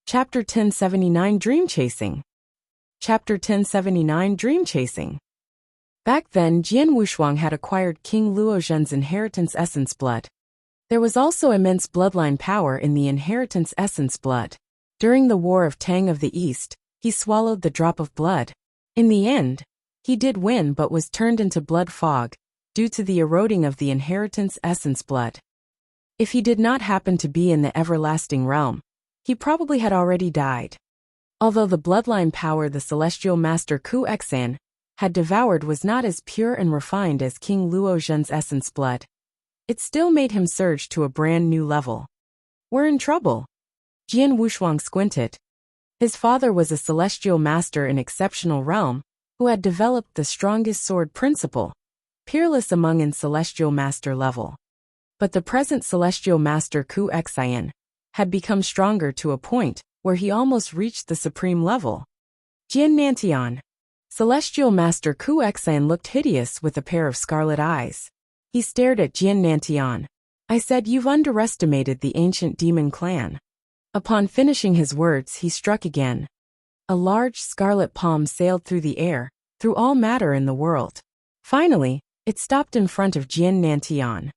Chapter 1079 Dream Chasing. Chapter 1079 Dream Chasing. Back then, Jian Wushuang had acquired King Luozhen's inheritance essence blood. There was also immense bloodline power in the inheritance essence blood. During the War of Tang of the East, he swallowed the drop of blood. In the end, he did win but was turned into blood fog, due to the eroding of the inheritance essence blood. If he did not happen to be in the everlasting realm, he probably had already died. Although the bloodline power the celestial master Ku Exan had devoured was not as pure and refined as King Luozhen's essence blood, it still made him surge to a brand new level. We're in trouble. Jian Wushuang squinted. His father was a celestial master in exceptional realm, who had developed the strongest sword principle, peerless among in celestial master level. But the present celestial master Ku Exan had become stronger to a point where he almost reached the supreme level. Jian Nantian. Celestial master Ku Exan looked hideous with a pair of scarlet eyes. He stared at Jian Nantian. I said, you've underestimated the ancient demon clan. Upon finishing his words, he struck again. A large scarlet palm sailed through the air, through all matter in the world. Finally, it stopped in front of Jian Nantian.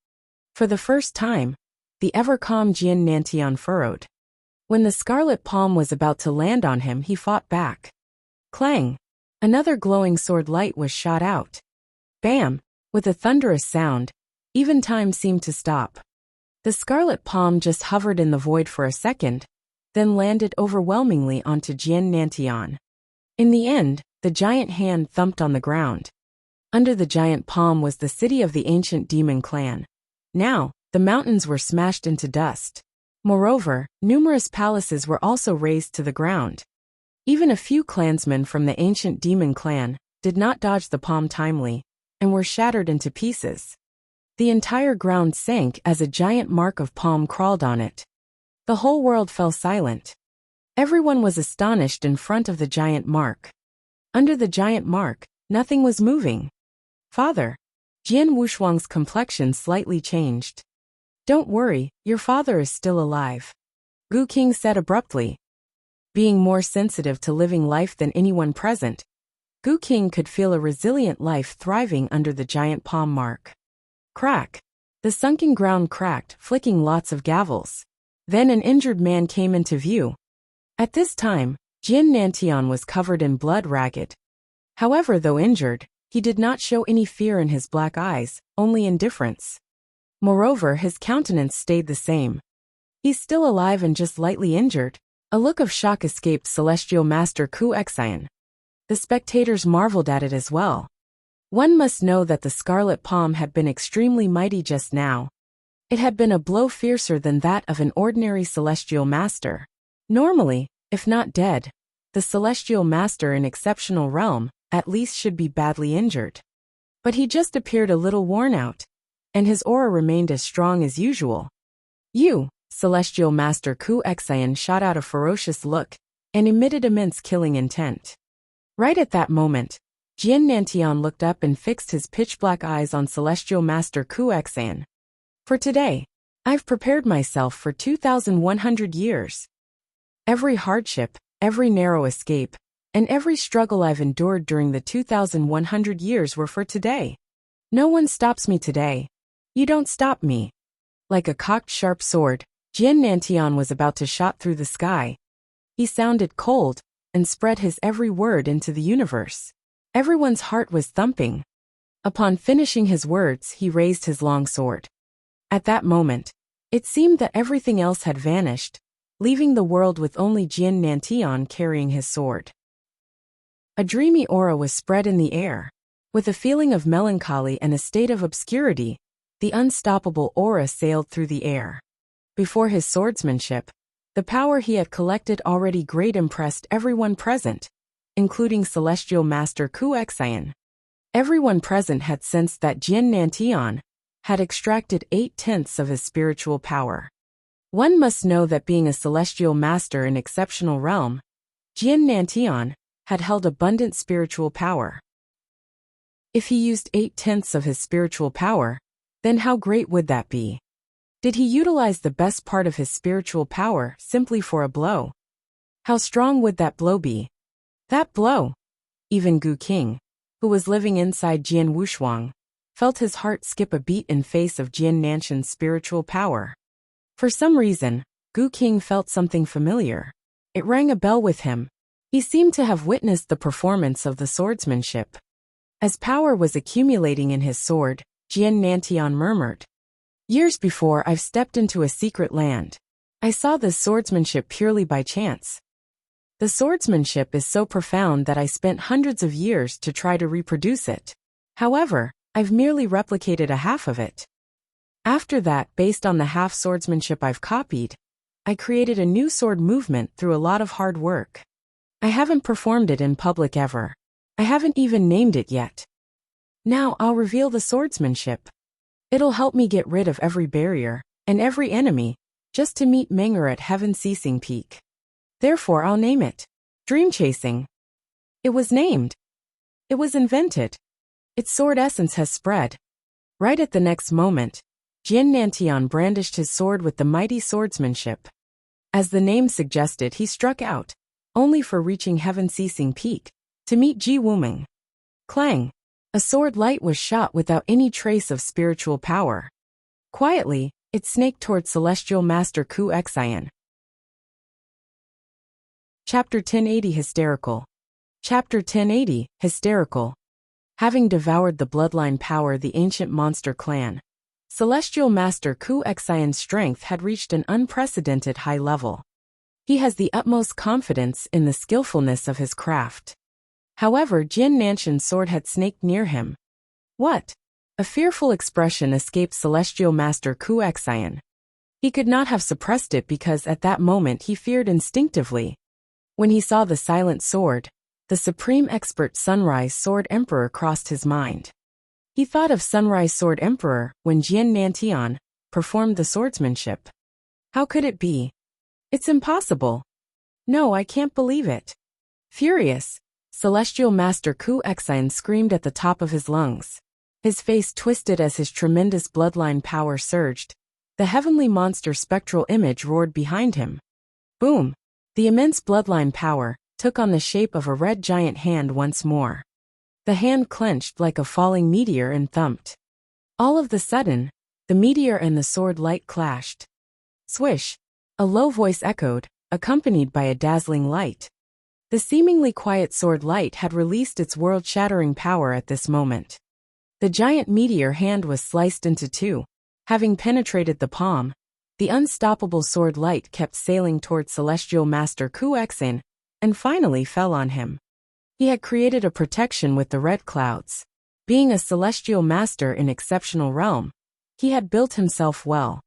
For the first time, the ever-calm Jian Nantian furrowed. When the scarlet palm was about to land on him, he fought back. Clang! Another glowing sword light was shot out. Bam! With a thunderous sound, even time seemed to stop. The scarlet palm just hovered in the void for a second, then landed overwhelmingly onto Jian Nantian. In the end, the giant hand thumped on the ground. Under the giant palm was the city of the ancient demon clan. Now, the mountains were smashed into dust. Moreover, numerous palaces were also razed to the ground. Even a few clansmen from the ancient demon clan did not dodge the palm timely, and were shattered into pieces. The entire ground sank as a giant mark of palm crawled on it. The whole world fell silent. Everyone was astonished in front of the giant mark. Under the giant mark, nothing was moving. Father. Jian Wushuang's complexion slightly changed. Don't worry, your father is still alive. Gu King said abruptly. Being more sensitive to living life than anyone present, Gu King could feel a resilient life thriving under the giant palm mark. Crack! The sunken ground cracked, flicking lots of gavels. Then an injured man came into view. At this time, Jian Nantian was covered in blood ragged. However, though injured, he did not show any fear in his black eyes, only indifference. Moreover, his countenance stayed the same. He's still alive and just lightly injured. A look of shock escaped celestial master Ku Exan. The spectators marveled at it as well. One must know that the scarlet palm had been extremely mighty just now. It had been a blow fiercer than that of an ordinary celestial master. Normally, if not dead, the celestial master in exceptional realm at least should be badly injured. But he just appeared a little worn out, and his aura remained as strong as usual. You, celestial master Ku Exan shot out a ferocious look, and emitted immense killing intent. Right at that moment, Jian Nantian looked up and fixed his pitch-black eyes on celestial master Ku Exan. For today, I've prepared myself for 2,100 years. Every hardship, every narrow escape, and every struggle I've endured during the 2,100 years were for today. No one stops me today. You don't stop me. Like a cocked sharp sword, Jian Nantian was about to shot through the sky. He sounded cold, and spread his every word into the universe. Everyone's heart was thumping. Upon finishing his words, he raised his long sword. At that moment, it seemed that everything else had vanished, leaving the world with only Jian Nantian carrying his sword. A dreamy aura was spread in the air. With a feeling of melancholy and a state of obscurity, the unstoppable aura sailed through the air. Before his swordsmanship, the power he had collected already great impressed everyone present, including celestial master Ku Exan. Everyone present had sensed that Jian Nantian had extracted 8/10 of his spiritual power. One must know that being a celestial master in exceptional realm, Jian Nantian had held abundant spiritual power. If he used 8/10 of his spiritual power, then how great would that be? Did he utilize the best part of his spiritual power simply for a blow? How strong would that blow be? That blow! Even Gu King, who was living inside Jian Wushuang, felt his heart skip a beat in face of Jian Nanshan's spiritual power. For some reason, Gu King felt something familiar. It rang a bell with him. He seemed to have witnessed the performance of the swordsmanship. As power was accumulating in his sword, Jian Nantian murmured, "Years before, I've stepped into a secret land. I saw this swordsmanship purely by chance. The swordsmanship is so profound that I spent hundreds of years to try to reproduce it. However, I've merely replicated a half of it. After that, based on the half swordsmanship I've copied, I created a new sword movement through a lot of hard work. I haven't performed it in public ever. I haven't even named it yet. Now I'll reveal the swordsmanship. It'll help me get rid of every barrier and every enemy, just to meet Menger at heaven-ceasing peak. Therefore I'll name it Dream Chasing." It was named. It was invented. Its sword essence has spread. Right at the next moment, Jian Nantian brandished his sword with the mighty swordsmanship. As the name suggested, he struck out, only for reaching heaven-ceasing peak, to meet Ji Wuming. Clang! A sword light was shot without any trace of spiritual power. Quietly, it snaked toward Celestial Master Ku Xian. Chapter 1080 Hysterical. Chapter 1080 Hysterical. Having devoured the bloodline power the ancient monster clan, Celestial Master Ku Xian's strength had reached an unprecedented high level. He has the utmost confidence in the skillfulness of his craft. However, Jian Nanshan's sword had snaked near him. What? A fearful expression escaped Celestial Master Ku Xian. He could not have suppressed it because at that moment he feared instinctively. When he saw the silent sword, the supreme expert Sunrise Sword Emperor crossed his mind. He thought of Sunrise Sword Emperor when Jian Nantian performed the swordsmanship. How could it be? It's impossible. No, I can't believe it. Furious, Celestial Master Ku Xian screamed at the top of his lungs. His face twisted as his tremendous bloodline power surged. The heavenly monster spectral image roared behind him. Boom! The immense bloodline power took on the shape of a red giant hand once more. The hand clenched like a falling meteor and thumped. All of the sudden, the meteor and the sword light clashed. Swish! A low voice echoed, accompanied by a dazzling light. The seemingly quiet sword light had released its world-shattering power at this moment. The giant meteor hand was sliced into two. Having penetrated the palm, the unstoppable sword light kept sailing toward Celestial Master Ku Xian, and finally fell on him. He had created a protection with the red clouds. Being a celestial master in exceptional realm, he had built himself well.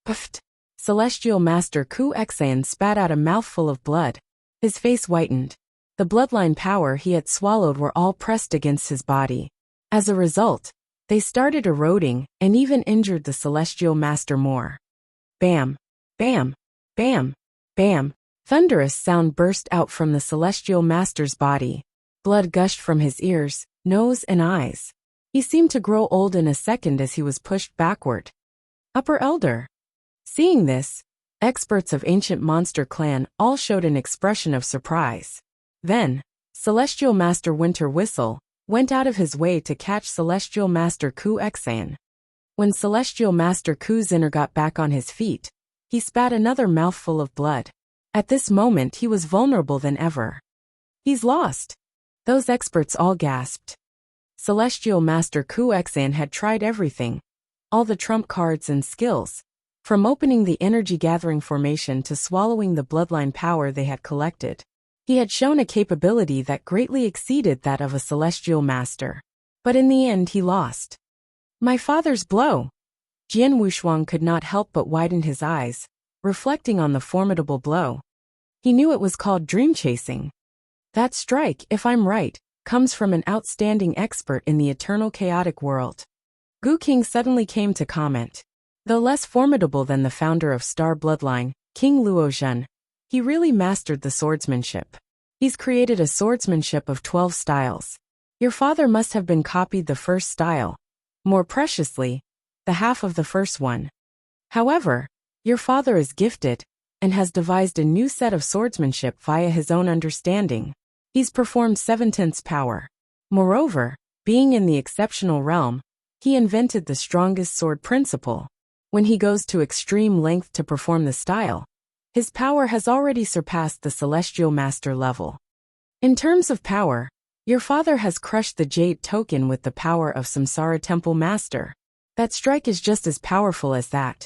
Puffed! Celestial Master Ku Xian spat out a mouthful of blood. His face whitened. The bloodline power he had swallowed were all pressed against his body. As a result, they started eroding and even injured the Celestial Master more. Bam! Bam! Bam! Bam! Thunderous sound burst out from the Celestial Master's body. Blood gushed from his ears, nose and eyes. He seemed to grow old in a second as he was pushed backward. Upper Elder. Seeing this, experts of Ancient Monster Clan all showed an expression of surprise. Then, Celestial Master Winter Whistle went out of his way to catch Celestial Master Ku Xian. When Celestial Master Ku Xian got back on his feet, he spat another mouthful of blood. At this moment he was vulnerable than ever. He's lost. Those experts all gasped. Celestial Master Ku Xian had tried everything. All the trump cards and skills. From opening the energy-gathering formation to swallowing the bloodline power they had collected. He had shown a capability that greatly exceeded that of a celestial master. But in the end he lost. My father's blow! Jian Wushuang could not help but widen his eyes, reflecting on the formidable blow. He knew it was called dream chasing. That strike, if I'm right, comes from an outstanding expert in the eternal chaotic world. Gu King suddenly came to comment. Though less formidable than the founder of Star Bloodline, King Luozhen, he really mastered the swordsmanship. He's created a swordsmanship of 12 styles. Your father must have been copied the first style. More preciously, the half of the first one. However, your father is gifted, and has devised a new set of swordsmanship via his own understanding. He's performed 7/10 power. Moreover, being in the exceptional realm, he invented the strongest sword principle. When he goes to extreme length to perform the style, his power has already surpassed the celestial master level. In terms of power, your father has crushed the jade token with the power of Samsara Temple Master. That strike is just as powerful as that.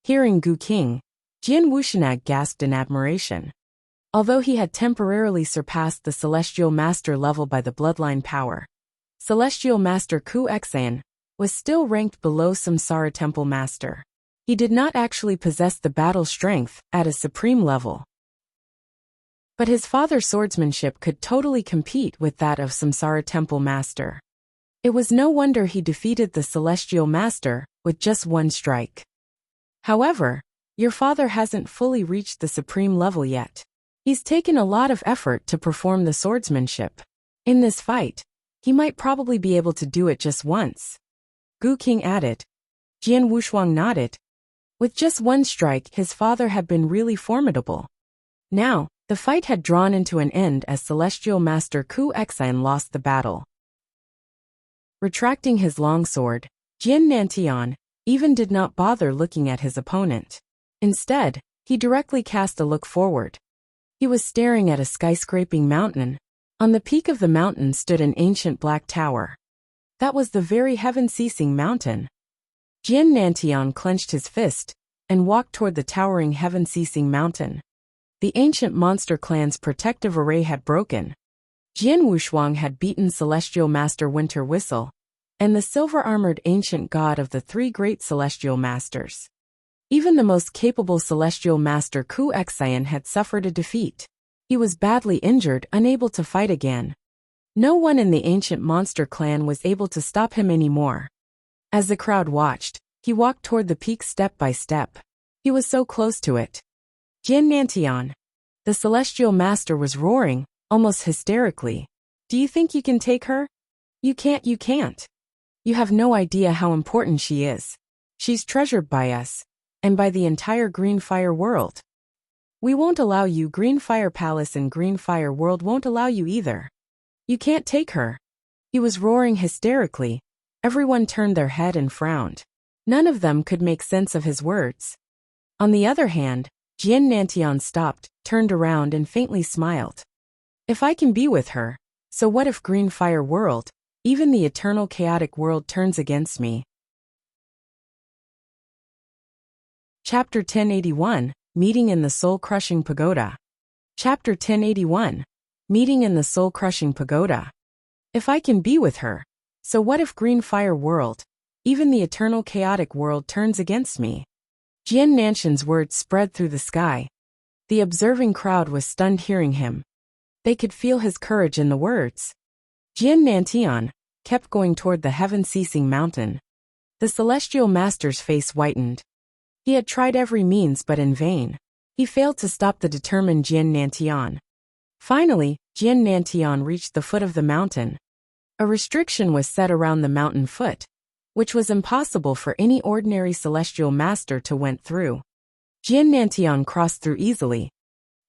Hearing Gu King, Jian Wuxian gasped in admiration. Although he had temporarily surpassed the celestial master level by the bloodline power, Celestial Master Ku Xan was still ranked below Samsara Temple Master. He did not actually possess the battle strength at a supreme level. But his father's swordsmanship could totally compete with that of Samsara Temple Master. It was no wonder he defeated the Celestial Master with just one strike. However, your father hasn't fully reached the supreme level yet. He's taken a lot of effort to perform the swordsmanship. In this fight, he might probably be able to do it just once. Gu King added. Jian Wuxia nodded. With just one strike, his father had been really formidable. Now, the fight had drawn into an end as Celestial Master Ku Xan lost the battle. Retracting his longsword, Jian Nantian even did not bother looking at his opponent. Instead, he directly cast a look forward. He was staring at a skyscraping mountain. On the peak of the mountain stood an ancient black tower. That was the very heaven-ceasing mountain. Jian Nantian clenched his fist and walked toward the towering heaven-ceasing mountain. The ancient monster clan's protective array had broken. Jian Wuxia had beaten Celestial Master Winter Whistle and the silver-armored ancient god of the three great celestial masters. Even the most capable Celestial Master Ku Xan had suffered a defeat. He was badly injured, unable to fight again. No one in the ancient monster clan was able to stop him anymore. As the crowd watched, he walked toward the peak step by step. He was so close to it. Jian Nantian. The Celestial Master was roaring, almost hysterically. Do you think you can take her? You can't. You have no idea how important she is. She's treasured by us, and by the entire Greenfire world. We won't allow you. Greenfire Palace and Greenfire World won't allow you either. You can't take her. He was roaring hysterically. Everyone turned their head and frowned. None of them could make sense of his words. On the other hand, Jian Nantian stopped, turned around and faintly smiled. If I can be with her, so what if Greenfire World, even the eternal chaotic world, turns against me? Chapter 1081, Meeting in the Soul-Crushing Pagoda. Chapter 1081, Meeting in the Soul-Crushing Pagoda. If I can be with her, so what if Greenfire World, even the eternal chaotic world, turns against me? Jian Nantian's words spread through the sky. The observing crowd was stunned hearing him. They could feel his courage in the words. Jian Nantian kept going toward the heaven-ceasing mountain. The Celestial Master's face whitened. He had tried every means but in vain. He failed to stop the determined Jian Nantian. Finally, Jian Nantian reached the foot of the mountain. A restriction was set around the mountain foot, which was impossible for any ordinary celestial master to went through. Jian Nantian crossed through easily.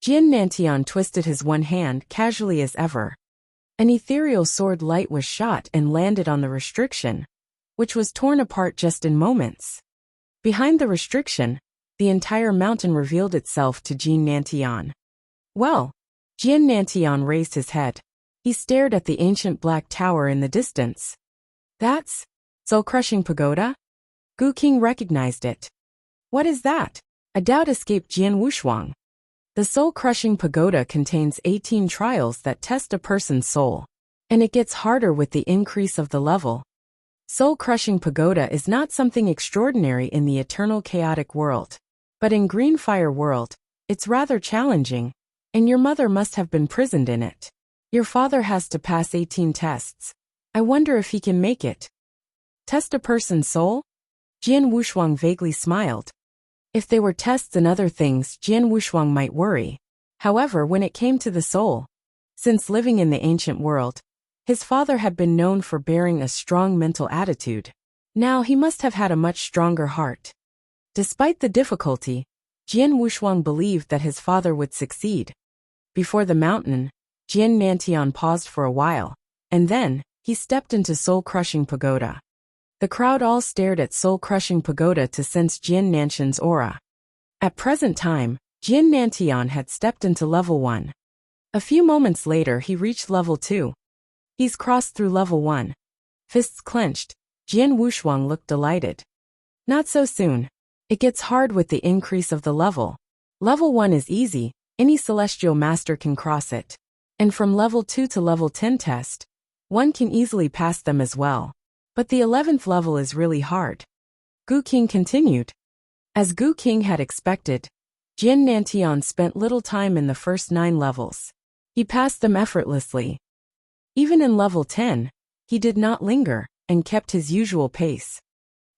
Jian Nantian twisted his one hand casually as ever. An ethereal sword light was shot and landed on the restriction, which was torn apart just in moments. Behind the restriction, the entire mountain revealed itself to Jian Nantian. Well, Jian Nantian raised his head. He stared at the ancient black tower in the distance. That's Soul-Crushing Pagoda? Gu King recognized it. What is that? A doubt escaped Jian Wuxia. The Soul-Crushing Pagoda contains 18 trials that test a person's soul, and it gets harder with the increase of the level. Soul-Crushing Pagoda is not something extraordinary in the eternal chaotic world, but in Greenfire World, it's rather challenging, and your mother must have been prisoned in it. Your father has to pass 18 tests. I wonder if he can make it. Test a person's soul? Jian Wuxia vaguely smiled. If they were tests and other things, Jian Wuxia might worry. However, when it came to the soul, since living in the ancient world, his father had been known for bearing a strong mental attitude. Now he must have had a much stronger heart. Despite the difficulty, Jian Wushuang believed that his father would succeed. Before the mountain, Jian Nantian paused for a while, and then, he stepped into soul-crushing pagoda. The crowd all stared at soul-crushing pagoda to sense Jian Nantian's aura. At present time, Jian Nantian had stepped into level 1. A few moments later he reached level 2. He's crossed through level 1. Fists clenched, Jian Wushuang looked delighted. Not so soon. It gets hard with the increase of the level. Level 1 is easy, any celestial master can cross it. And from level 2 to level 10 test, one can easily pass them as well. But the 11th level is really hard. Gu King continued. As Gu King had expected, Jian Nantian spent little time in the first 9 levels. He passed them effortlessly. Even in level 10, he did not linger, and kept his usual pace.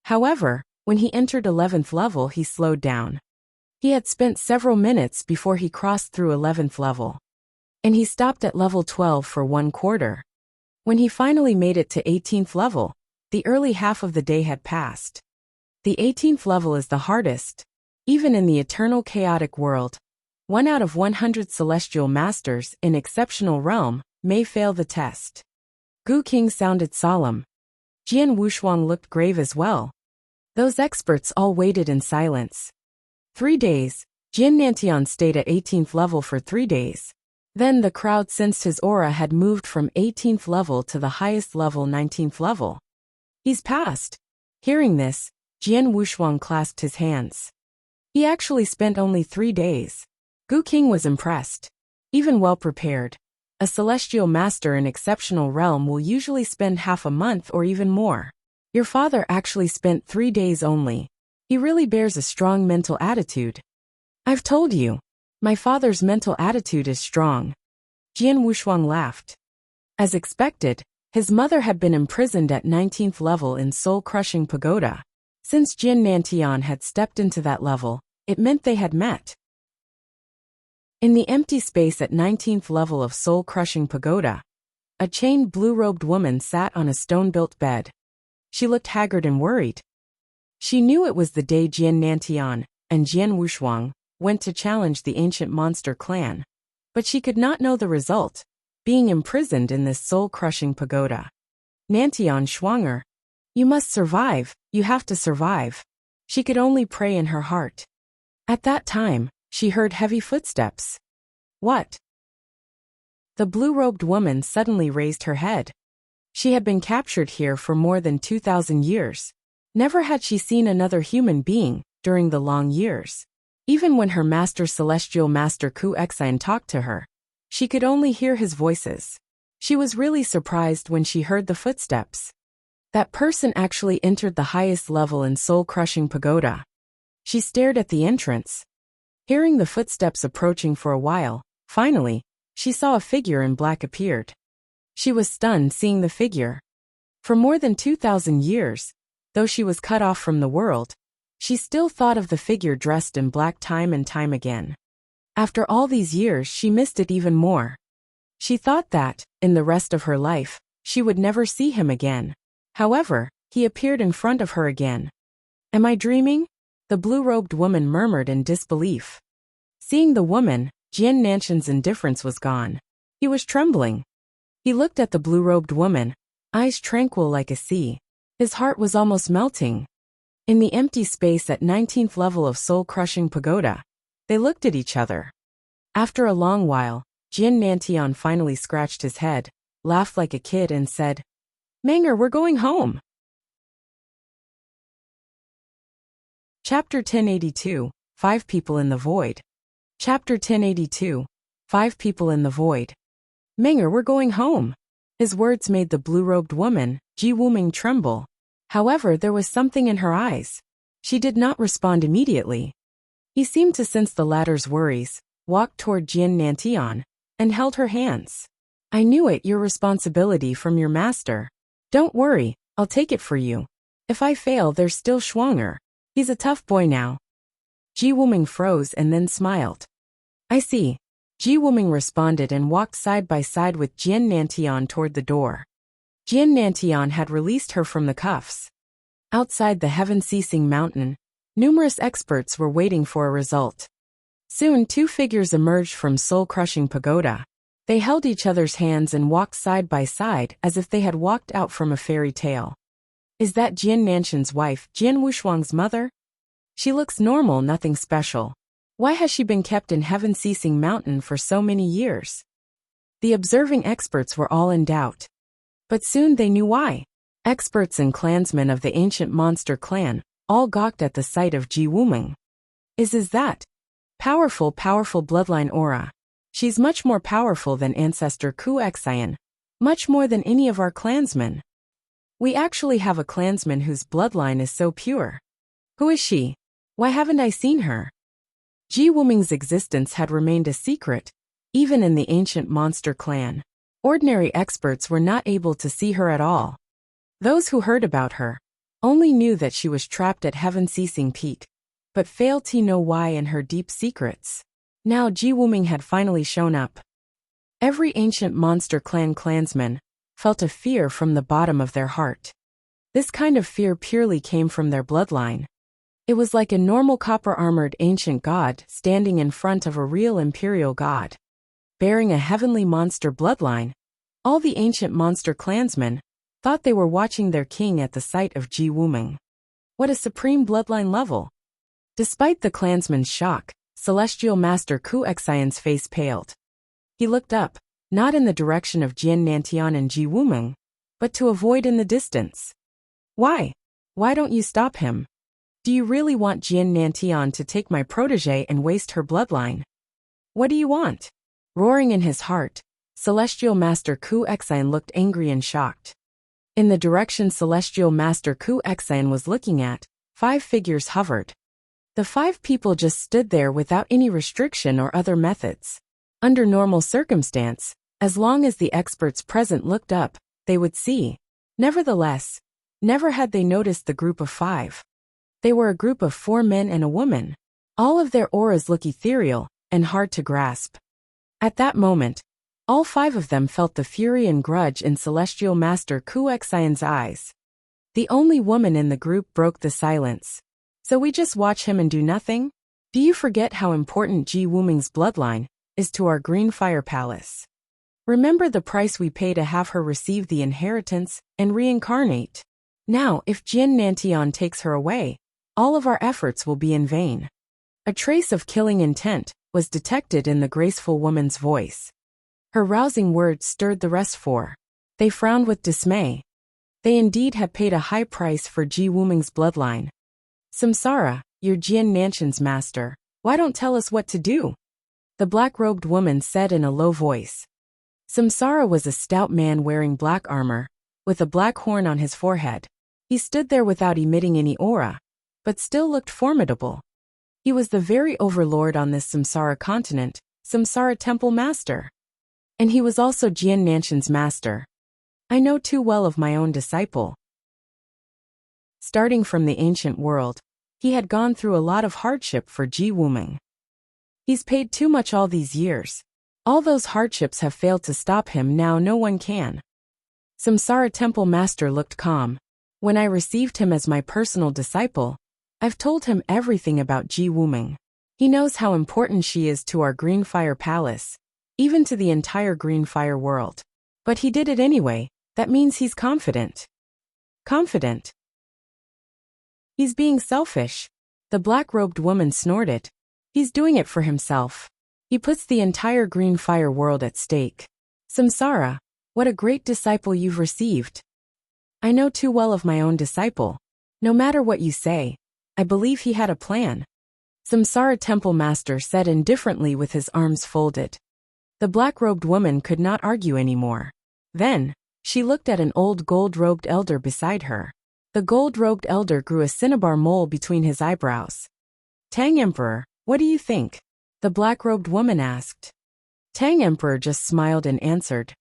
However, when he entered 11th level he slowed down. He had spent several minutes before he crossed through 11th level. And he stopped at level 12 for 1 quarter. When he finally made it to 18th level, the early half of the day had passed. The 18th level is the hardest. Even in the eternal chaotic world, 1 out of 100 celestial masters in exceptional realm may fail the test. Gu King sounded solemn. Jian Wushuang looked grave as well. Those experts all waited in silence. 3 days, Jian Nantian stayed at 18th level for 3 days. Then the crowd sensed his aura had moved from 18th level to the highest level 19th level. He's passed. Hearing this, Jian Wushuang clasped his hands. He actually spent only 3 days. Gu King was impressed. Even well prepared. A celestial master in exceptional realm will usually spend half a month or even more. Your father actually spent 3 days only. He really bears a strong mental attitude. I've told you. My father's mental attitude is strong. Jian Wushuang laughed. As expected, his mother had been imprisoned at 19th level in soul-crushing pagoda. Since Jian Nantian had stepped into that level, it meant they had met. In the empty space at 19th level of soul-crushing pagoda, a chained blue-robed woman sat on a stone-built bed. She looked haggard and worried. She knew it was the day Jian Nantian and Jian Wushuang went to challenge the ancient monster clan. But she could not know the result, being imprisoned in this soul-crushing pagoda. Nantian Schwanger. You must survive, you have to survive. She could only pray in her heart. At that time, she heard heavy footsteps. What? The blue-robed woman suddenly raised her head. She had been captured here for more than 2,000 years. Never had she seen another human being during the long years. Even when her master celestial master Ku Exine talked to her, she could only hear his voices. She was really surprised when she heard the footsteps. That person actually entered the highest level in soul-crushing pagoda. She stared at the entrance. Hearing the footsteps approaching for a while, finally, she saw a figure in black appeared. She was stunned seeing the figure. For more than 2,000 years, though she was cut off from the world, she still thought of the figure dressed in black time and time again. After all these years she missed it even more. She thought that, in the rest of her life, she would never see him again. However, he appeared in front of her again. Am I dreaming? The blue-robed woman murmured in disbelief. Seeing the woman, Jian Nantian's indifference was gone. He was trembling. He looked at the blue-robed woman, eyes tranquil like a sea. His heart was almost melting. In the empty space at 19th level of soul-crushing pagoda, they looked at each other. After a long while, Jian Nantian finally scratched his head, laughed like a kid and said, Manger, we're going home. Chapter 1082, 5 People in the Void. Chapter 1082, 5 People in the Void. Manger, we're going home. His words made the blue-robed woman, Ji Wuming, tremble. However, there was something in her eyes. She did not respond immediately. He seemed to sense the latter's worries, walked toward Jian Nantian, and held her hands. I knew it, your responsibility from your master. Don't worry, I'll take it for you. If I fail, there's still Schwanger. He's a tough boy now. Ji Wuming froze and then smiled. I see. Ji Wuming responded and walked side by side with Jian Nantian toward the door. Jian Nantian had released her from the cuffs. Outside the heaven-ceasing mountain, Numerous experts were waiting for a result. Soon 2 figures emerged from soul-crushing pagoda. They held each other's hands and walked side by side as if they had walked out from a fairy tale. Is that Jian Nanshan's wife, Jian Wushuang's mother? She looks normal, nothing special. Why has she been kept in heaven-ceasing mountain for so many years? The observing experts were all in doubt. But soon they knew why. Experts and clansmen of the ancient monster clan all gawked at the sight of Ji Wuming. Is that powerful bloodline aura? She's much more powerful than ancestor Ku Xian, much more than any of our clansmen. We actually have a clansman whose bloodline is so pure. Who is she? Why haven't I seen her? Ji Wuming's existence had remained a secret, even in the ancient monster clan. Ordinary experts were not able to see her at all. Those who heard about her only knew that she was trapped at heaven-ceasing peak, but failed to know why and her deep secrets. Now Ji Wuming had finally shown up. Every ancient monster clan clansman felt a fear from the bottom of their heart. This kind of fear purely came from their bloodline. It was like a normal copper-armored ancient god standing in front of a real imperial god. Bearing a heavenly monster bloodline, all the ancient monster clansmen thought they were watching their king at the sight of Ji Wuming. What a supreme bloodline level! Despite the clansmen's shock, Celestial Master Ku Xian's face paled. He looked up, not in the direction of Jian Nantian and Ji Wuming, but to a void in the distance. Why? Why don't you stop him? Do you really want Jian Nantian to take my protégé and waste her bloodline? What do you want? Roaring in his heart, Celestial Master Ku Xian looked angry and shocked. In the direction Celestial Master Ku Xian was looking at, 5 figures hovered. The 5 people just stood there without any restriction or other methods. Under normal circumstance, as long as the experts present looked up, they would see. Nevertheless, never had they noticed the group of 5. They were a group of 4 men and a woman. All of their auras look ethereal and hard to grasp. At that moment, all 5 of them felt the fury and grudge in Celestial Master Ku Xian's eyes. The only woman in the group broke the silence. So we just watch him and do nothing? Do you forget how important Ji Wuming's bloodline is to our Green Fire Palace? Remember the price we pay to have her receive the inheritance and reincarnate? Now, if Jian Nantian takes her away, all of our efforts will be in vain. A trace of killing intent was detected in the graceful woman's voice. Her rousing words stirred the rest 4. They frowned with dismay. They indeed had paid a high price for Ji Wuming's bloodline. Samsara, you're Jian Nanshan's master. Why don't tell us what to do? The black-robed woman said in a low voice. Samsara was a stout man wearing black armor, with a black horn on his forehead. He stood there without emitting any aura, but still looked formidable. He was the very overlord on this Samsara continent, Samsara Temple Master. And he was also Jian Nanshan's master. I know too well of my own disciple. Starting from the ancient world, he had gone through a lot of hardship for Ji Wuming. He's paid too much all these years. All those hardships have failed to stop him, now no one can. Samsara Temple Master looked calm. When I received him as my personal disciple, I've told him everything about Ji Wuming. He knows how important she is to our Green Fire Palace, even to the entire Green Fire world. But he did it anyway. That means he's confident. Confident? He's being selfish. The black-robed woman snorted. He's doing it for himself. He puts the entire Green Fire world at stake. Samsara, what a great disciple you've received. I know too well of my own disciple. No matter what you say, I believe he had a plan. Samsara Temple Master said indifferently with his arms folded. The black-robed woman could not argue anymore. Then, she looked at an old gold-robed elder beside her. The gold-robed elder grew a cinnabar mole between his eyebrows. Tang Emperor, what do you think? The black-robed woman asked. Tang Emperor just smiled and answered.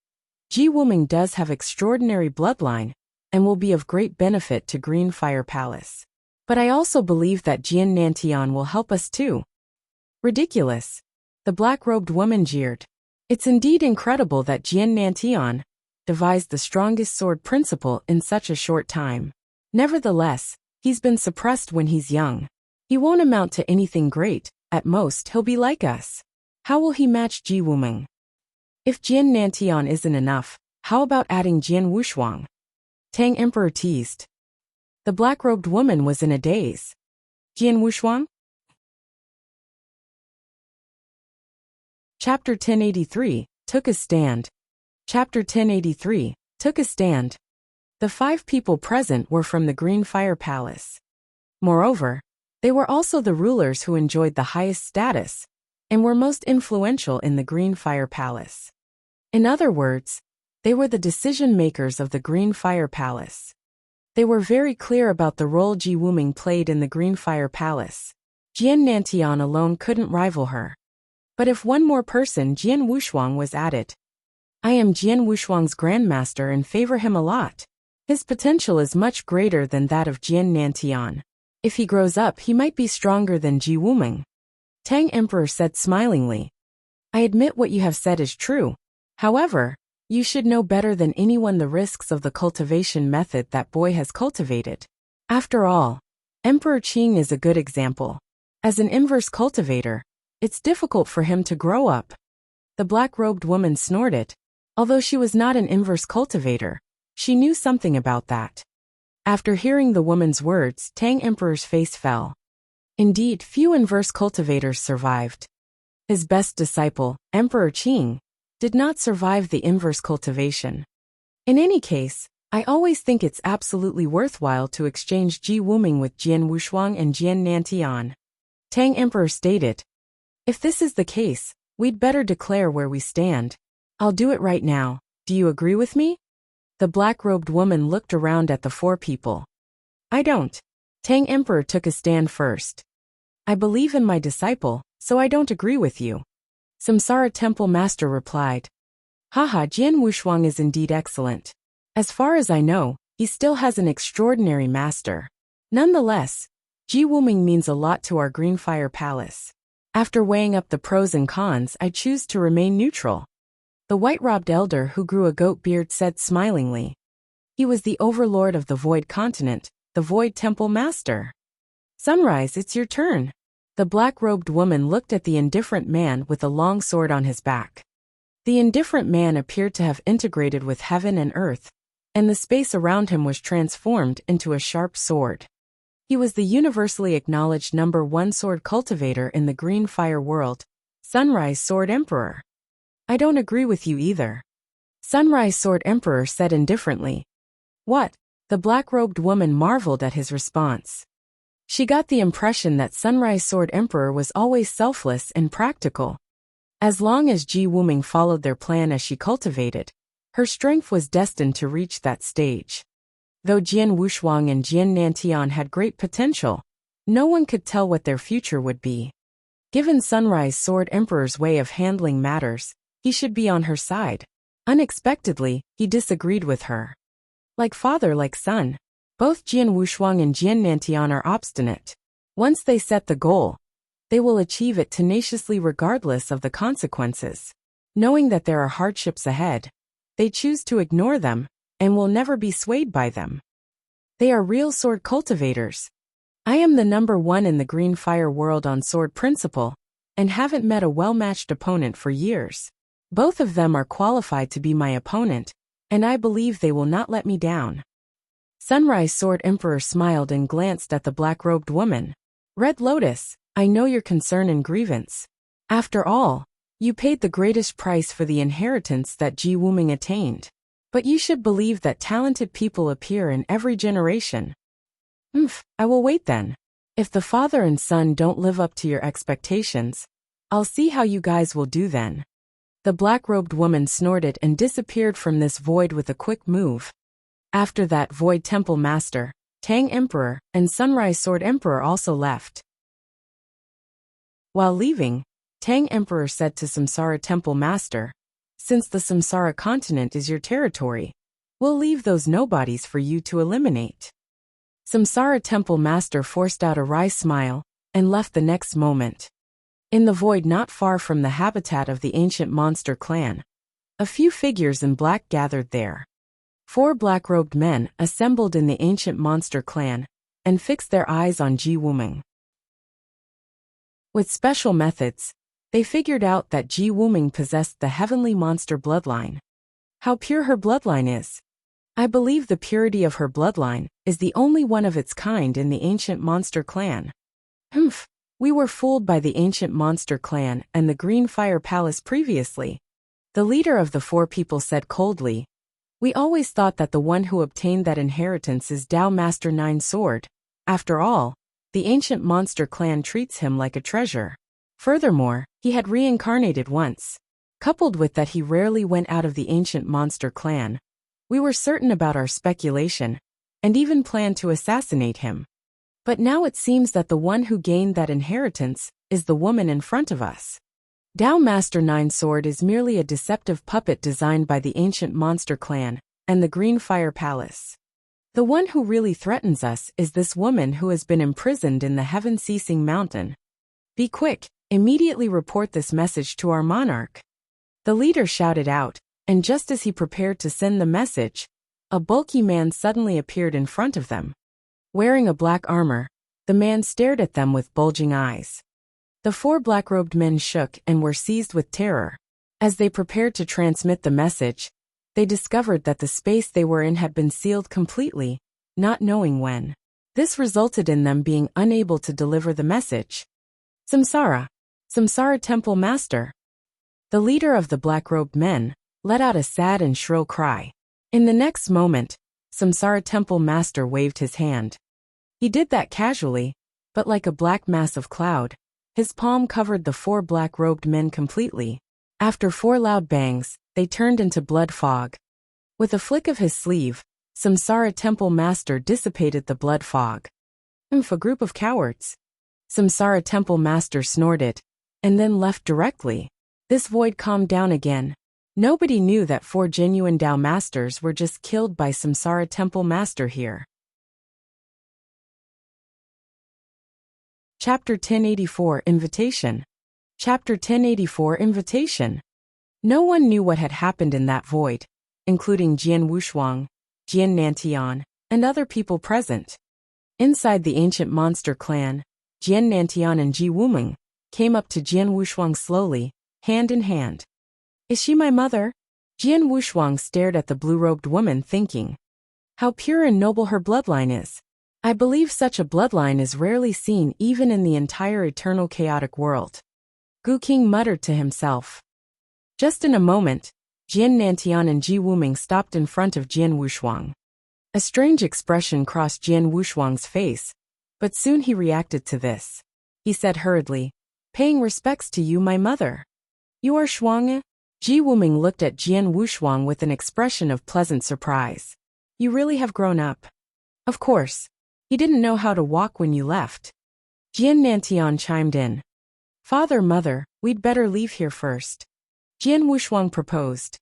Ji Wuming does have extraordinary bloodline, and will be of great benefit to Green Fire Palace. But I also believe that Jian Nantian will help us too. Ridiculous. The black-robed woman jeered. It's indeed incredible that Jian Nantian devised the strongest sword principle in such a short time. Nevertheless, he's been suppressed when he's young. He won't amount to anything great, at most he'll be like us. How will he match Ji Wuming? If Jian Nantian isn't enough, how about adding Jian Wushuang? Tang Emperor teased. The black-robed woman was in a daze. Jian Wushuang? Chapter 1083, Took a Stand. Chapter 1083, Took a Stand. The 5 people present were from the Green Fire Palace. Moreover, they were also the rulers who enjoyed the highest status, and were most influential in the Green Fire Palace. In other words, they were the decision-makers of the Green Fire Palace. They were very clear about the role Ji Wuming played in the Green Fire Palace. Jian Nantian alone couldn't rival her. But if one more person, Jian Wushuang, was added. I am Jian Wushuang's grandmaster and favor him a lot. His potential is much greater than that of Jian Nantian. If he grows up, he might be stronger than Ji Wuming. Tang Emperor said smilingly. I admit what you have said is true. However, you should know better than anyone the risks of the cultivation method that boy has cultivated. After all, Emperor Qing is a good example. As an inverse cultivator, it's difficult for him to grow up. The black-robed woman snorted. Although she was not an inverse cultivator, she knew something about that. After hearing the woman's words, Tang Emperor's face fell. Indeed, few inverse cultivators survived. His best disciple, Emperor Qing, did not survive the inverse cultivation. In any case, I always think it's absolutely worthwhile to exchange Ji Wuming with Jian Wushuang and Jian Nantian. Tang Emperor stated. If this is the case, we'd better declare where we stand. I'll do it right now. Do you agree with me? The black-robed woman looked around at the 4 people. I don't. Tang Emperor took a stand first. I believe in my disciple, so I don't agree with you. Samsara Temple Master replied. Haha, Jian Wushuang is indeed excellent. As far as I know, he still has an extraordinary master. Nonetheless, Ji Wuming means a lot to our Green Fire Palace. After weighing up the pros and cons, I choose to remain neutral. The white-robed elder who grew a goat beard said smilingly. He was the overlord of the Void Continent, the Void Temple Master. Sunrise, it's your turn. The black-robed woman looked at the indifferent man with a long sword on his back. The indifferent man appeared to have integrated with heaven and earth, and the space around him was transformed into a sharp sword. He was the universally acknowledged #1 sword cultivator in the Green Fire world, Sunrise Sword Emperor. I don't agree with you either. Sunrise Sword Emperor said indifferently. What? The black-robed woman marveled at his response. She got the impression that Sunrise Sword Emperor was always selfless and practical. As long as Ji Wuming followed their plan as she cultivated, her strength was destined to reach that stage. Though Jian Wushuang and Jian Nantian had great potential, no one could tell what their future would be. Given Sunrise Sword Emperor's way of handling matters, he should be on her side. Unexpectedly, he disagreed with her. Like father, like son. Both Jian Wushuang and Jian Nantian are obstinate. Once they set the goal, they will achieve it tenaciously regardless of the consequences. Knowing that there are hardships ahead, they choose to ignore them, and will never be swayed by them. They are real sword cultivators. I am the #1 in the Green Fire world on sword principle, and haven't met a well-matched opponent for years. Both of them are qualified to be my opponent, and I believe they will not let me down. Sunrise Sword Emperor smiled and glanced at the black-robed woman. Red Lotus, I know your concern and grievance. After all, you paid the greatest price for the inheritance that Ji Wuming attained. But you should believe that talented people appear in every generation. I will wait then. If the father and son don't live up to your expectations, I'll see how you guys will do then. The black-robed woman snorted and disappeared from this void with a quick move. After that, Void Temple Master, Tang Emperor, and Sunrise Sword Emperor also left. While leaving, Tang Emperor said to Samsara Temple Master, since the Samsara continent is your territory, we'll leave those nobodies for you to eliminate. Samsara Temple Master forced out a wry smile, and left the next moment. In the void not far from the habitat of the ancient monster clan, a few figures in black gathered there. 4 black-robed men assembled in the ancient monster clan, and fixed their eyes on Ji Wuming. With special methods, they figured out that Ji Wuming possessed the heavenly monster bloodline. How pure her bloodline is. I believe the purity of her bloodline is the only one of its kind in the ancient monster clan. Humph, we were fooled by the ancient monster clan and the Green Fire Palace previously. The leader of the four people said coldly. We always thought that the one who obtained that inheritance is Tao Master Nine Sword. After all, the ancient monster clan treats him like a treasure. Furthermore, he had reincarnated once. Coupled with that, he rarely went out of the ancient monster clan. We were certain about our speculation, and even planned to assassinate him. But now it seems that the one who gained that inheritance is the woman in front of us. Tao Master Nine Sword is merely a deceptive puppet designed by the ancient monster clan and the Green Fire Palace. The one who really threatens us is this woman who has been imprisoned in the heaven-ceasing mountain. Be quick, immediately report this message to our monarch. The leader shouted out, and just as he prepared to send the message, a bulky man suddenly appeared in front of them. Wearing a black armor, the man stared at them with bulging eyes. The four black-robed men shook and were seized with terror. As they prepared to transmit the message, they discovered that the space they were in had been sealed completely, not knowing when. This resulted in them being unable to deliver the message. Samsara Temple Master. The leader of the black-robed men let out a sad and shrill cry. In the next moment, Samsara Temple Master waved his hand. He did that casually, but like a black mass of cloud, his palm covered the four black-robed men completely. After four loud bangs, they turned into blood fog. With a flick of his sleeve, Samsara Temple Master dissipated the blood fog. A group of cowards. Samsara Temple Master snorted, and then left directly. This void calmed down again. Nobody knew that four genuine Tao Masters were just killed by Samsara Temple Master here. Chapter 1084 Invitation. Chapter 1084 Invitation. No one knew what had happened in that void, including Jian Wushuang, Jian Nantian, and other people present. Inside the ancient monster clan, Jian Nantian and Ji Wuming came up to Jian Wushuang slowly, hand in hand. Is she my mother? Jian Wushuang stared at the blue-robed woman thinking. How pure and noble her bloodline is. I believe such a bloodline is rarely seen even in the entire eternal chaotic world. Gu Qing muttered to himself. Just in a moment, Jian Nantian and Ji Wuming stopped in front of Jian Wushuang. A strange expression crossed Jian Wushuang's face, but soon he reacted to this. He said hurriedly, paying respects to you, my mother. You are Shuang? Ji Wuming looked at Jian Wushuang with an expression of pleasant surprise. You really have grown up. Of course. He didn't know how to walk when you left. Jian Nantian chimed in. Father, mother, we'd better leave here first. Jian Wushuang proposed.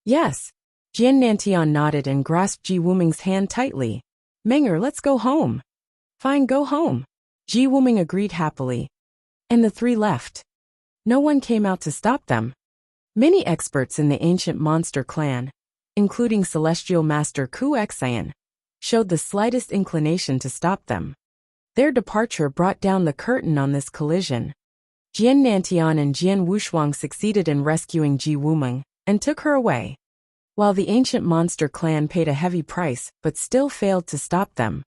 Yes. Jian Nantian nodded and grasped Ji Wuming's hand tightly. Menger, let's go home. Fine, go home. Ji Wuming agreed happily. And the three left. No one came out to stop them. Many experts in the ancient monster clan, including Celestial Master Ku Xian, showed the slightest inclination to stop them. Their departure brought down the curtain on this collision. Jian Nantian and Jian Wushuang succeeded in rescuing Ji Wuming and took her away, while the ancient monster clan paid a heavy price but still failed to stop them.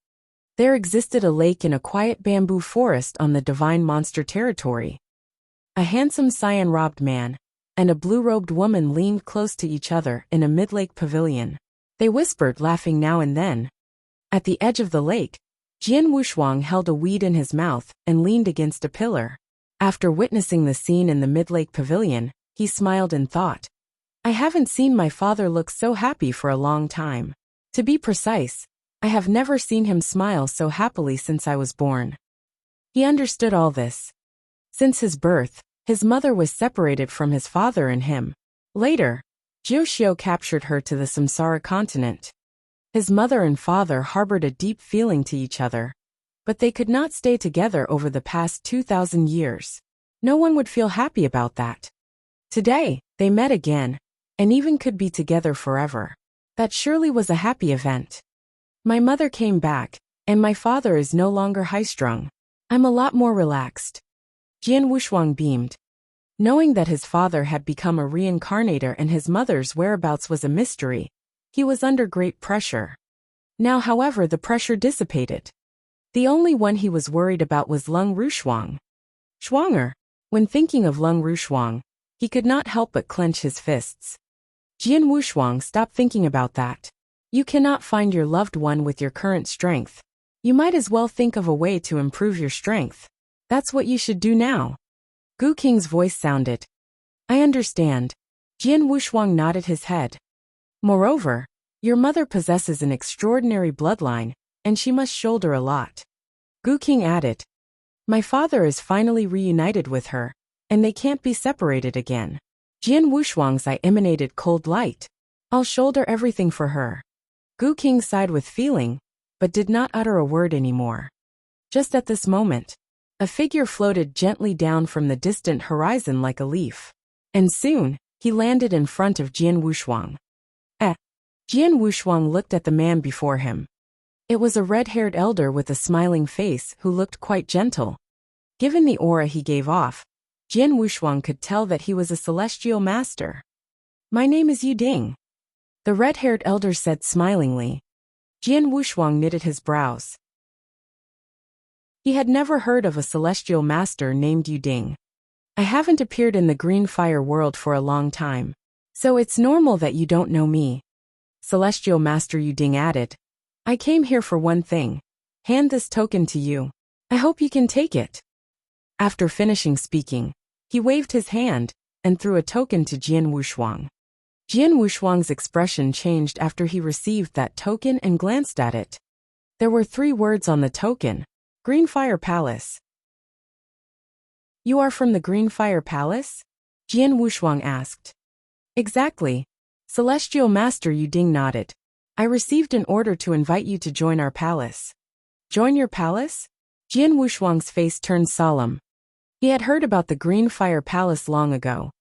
There existed a lake in a quiet bamboo forest on the divine monster territory. A handsome cyan-robed man and a blue-robed woman leaned close to each other in a mid-lake pavilion. They whispered, laughing now and then. At the edge of the lake, Jian Wushuang held a weed in his mouth and leaned against a pillar. After witnessing the scene in the mid-lake pavilion, he smiled and thought, I haven't seen my father look so happy for a long time. To be precise, I have never seen him smile so happily since I was born. He understood all this. Since his birth, his mother was separated from his father and him. Later, Jiuxiu captured her to the Samsara continent. His mother and father harbored a deep feeling to each other, but they could not stay together over the past 2,000 years. No one would feel happy about that. Today, they met again, and even could be together forever. That surely was a happy event. My mother came back, and my father is no longer high-strung. I'm a lot more relaxed. Jian Wushuang beamed. Knowing that his father had become a reincarnator and his mother's whereabouts was a mystery, he was under great pressure. Now, however, the pressure dissipated. The only one he was worried about was Lung Rushuang. Shuanger. When thinking of Lung Rushuang, he could not help but clench his fists. Jian Wushuang, stop thinking about that. You cannot find your loved one with your current strength. You might as well think of a way to improve your strength. That's what you should do now. Gu Qing's voice sounded. I understand. Jian Wushuang nodded his head. Moreover, your mother possesses an extraordinary bloodline, and she must shoulder a lot. Gu Qing added. My father is finally reunited with her, and they can't be separated again. Jian Wushuang's eye emanated cold light. I'll shoulder everything for her. Gu Qing sighed with feeling, but did not utter a word anymore. Just at this moment, a figure floated gently down from the distant horizon like a leaf. And soon, he landed in front of Jian Wushuang. Jian Wushuang looked at the man before him. It was a red-haired elder with a smiling face who looked quite gentle. Given the aura he gave off, Jian Wushuang could tell that he was a celestial master. My name is Yu Ding. The red-haired elder said smilingly. Jian Wushuang knitted his brows. He had never heard of a celestial master named Yu Ding. I haven't appeared in the green fire world for a long time, so it's normal that you don't know me. Celestial Master Yu Ding added. I came here for one thing. Hand this token to you. I hope you can take it. After finishing speaking, he waved his hand and threw a token to Jian Wushuang. Jian Wushuang's expression changed after he received that token and glanced at it. There were 3 words on the token. Green Fire Palace. You are from the Green Fire Palace? Jian Wushuang asked. Exactly. Celestial Master Yu Ding nodded. I received an order to invite you to join our palace. Join your palace? Jian Wushuang's face turned solemn. He had heard about the Green Fire Palace long ago,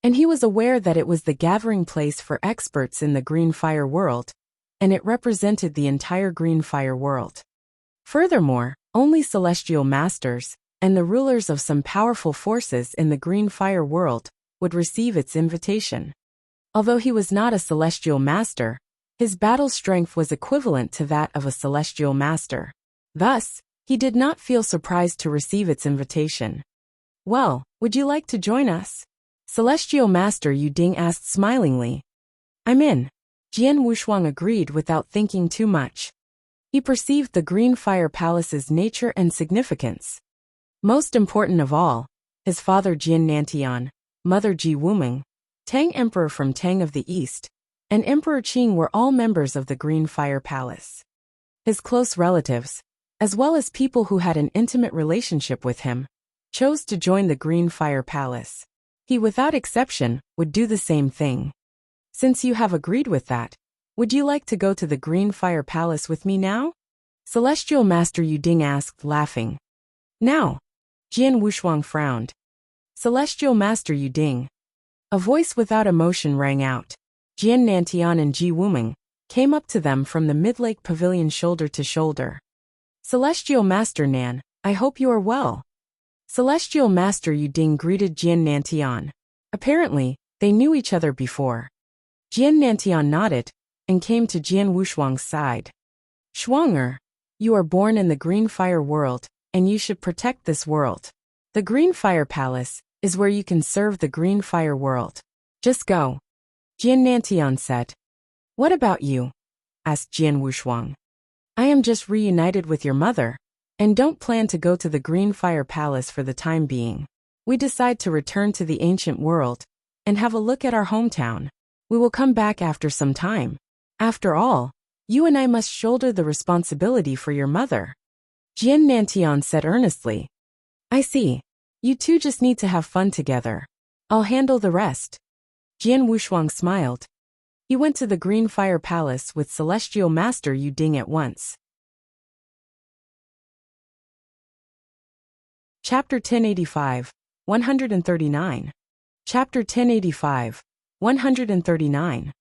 and he was aware that it was the gathering place for experts in the Green Fire world, and it represented the entire Green Fire world. Furthermore, only celestial masters and the rulers of some powerful forces in the Green Fire world would receive its invitation. Although he was not a celestial master, his battle strength was equivalent to that of a celestial master. Thus, he did not feel surprised to receive its invitation. Well, would you like to join us? Celestial Master Yu Ding asked smilingly. I'm in. Jian Wushuang agreed without thinking too much. He perceived the Green Fire Palace's nature and significance. Most important of all, his father Jian Nantian, mother Ji Wuming, Tang Emperor from Tang of the East, and Emperor Qing were all members of the Green Fire Palace. His close relatives, as well as people who had an intimate relationship with him, chose to join the Green Fire Palace. He, without exception, would do the same thing. Since you have agreed with that, would you like to go to the Green Fire Palace with me now? Celestial Master Yu Ding asked, laughing. Now. Jian Wushuang frowned. Celestial Master Yu Ding. A voice without emotion rang out. Jian Nantian and Ji Wuming came up to them from the mid-lake pavilion shoulder to shoulder. Celestial Master Nan, I hope you are well. Celestial Master Yu Ding greeted Jian Nantian. Apparently, they knew each other before. Jian Nantian nodded and came to Jian Wushuang's side. Shuanger, you are born in the Green Fire world, and you should protect this world. The Green Fire Palace is where you can serve the Green Fire world. Just go. Jian Nantian said. What about you? Asked Jian Wushuang. I am just reunited with your mother, and don't plan to go to the Green Fire Palace for the time being. We decide to return to the ancient world and have a look at our hometown. We will come back after some time. After all, you and I must shoulder the responsibility for your mother. Jian Nantian said earnestly. I see. You two just need to have fun together. I'll handle the rest. Jian Wushuang smiled. He went to the Green Fire Palace with Celestial Master Yu Ding at once. Chapter 1085, 139. Chapter 1085, 139.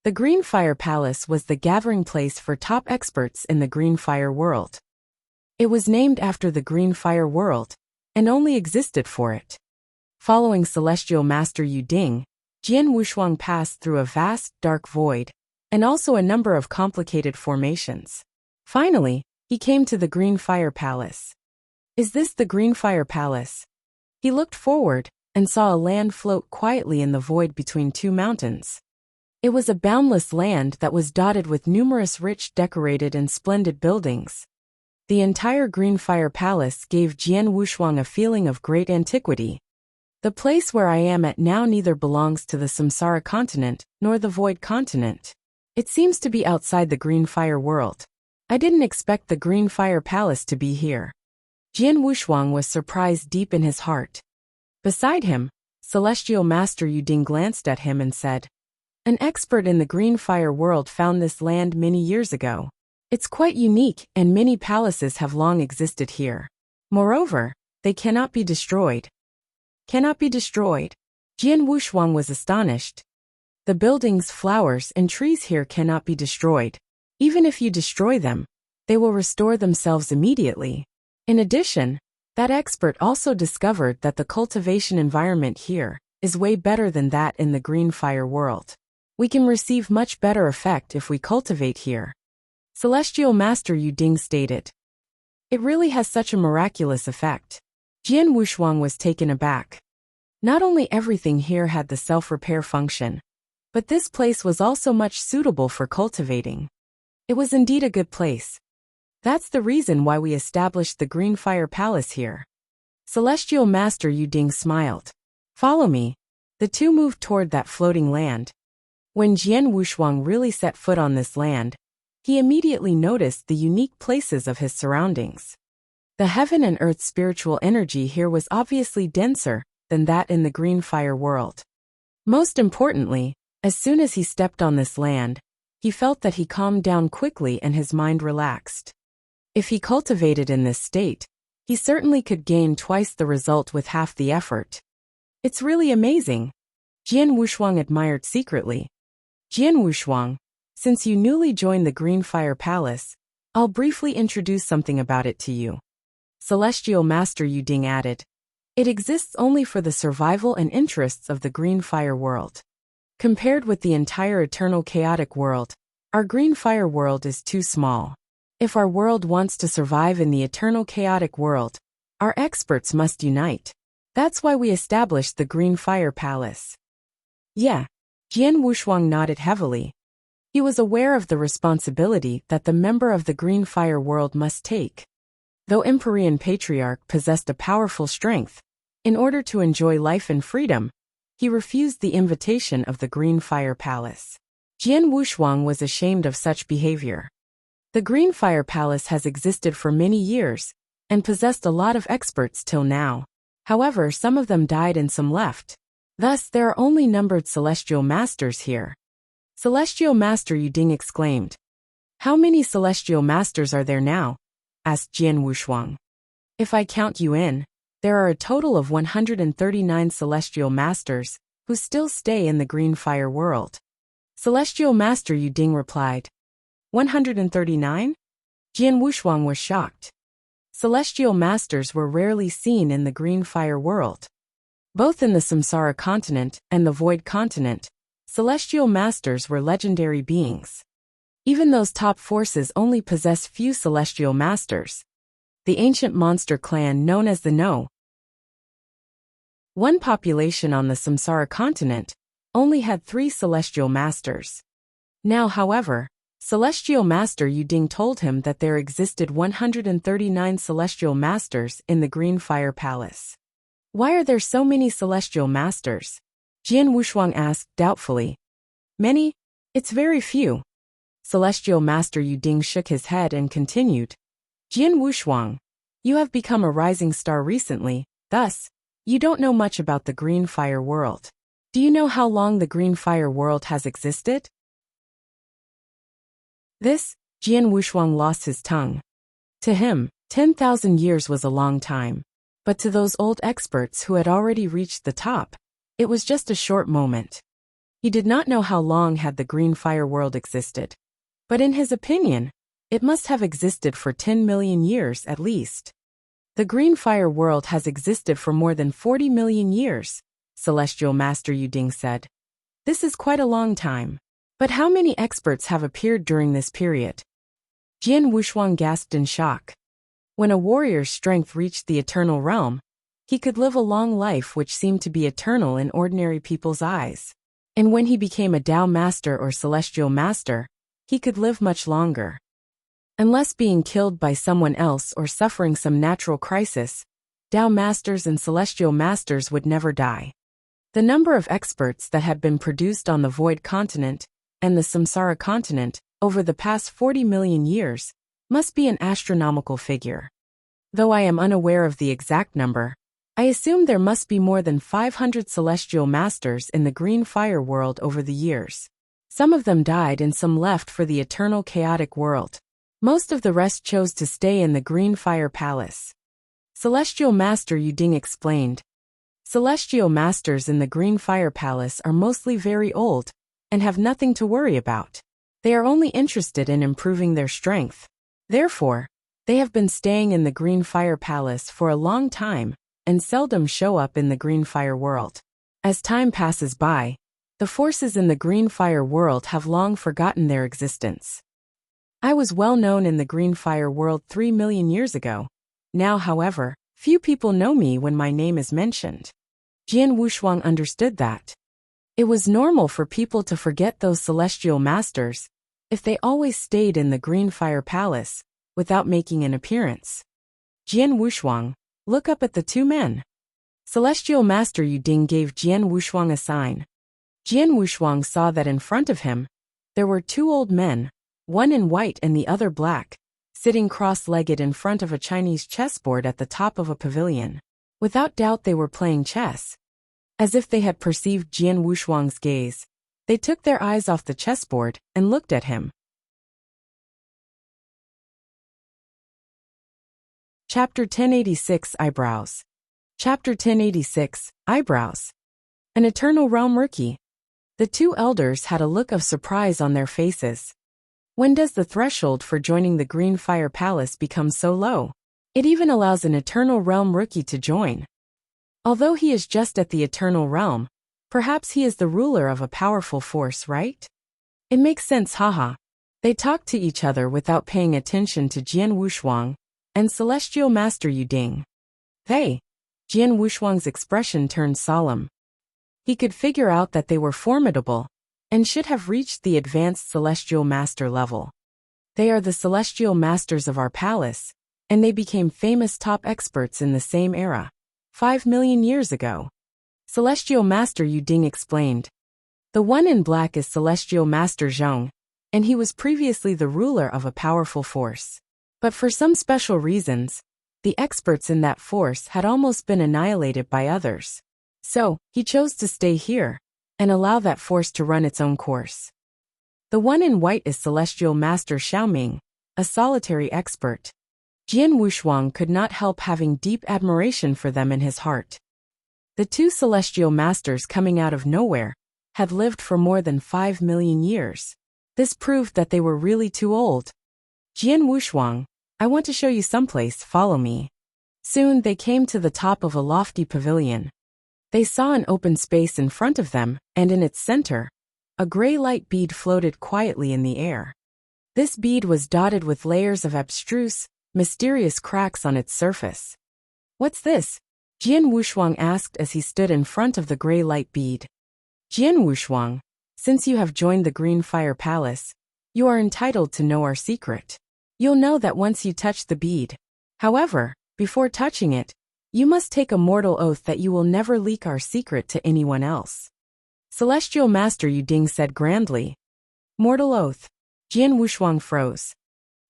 The Green Fire Palace was the gathering place for top experts in the Green Fire world. It was named after the Green Fire world, and only existed for it. Following Celestial Master Yu Ding, Jian Wushuang passed through a vast, dark void, and also a number of complicated formations. Finally, he came to the Green Fire Palace. Is this the Green Fire Palace? He looked forward and saw a land float quietly in the void between two mountains. It was a boundless land that was dotted with numerous rich, decorated and splendid buildings. The entire Green Fire Palace gave Jian Wushuang a feeling of great antiquity. The place where I am at now neither belongs to the Samsara continent nor the Void continent. It seems to be outside the Green Fire world. I didn't expect the Green Fire Palace to be here. Jian Wushuang was surprised deep in his heart. Beside him, Celestial Master Yu Ding glanced at him and said, "An expert in the Green Fire world found this land many years ago. It's quite unique and many palaces have long existed here. Moreover, they cannot be destroyed." Cannot be destroyed? Jian Wushuang was astonished. The buildings, flowers, and trees here cannot be destroyed. Even if you destroy them, they will restore themselves immediately. In addition, that expert also discovered that the cultivation environment here is way better than that in the Green Fire world. We can receive much better effect if we cultivate here. Celestial Master Yu Ding stated. It really has such a miraculous effect. Jian Wushuang was taken aback. Not only everything here had the self-repair function, but this place was also much suitable for cultivating. It was indeed a good place. That's the reason why we established the Green Fire Palace here. Celestial Master Yu Ding smiled. Follow me. The two moved toward that floating land. When Jian Wushuang really set foot on this land, he immediately noticed the unique places of his surroundings. The heaven and earth spiritual energy here was obviously denser than that in the Green Fire world. Most importantly, as soon as he stepped on this land, he felt that he calmed down quickly and his mind relaxed. If he cultivated in this state, he certainly could gain twice the result with half the effort. It's really amazing. Jian Wushuang admired secretly. Jian Wushuang, since you newly joined the Green Fire Palace, I'll briefly introduce something about it to you. Celestial Master Yu Ding added. It exists only for the survival and interests of the Green Fire world. Compared with the entire eternal chaotic world, our Green Fire world is too small. If our world wants to survive in the eternal chaotic world, our experts must unite. That's why we established the Green Fire Palace. Yeah. Jian Wushuang nodded heavily. He was aware of the responsibility that the member of the Green Fire world must take. Though Empyrean Patriarch possessed a powerful strength, in order to enjoy life and freedom, he refused the invitation of the Green Fire Palace. Jian Wushuang was ashamed of such behavior. The Green Fire Palace has existed for many years, and possessed a lot of experts till now. However, some of them died and some left. Thus, there are only numbered Celestial Masters here. Celestial Master Yu Ding exclaimed. How many Celestial Masters are there now? Asked Jian Wushuang. If I count you in, there are a total of 139 Celestial Masters who still stay in the Green Fire world. Celestial Master Yu Ding replied. 139? Jian Wushuang was shocked. Celestial Masters were rarely seen in the Green Fire world. Both in the Samsara continent and the Void continent, Celestial Masters were legendary beings. Even those top forces only possess few Celestial Masters. The ancient monster clan known as the No. One population on the Samsara continent only had 3 Celestial Masters. Now, however, Celestial Master Yu Ding told him that there existed 139 Celestial Masters in the Green Fire Palace. Why are there so many Celestial Masters? Jian Wushuang asked doubtfully. Many? It's very few. Celestial Master Yu Ding shook his head and continued. Jian Wushuang, you have become a rising star recently, thus, you don't know much about the Green Fire world. Do you know how long the Green Fire world has existed? Jian Wushuang lost his tongue. To him, 10,000 years was a long time. But to those old experts who had already reached the top, it was just a short moment. He did not know how long had the Green Fire world existed. But in his opinion, it must have existed for 10 million years at least. The green fire world has existed for more than 40 million years, Celestial Master Yuding said. This is quite a long time. But how many experts have appeared during this period? Jian Wushuang gasped in shock. When a warrior's strength reached the eternal realm, he could live a long life which seemed to be eternal in ordinary people's eyes. And when he became a Tao Master or Celestial Master, he could live much longer. Unless being killed by someone else or suffering some natural crisis, Tao Masters and Celestial Masters would never die. The number of experts that had been produced on the Void Continent and the Samsara Continent over the past 40 million years must be an astronomical figure. Though I am unaware of the exact number, I assume there must be more than 500 Celestial Masters in the green fire world over the years. Some of them died and some left for the eternal chaotic world. Most of the rest chose to stay in the green fire palace. Celestial Master Yuding explained. Celestial Masters in the green fire palace are mostly very old and have nothing to worry about. They are only interested in improving their strength. Therefore, they have been staying in the green fire palace for a long time and seldom show up in the green fire world. As time passes by, the forces in the green fire world have long forgotten their existence. I was well known in the green fire world 3 million years ago. Now, however, few people know me when my name is mentioned. Jian Wushuang understood that. It was normal for people to forget those celestial masters if they always stayed in the green fire palace without making an appearance. Jian Wushuang, look up at the two men. Celestial Master Yuding gave Jian Wushuang a sign. Jian Wushuang saw that in front of him, there were two old men, one in white and the other black, sitting cross-legged in front of a Chinese chessboard at the top of a pavilion. Without doubt they were playing chess. As if they had perceived Jian Wushuang's gaze, they took their eyes off the chessboard and looked at him. Chapter 1086 Eyebrows. Chapter 1086 Eyebrows. An Eternal Realm Rookie. The two elders had a look of surprise on their faces. When does the threshold for joining the Green Fire Palace become so low? It even allows an Eternal Realm Rookie to join. Although he is just at the Eternal Realm, perhaps he is the ruler of a powerful force, right? It makes sense, haha. They talked to each other without paying attention to Jian Wushuang and Celestial Master Yuding. Hey! Jian Wushuang's expression turned solemn. He could figure out that they were formidable and should have reached the advanced Celestial Master level. They are the Celestial Masters of our palace, and they became famous top experts in the same era. 5 million years ago. Celestial Master Yuding explained. The one in black is Celestial Master Zhong, and he was previously the ruler of a powerful force. But for some special reasons, the experts in that force had almost been annihilated by others. So, he chose to stay here and allow that force to run its own course. The one in white is Celestial Master Xiaoming, a solitary expert. Jian Wushuang could not help having deep admiration for them in his heart. The two celestial masters coming out of nowhere had lived for more than 5 million years. This proved that they were really too old. Jian Wushuang, I want to show you someplace, follow me. Soon they came to the top of a lofty pavilion. They saw an open space in front of them, and in its center, a gray light bead floated quietly in the air. This bead was dotted with layers of abstruse, mysterious cracks on its surface. What's this? Jian Wushuang asked as he stood in front of the gray light bead. Jian Wushuang, since you have joined the Green Fire Palace, you are entitled to know our secret. You'll know that once you touch the bead. However, before touching it, you must take a mortal oath that you will never leak our secret to anyone else. Celestial Master Yuding said grandly. Mortal oath. Jian Wushuang froze.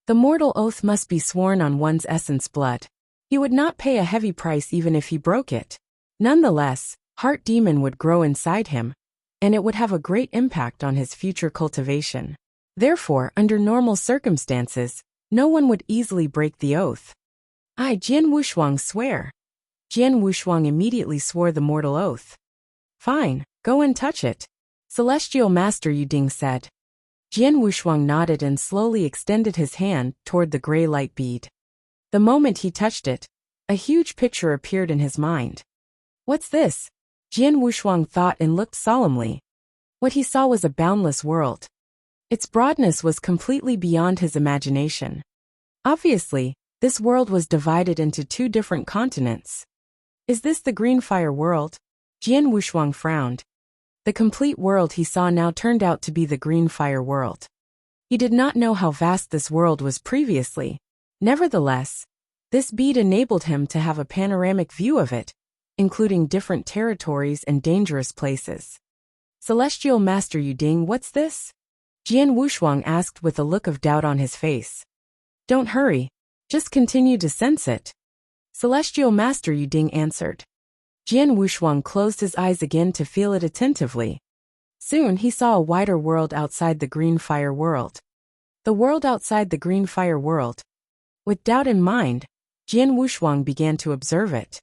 The mortal oath must be sworn on one's essence blood. He would not pay a heavy price even if he broke it. Nonetheless, Heart Demon would grow inside him, and it would have a great impact on his future cultivation. Therefore, under normal circumstances, no one would easily break the oath. I, Jian Wushuang, swear. Jian Wushuang immediately swore the mortal oath. Fine, go and touch it. Celestial Master Yuding said. Jian Wushuang nodded and slowly extended his hand toward the gray light bead. The moment he touched it, A huge picture appeared in his mind. What's this? Jian Wushuang thought and looked solemnly. What he saw was a boundless world. Its broadness was completely beyond his imagination. Obviously, this world was divided into two different continents. Is this the Green Fire world? Jian Wushuang frowned. The complete world he saw now turned out to be the Green Fire world. He did not know how vast this world was previously. Nevertheless, this bead enabled him to have a panoramic view of it, including different territories and dangerous places. Celestial Master Yuding, what's this? Jian Wushuang asked with a look of doubt on his face. Don't hurry. Just continue to sense it. Celestial Master Yuding answered. Jian Wushuang closed his eyes again to feel it attentively. Soon he saw a wider world outside the Green Fire world. The world outside the Green Fire world. With doubt in mind, Jian Wushuang began to observe it.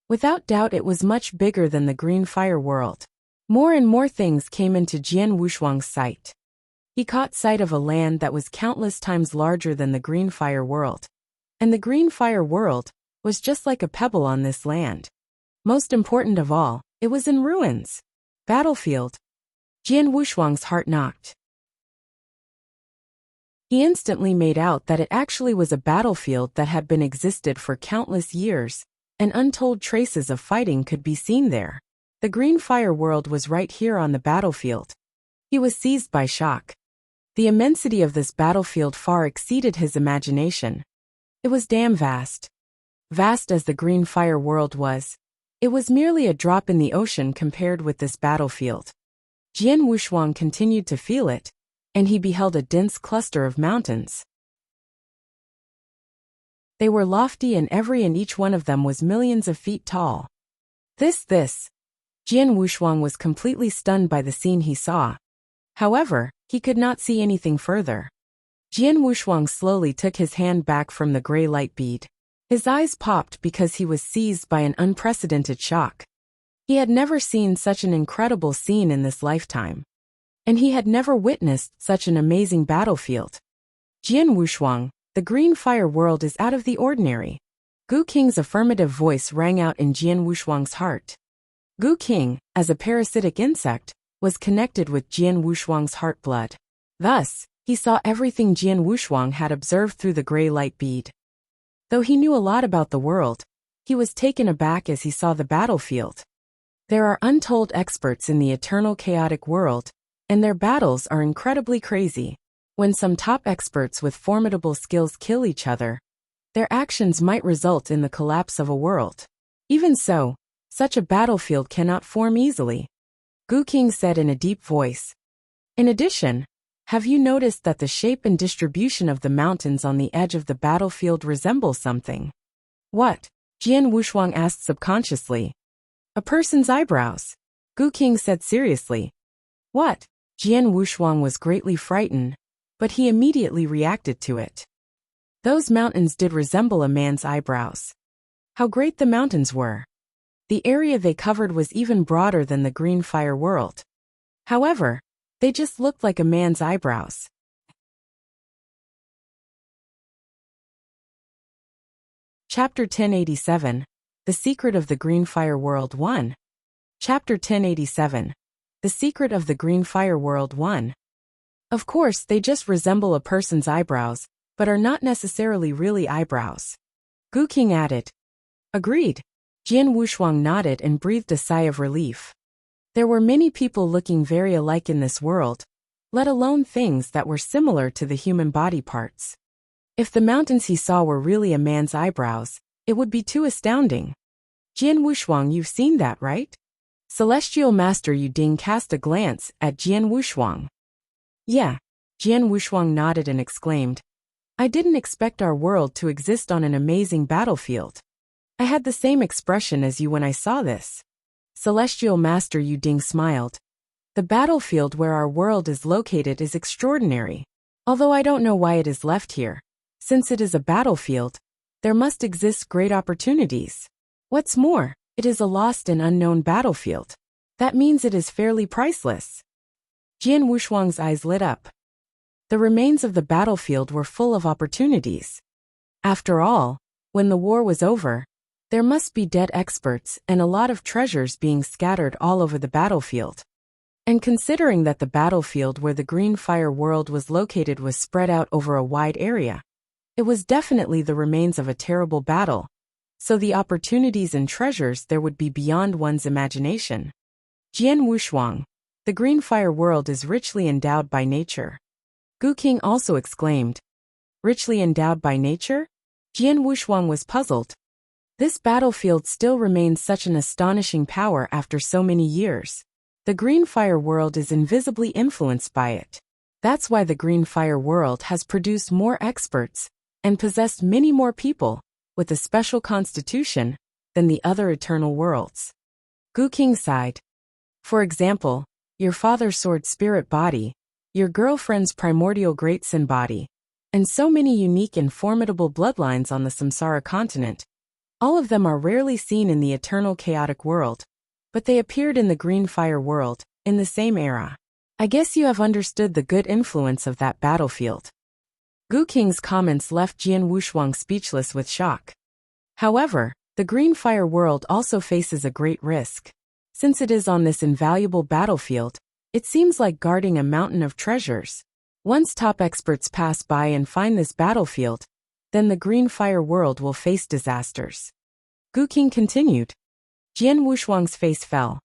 Without doubt it was much bigger than the Green Fire world. More and more things came into Jian Wushuang's sight. He caught sight of a land that was countless times larger than the Green Fire world. And the Green Fire world was just like a pebble on this land. Most important of all, it was in ruins. Battlefield. Jian Wushuang's heart knocked. He instantly made out that it actually was a battlefield that had been existed for countless years, and untold traces of fighting could be seen there. The Green Fire world was right here on the battlefield. He was seized by shock. The immensity of this battlefield far exceeded his imagination. It was damn vast. Vast as the Green Fire world was, it was merely a drop in the ocean compared with this battlefield. Jian Wushuang continued to feel it, and he beheld a dense cluster of mountains. They were lofty and every and each one of them was millions of feet tall. This. Jian Wushuang was completely stunned by the scene he saw. However, he could not see anything further. Jian Wushuang slowly took his hand back from the gray light bead. His eyes popped because he was seized by an unprecedented shock. He had never seen such an incredible scene in this lifetime. And he had never witnessed such an amazing battlefield. Jian Wushuang, the Green Fire world is out of the ordinary. Gu Qing's affirmative voice rang out in Jian Wushuang's heart. Gu Qing, as a parasitic insect, was connected with Jian Wushuang's heart blood. Thus, he saw everything Jian Wushuang had observed through the gray light bead. Though he knew a lot about the world, he was taken aback as he saw the battlefield. There are untold experts in the eternal chaotic world, and their battles are incredibly crazy. When some top experts with formidable skills kill each other, their actions might result in the collapse of a world. Even so, such a battlefield cannot form easily. Gu Qing said in a deep voice. In addition, have you noticed that the shape and distribution of the mountains on the edge of the battlefield resemble something? What? Jian Wushuang asked subconsciously. A person's eyebrows. Gu Qing said seriously. What? Jian Wushuang was greatly frightened, but he immediately reacted to it. Those mountains did resemble a man's eyebrows. How great the mountains were. The area they covered was even broader than the Green Fire world. However, they just looked like a man's eyebrows. Chapter 1087, The Secret of the Green Fire World 1. Chapter 1087, The Secret of the Green Fire World 1. Of course, they just resemble a person's eyebrows, but are not necessarily really eyebrows. Gu Qing added. Agreed. Jian Wushuang nodded and breathed a sigh of relief. There were many people looking very alike in this world, let alone things that were similar to the human body parts. If the mountains he saw were really a man's eyebrows, it would be too astounding. Jian Wushuang, you've seen that, right? Celestial Master Yuding cast a glance at Jian Wushuang. Yeah. Jian Wushuang nodded and exclaimed. I didn't expect our world to exist on an amazing battlefield. I had the same expression as you when I saw this. Celestial Master Yuding smiled. The battlefield where our world is located is extraordinary. Although I don't know why it is left here. Since it is a battlefield, there must exist great opportunities. What's more, it is a lost and unknown battlefield. That means it is fairly priceless. Jian Wushuang's eyes lit up. The remains of the battlefield were full of opportunities. After all, when the war was over, There must be dead experts and a lot of treasures being scattered all over the battlefield. And considering that the battlefield where the Green Fire World was located was spread out over a wide area, it was definitely the remains of a terrible battle, so the opportunities and treasures there would be beyond one's imagination. Jian Wushuang, the Green Fire World is richly endowed by nature. Gu King also exclaimed. Richly endowed by nature? Jian Wushuang was puzzled. This battlefield still remains such an astonishing power after so many years. The Green Fire World is invisibly influenced by it. That's why the Green Fire World has produced more experts and possessed many more people with a special constitution than the other eternal worlds. Gu King sighed. For example, your father's sword spirit body, your girlfriend's primordial great sin body, and so many unique and formidable bloodlines on the Samsara continent. All of them are rarely seen in the eternal chaotic world, but they appeared in the Green Fire World, in the same era. I guess you have understood the good influence of that battlefield. Gu King's comments left Jian Wushuang speechless with shock. However, the Green Fire World also faces a great risk. Since it is on this invaluable battlefield, it seems like guarding a mountain of treasures. Once top experts pass by and find this battlefield, then the Green Fire World will face disasters. Gu King continued. Jian Wushuang's face fell.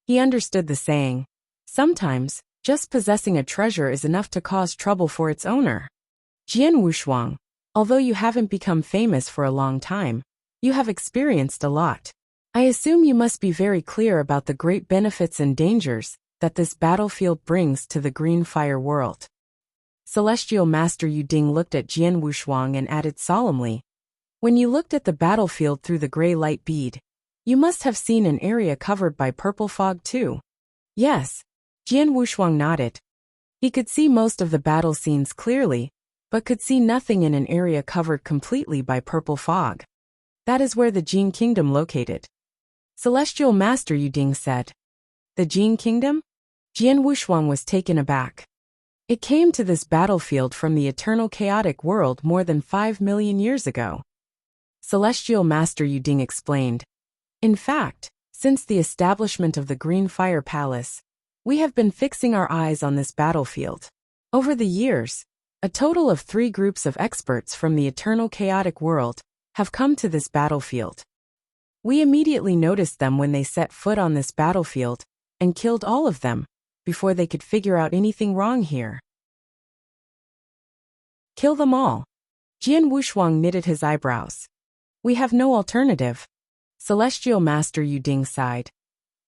He understood the saying. Sometimes, just possessing a treasure is enough to cause trouble for its owner. Jian Wushuang, although you haven't become famous for a long time, you have experienced a lot. I assume you must be very clear about the great benefits and dangers that this battlefield brings to the Green Fire World. Celestial Master Yuding looked at Jian Wushuang and added solemnly, when you looked at the battlefield through the gray light bead, you must have seen an area covered by purple fog too. Yes, Jian Wushuang nodded. He could see most of the battle scenes clearly, but could see nothing in an area covered completely by purple fog. That is where the Jin Kingdom located. Celestial Master Yuding said. The Jin Kingdom? Jian Wushuang was taken aback. It came to this battlefield from the eternal chaotic world more than 5 million years ago. Celestial Master Yuding explained. In fact, since the establishment of the Green Fire Palace, we have been fixing our eyes on this battlefield. Over the years, a total of 3 groups of experts from the eternal chaotic world have come to this battlefield. We immediately noticed them when they set foot on this battlefield and killed all of them before they could figure out anything wrong here. Kill them all. Jian Wushuang knitted his eyebrows. We have no alternative. Celestial Master Yuding sighed.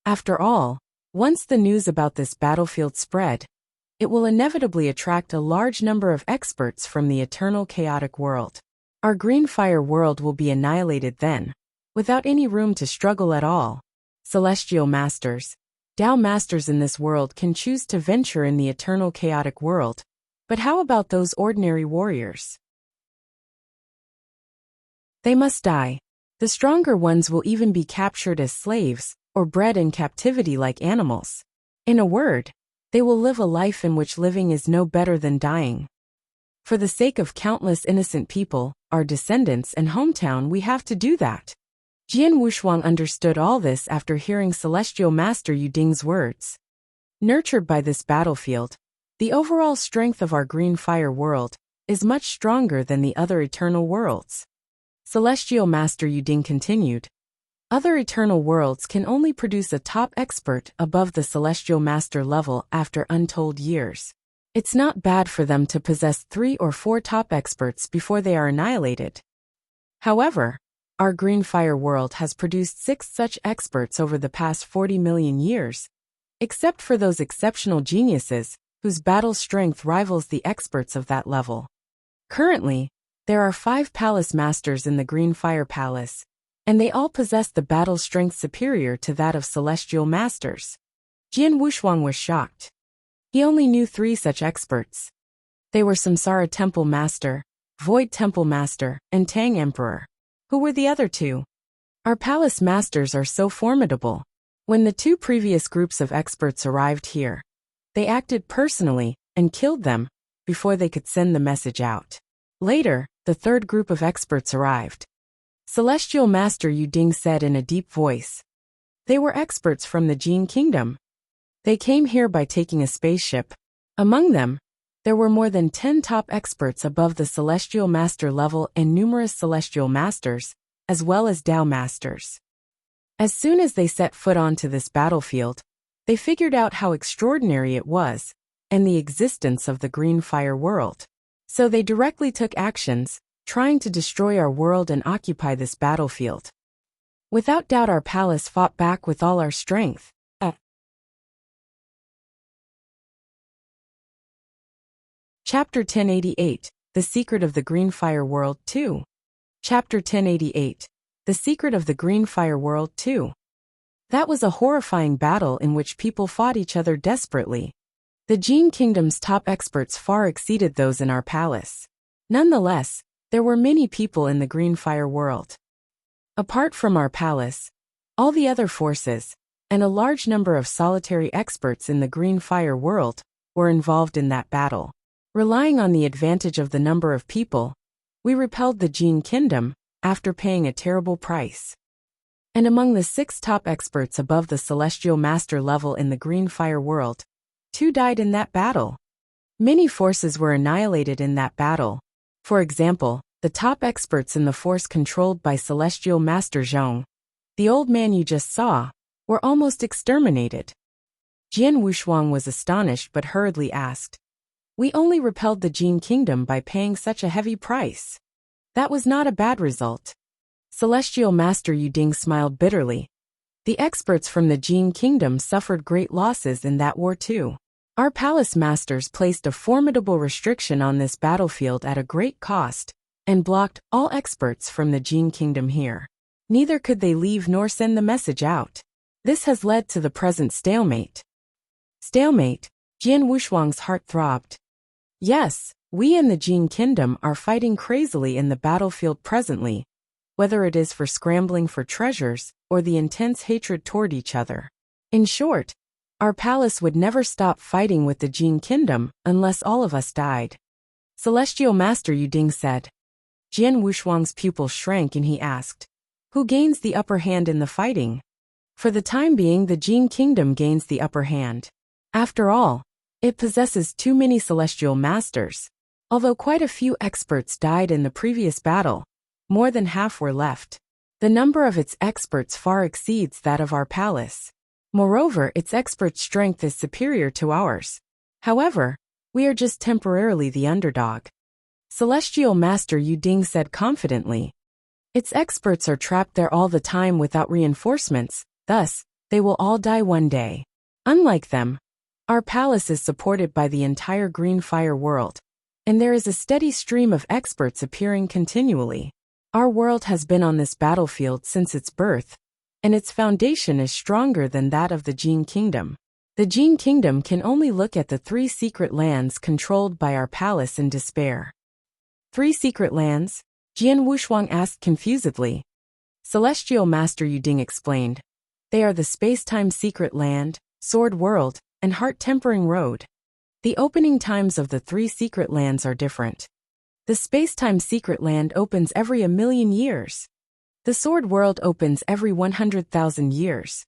After all, once the news about this battlefield spread, it will inevitably attract a large number of experts from the eternal chaotic world. Our Green Fire World will be annihilated then, without any room to struggle at all. Celestial Masters, Tao Masters in this world can choose to venture in the eternal chaotic world, but how about those ordinary warriors? They must die. The stronger ones will even be captured as slaves, or bred in captivity like animals. In a word, they will live a life in which living is no better than dying. For the sake of countless innocent people, our descendants and hometown, we have to do that. Jian Wushuang understood all this after hearing Celestial Master Yuding's words. Nurtured by this battlefield, the overall strength of our Green Fire World is much stronger than the other eternal worlds. Celestial Master Yuding continued. Other eternal worlds can only produce a top expert above the Celestial Master level after untold years. It's not bad for them to possess 3 or 4 top experts before they are annihilated. However, our Green Fire World has produced 6 such experts over the past 40 million years, except for those exceptional geniuses whose battle strength rivals the experts of that level. Currently, there are 5 palace masters in the Green Fire Palace, and they all possess the battle strength superior to that of celestial masters. Jian Wushuang was shocked. He only knew 3 such experts. They were Samsara Temple Master, Void Temple Master, and Tang Emperor. Who were the other 2? Our palace masters are so formidable. When the 2 previous groups of experts arrived here, they acted personally and killed them before they could send the message out. Later, the 3rd group of experts arrived. Celestial Master Yu Ding said in a deep voice. They were experts from the Jin Kingdom. They came here by taking a spaceship. Among them, there were more than 10 top experts above the Celestial Master level and numerous Celestial Masters, as well as Dao Masters. As soon as they set foot onto this battlefield, they figured out how extraordinary it was, and the existence of the Green Fire World. So they directly took actions, trying to destroy our world and occupy this battlefield. Without doubt our palace fought back with all our strength. Chapter 1088, The Secret of the Green Fire World 2. Chapter 1088, The Secret of the Green Fire World 2. That was a horrifying battle in which people fought each other desperately. The Jin Kingdom's top experts far exceeded those in our palace. Nonetheless, there were many people in the Green Fire World. Apart from our palace, all the other forces, and a large number of solitary experts in the Green Fire World, were involved in that battle. Relying on the advantage of the number of people, we repelled the Jin Kingdom, after paying a terrible price. And among the 6 top experts above the Celestial Master level in the Green Fire World, 2 died in that battle. Many forces were annihilated in that battle. For example, the top experts in the force controlled by Celestial Master Zhong, the old man you just saw, were almost exterminated. Jian Wushuang was astonished but hurriedly asked, "We only repelled the Jin Kingdom by paying such a heavy price. That was not a bad result." Celestial Master Yu Ding smiled bitterly. The experts from the Jin Kingdom suffered great losses in that war too. Our palace masters placed a formidable restriction on this battlefield at a great cost, and blocked all experts from the Jin Kingdom here. Neither could they leave nor send the message out. This has led to the present stalemate. Stalemate? Jian Wushuang's heart throbbed. Yes, we and the Jin Kingdom are fighting crazily in the battlefield presently, whether it is for scrambling for treasures or the intense hatred toward each other. In short, our palace would never stop fighting with the Jin Kingdom unless all of us died. Celestial Master Yu Ding said. Jian Wushuang's pupil shrank and he asked, "Who gains the upper hand in the fighting?" For the time being the Jin Kingdom gains the upper hand. After all, it possesses too many Celestial Masters. Although quite a few experts died in the previous battle, more than half were left. The number of its experts far exceeds that of our palace. Moreover, its expert strength is superior to ours. However, we are just temporarily the underdog. Celestial Master Yu Ding said confidently. Its experts are trapped there all the time without reinforcements, thus, they will all die one day. Unlike them, our palace is supported by the entire Green Fire World, and there is a steady stream of experts appearing continually. Our world has been on this battlefield since its birth, and its foundation is stronger than that of the Jin Kingdom. The Jin Kingdom can only look at the 3 secret lands controlled by our palace in despair. 3 secret lands? Jian Wushuang asked confusedly. Celestial Master Yu Ding explained. They are the Space-Time Secret Land, Sword World, and Heart-Tempering Road. The opening times of the 3 secret lands are different. The Space-Time Secret Land opens every 1,000,000 years. The Sword World opens every 100,000 years.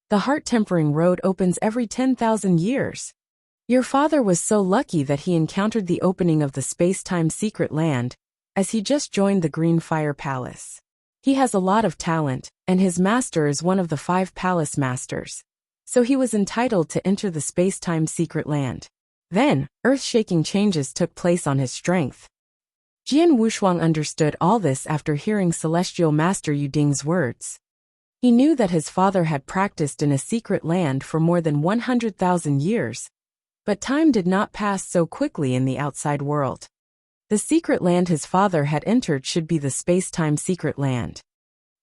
The Heart-Tempering Road opens every 10,000 years. Your father was so lucky that he encountered the opening of the Space-Time Secret Land, as he just joined the Green Fire Palace. He has a lot of talent, and his master is one of the 5 palace masters. So he was entitled to enter the Space-Time Secret Land. Then, earth-shaking changes took place on his strength. Jian Wushuang understood all this after hearing Celestial Master Yu Ding's words. He knew that his father had practiced in a secret land for more than 100,000 years, but time did not pass so quickly in the outside world. The secret land his father had entered should be the Space-Time Secret Land.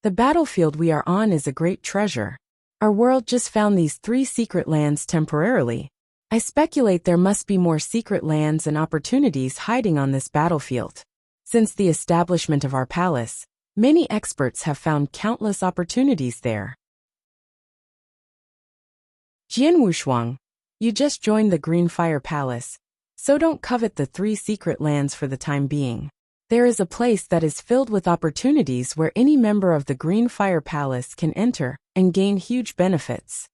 The battlefield we are on is a great treasure. Our world just found these 3 secret lands temporarily. I speculate there must be more secret lands and opportunities hiding on this battlefield. Since the establishment of our palace, many experts have found countless opportunities there. Jian Wushuang, you just joined the Green Fire Palace, so don't covet the 3 secret lands for the time being. There is a place that is filled with opportunities where any member of the Green Fire Palace can enter and gain huge benefits.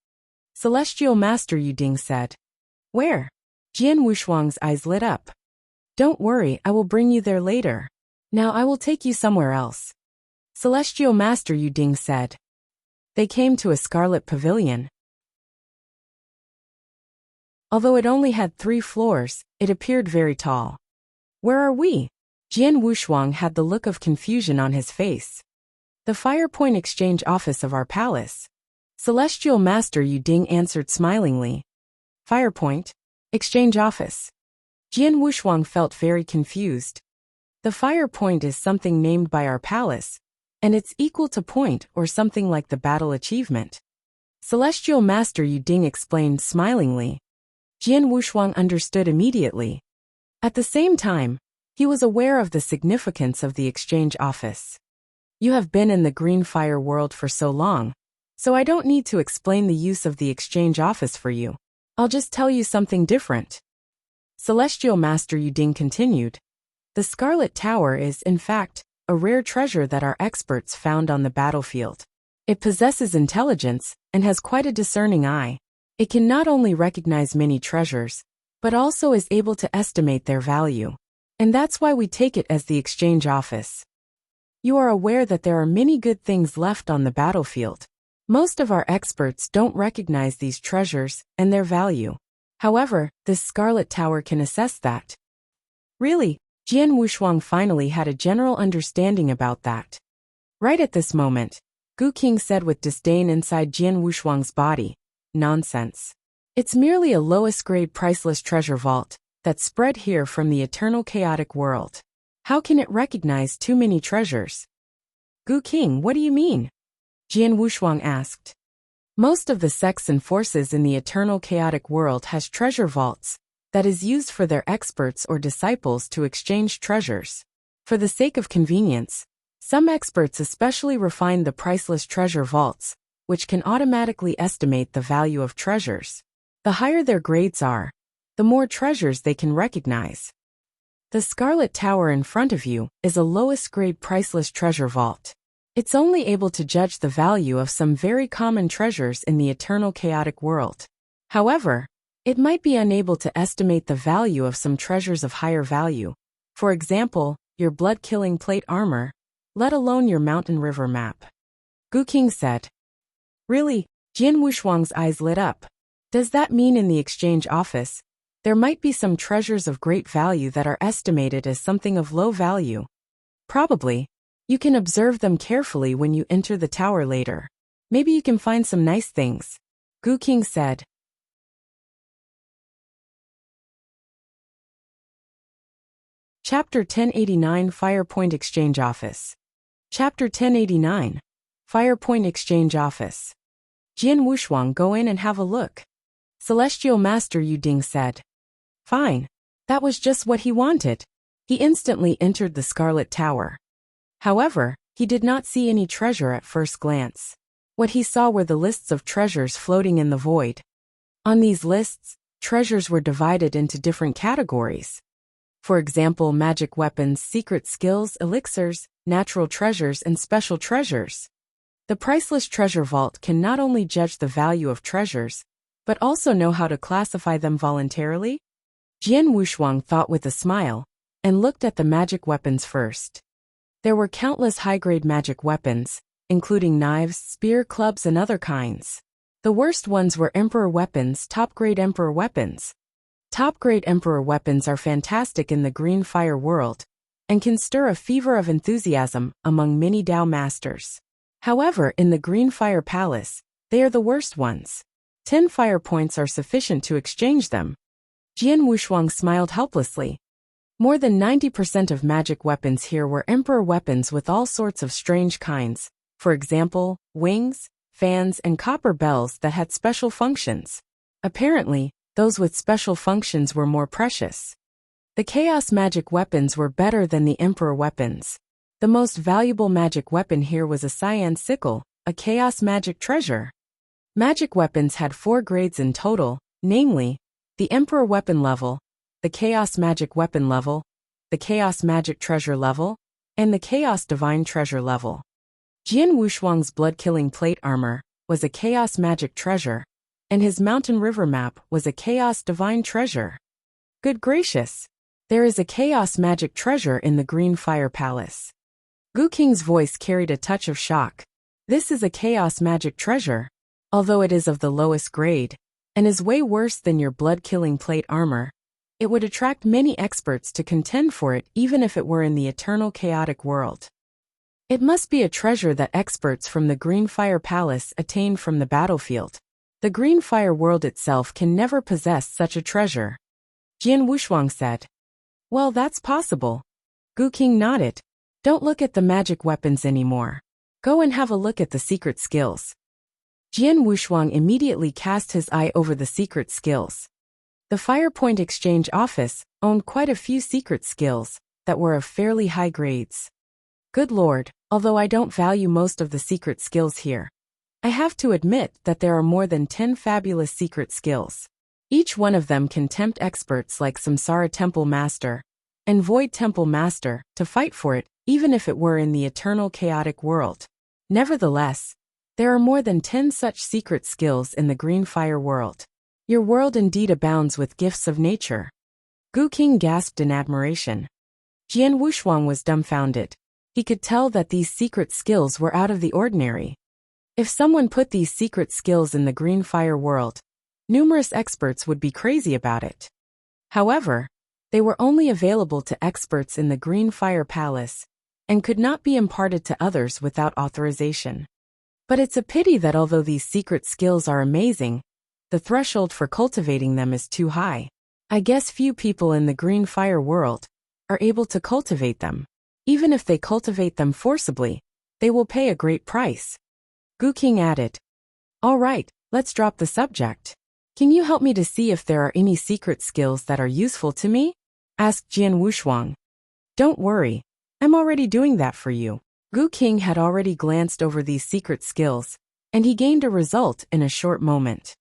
Celestial Master Yuding said. Where? Jian Wushuang's eyes lit up. Don't worry, I will bring you there later. Now I will take you somewhere else. Celestial Master Yuding said. They came to a scarlet pavilion. Although it only had 3 floors, it appeared very tall. Where are we? Jian Wushuang had the look of confusion on his face. The Firepoint Exchange Office of our palace. Celestial Master Yuding answered smilingly. Firepoint Exchange Office. Jian Wushuang felt very confused. The Firepoint is something named by our palace, and it's equal to point or something like the battle achievement. Celestial Master Yuding explained smilingly. Jian Wushuang understood immediately. At the same time, he was aware of the significance of the exchange office. You have been in the Green Fire world for so long, so I don't need to explain the use of the exchange office for you. I'll just tell you something different. Celestial Master Yuding continued. The Scarlet Tower is, in fact, a rare treasure that our experts found on the battlefield. It possesses intelligence and has quite a discerning eye. It can not only recognize many treasures, but also is able to estimate their value. And that's why we take it as the exchange office. You are aware that there are many good things left on the battlefield. Most of our experts don't recognize these treasures and their value. However, this Scarlet Tower can assess that. Really, Jian Wushuang finally had a general understanding about that. Right at this moment, Gu King said with disdain inside Jian Wushuang's body, nonsense. It's merely a lowest-grade priceless treasure vault that's spread here from the eternal chaotic world. How can it recognize too many treasures? Gu King, what do you mean? Jian Wushuang asked. Most of the sects and forces in the eternal chaotic world has treasure vaults that is used for their experts or disciples to exchange treasures. For the sake of convenience, some experts especially refine the priceless treasure vaults, which can automatically estimate the value of treasures. The higher their grades are, the more treasures they can recognize. The Scarlet Tower in front of you is a lowest-grade priceless treasure vault. It's only able to judge the value of some very common treasures in the eternal chaotic world. However, it might be unable to estimate the value of some treasures of higher value. For example, your blood-killing plate armor, let alone your mountain river map. Gu King said. Really? Jian Wushuang's eyes lit up. Does that mean in the exchange office, there might be some treasures of great value that are estimated as something of low value? Probably. You can observe them carefully when you enter the tower later. Maybe you can find some nice things. Gu King said. Chapter 1089 Firepoint Exchange Office. Chapter 1089 Firepoint Exchange Office. Jian Wushuang, go in and have a look. Celestial Master Yuding said. Fine. That was just what he wanted. He instantly entered the Scarlet Tower. However, he did not see any treasure at first glance. What he saw were the lists of treasures floating in the void. On these lists, treasures were divided into different categories. For example, magic weapons, secret skills, elixirs, natural treasures, and special treasures. The priceless treasure vault can not only judge the value of treasures, but also know how to classify them voluntarily? Jian Wushuang thought with a smile, and looked at the magic weapons first. There were countless high-grade magic weapons, including knives, spear, clubs, and other kinds. The worst ones were Emperor weapons, top-grade Emperor weapons. Top-grade Emperor weapons are fantastic in the Green Fire world, and can stir a fever of enthusiasm among many Dao masters. However, in the Green Fire Palace, they are the worst ones. 10 fire points are sufficient to exchange them. Jian Wushuang smiled helplessly. More than 90% of magic weapons here were Emperor weapons with all sorts of strange kinds, for example, wings, fans, and copper bells that had special functions. Apparently, those with special functions were more precious. The chaos magic weapons were better than the Emperor weapons. The most valuable magic weapon here was a cyan sickle, a chaos magic treasure. Magic weapons had 4 grades in total, namely, the Emperor weapon level, the chaos magic weapon level, the Chaos Magic Treasure level, and the Chaos Divine Treasure level. Jian Wushuang's blood-killing plate armor was a Chaos Magic Treasure, and his Mountain River map was a Chaos Divine Treasure. Good gracious! There is a Chaos Magic Treasure in the Green Fire Palace. Gu Qing's voice carried a touch of shock. This is a Chaos Magic Treasure, although it is of the lowest grade, and is way worse than your blood-killing plate armor. It would attract many experts to contend for it even if it were in the eternal chaotic world. It must be a treasure that experts from the Green Fire Palace attain from the battlefield. The Green Fire world itself can never possess such a treasure. Jian Wushuang said. Well, that's possible. Gu Qing nodded. Don't look at the magic weapons anymore. Go and have a look at the secret skills. Jian Wushuang immediately cast his eye over the secret skills. The Firepoint Exchange Office owned quite a few secret skills that were of fairly high grades. Good lord, although I don't value most of the secret skills here, I have to admit that there are more than 10 fabulous secret skills. Each one of them can tempt experts like Samsara Temple Master and Void Temple Master to fight for it, even if it were in the eternal chaotic world. Nevertheless, there are more than 10 such secret skills in the Green Fire world. Your world indeed abounds with gifts of nature. Gu Qing gasped in admiration. Jian Wushuang was dumbfounded. He could tell that these secret skills were out of the ordinary. If someone put these secret skills in the Green Fire world, numerous experts would be crazy about it. However, they were only available to experts in the Green Fire Palace and could not be imparted to others without authorization. But it's a pity that although these secret skills are amazing, the threshold for cultivating them is too high. I guess few people in the Green Fire world are able to cultivate them. Even if they cultivate them forcibly, they will pay a great price. Gu Qing added. All right, let's drop the subject. Can you help me to see if there are any secret skills that are useful to me? Asked Jian Wushuang. Don't worry, I'm already doing that for you. Gu Qing had already glanced over these secret skills, and he gained a result in a short moment.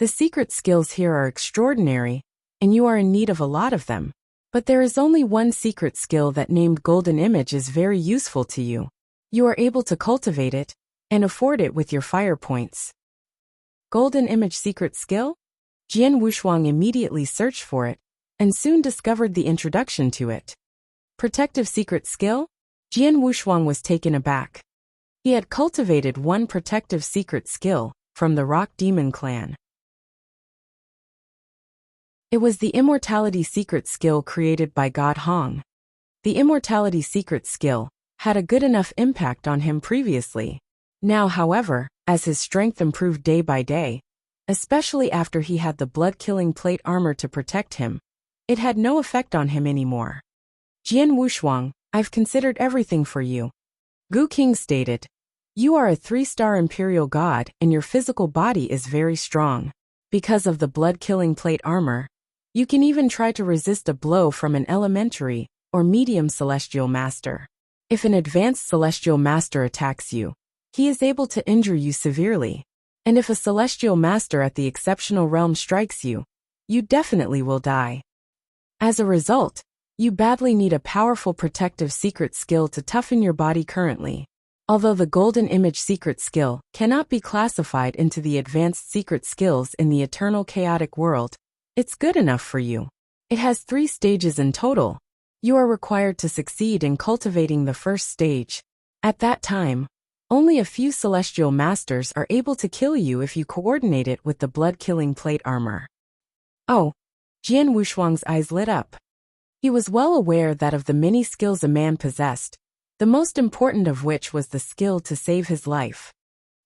The secret skills here are extraordinary, and you are in need of a lot of them. But there is only one secret skill that named Golden Image is very useful to you. You are able to cultivate it and afford it with your fire points. Golden Image secret skill? Jian Wushuang immediately searched for it and soon discovered the introduction to it. Protective secret skill? Jian Wushuang was taken aback. He had cultivated one protective secret skill from the Rock Demon clan. It was the Immortality secret skill created by God Hong. The Immortality secret skill had a good enough impact on him previously. Now, however, as his strength improved day by day, especially after he had the blood-killing plate armor to protect him, it had no effect on him anymore. Jian Wushuang, I've considered everything for you. Gu Qing stated. You are a 3-star imperial god and your physical body is very strong. Because of the blood-killing plate armor, you can even try to resist a blow from an elementary or medium celestial master. If an advanced celestial master attacks you, he is able to injure you severely. And if a celestial master at the exceptional realm strikes you, you definitely will die. As a result, you badly need a powerful protective secret skill to toughen your body currently. Although the Golden Image secret skill cannot be classified into the advanced secret skills in the eternal chaotic world, it's good enough for you. It has 3 stages in total. You are required to succeed in cultivating the first stage. At that time, only a few celestial masters are able to kill you if you coordinate it with the blood-killing plate armor. Oh, Jian Wushuang's eyes lit up. He was well aware that of the many skills a man possessed, the most important of which was the skill to save his life.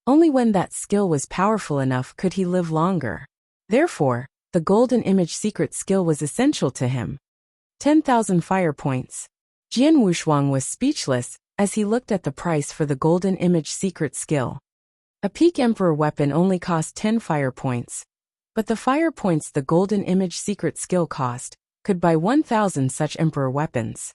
Only when that skill was powerful enough could he live longer. Therefore, the Golden Image secret skill was essential to him. 10,000 fire points. Jian Wushuang was speechless as he looked at the price for the Golden Image secret skill. A Peak Emperor weapon only cost 10 fire points, but the fire points the Golden Image secret skill cost could buy 1,000 such Emperor weapons.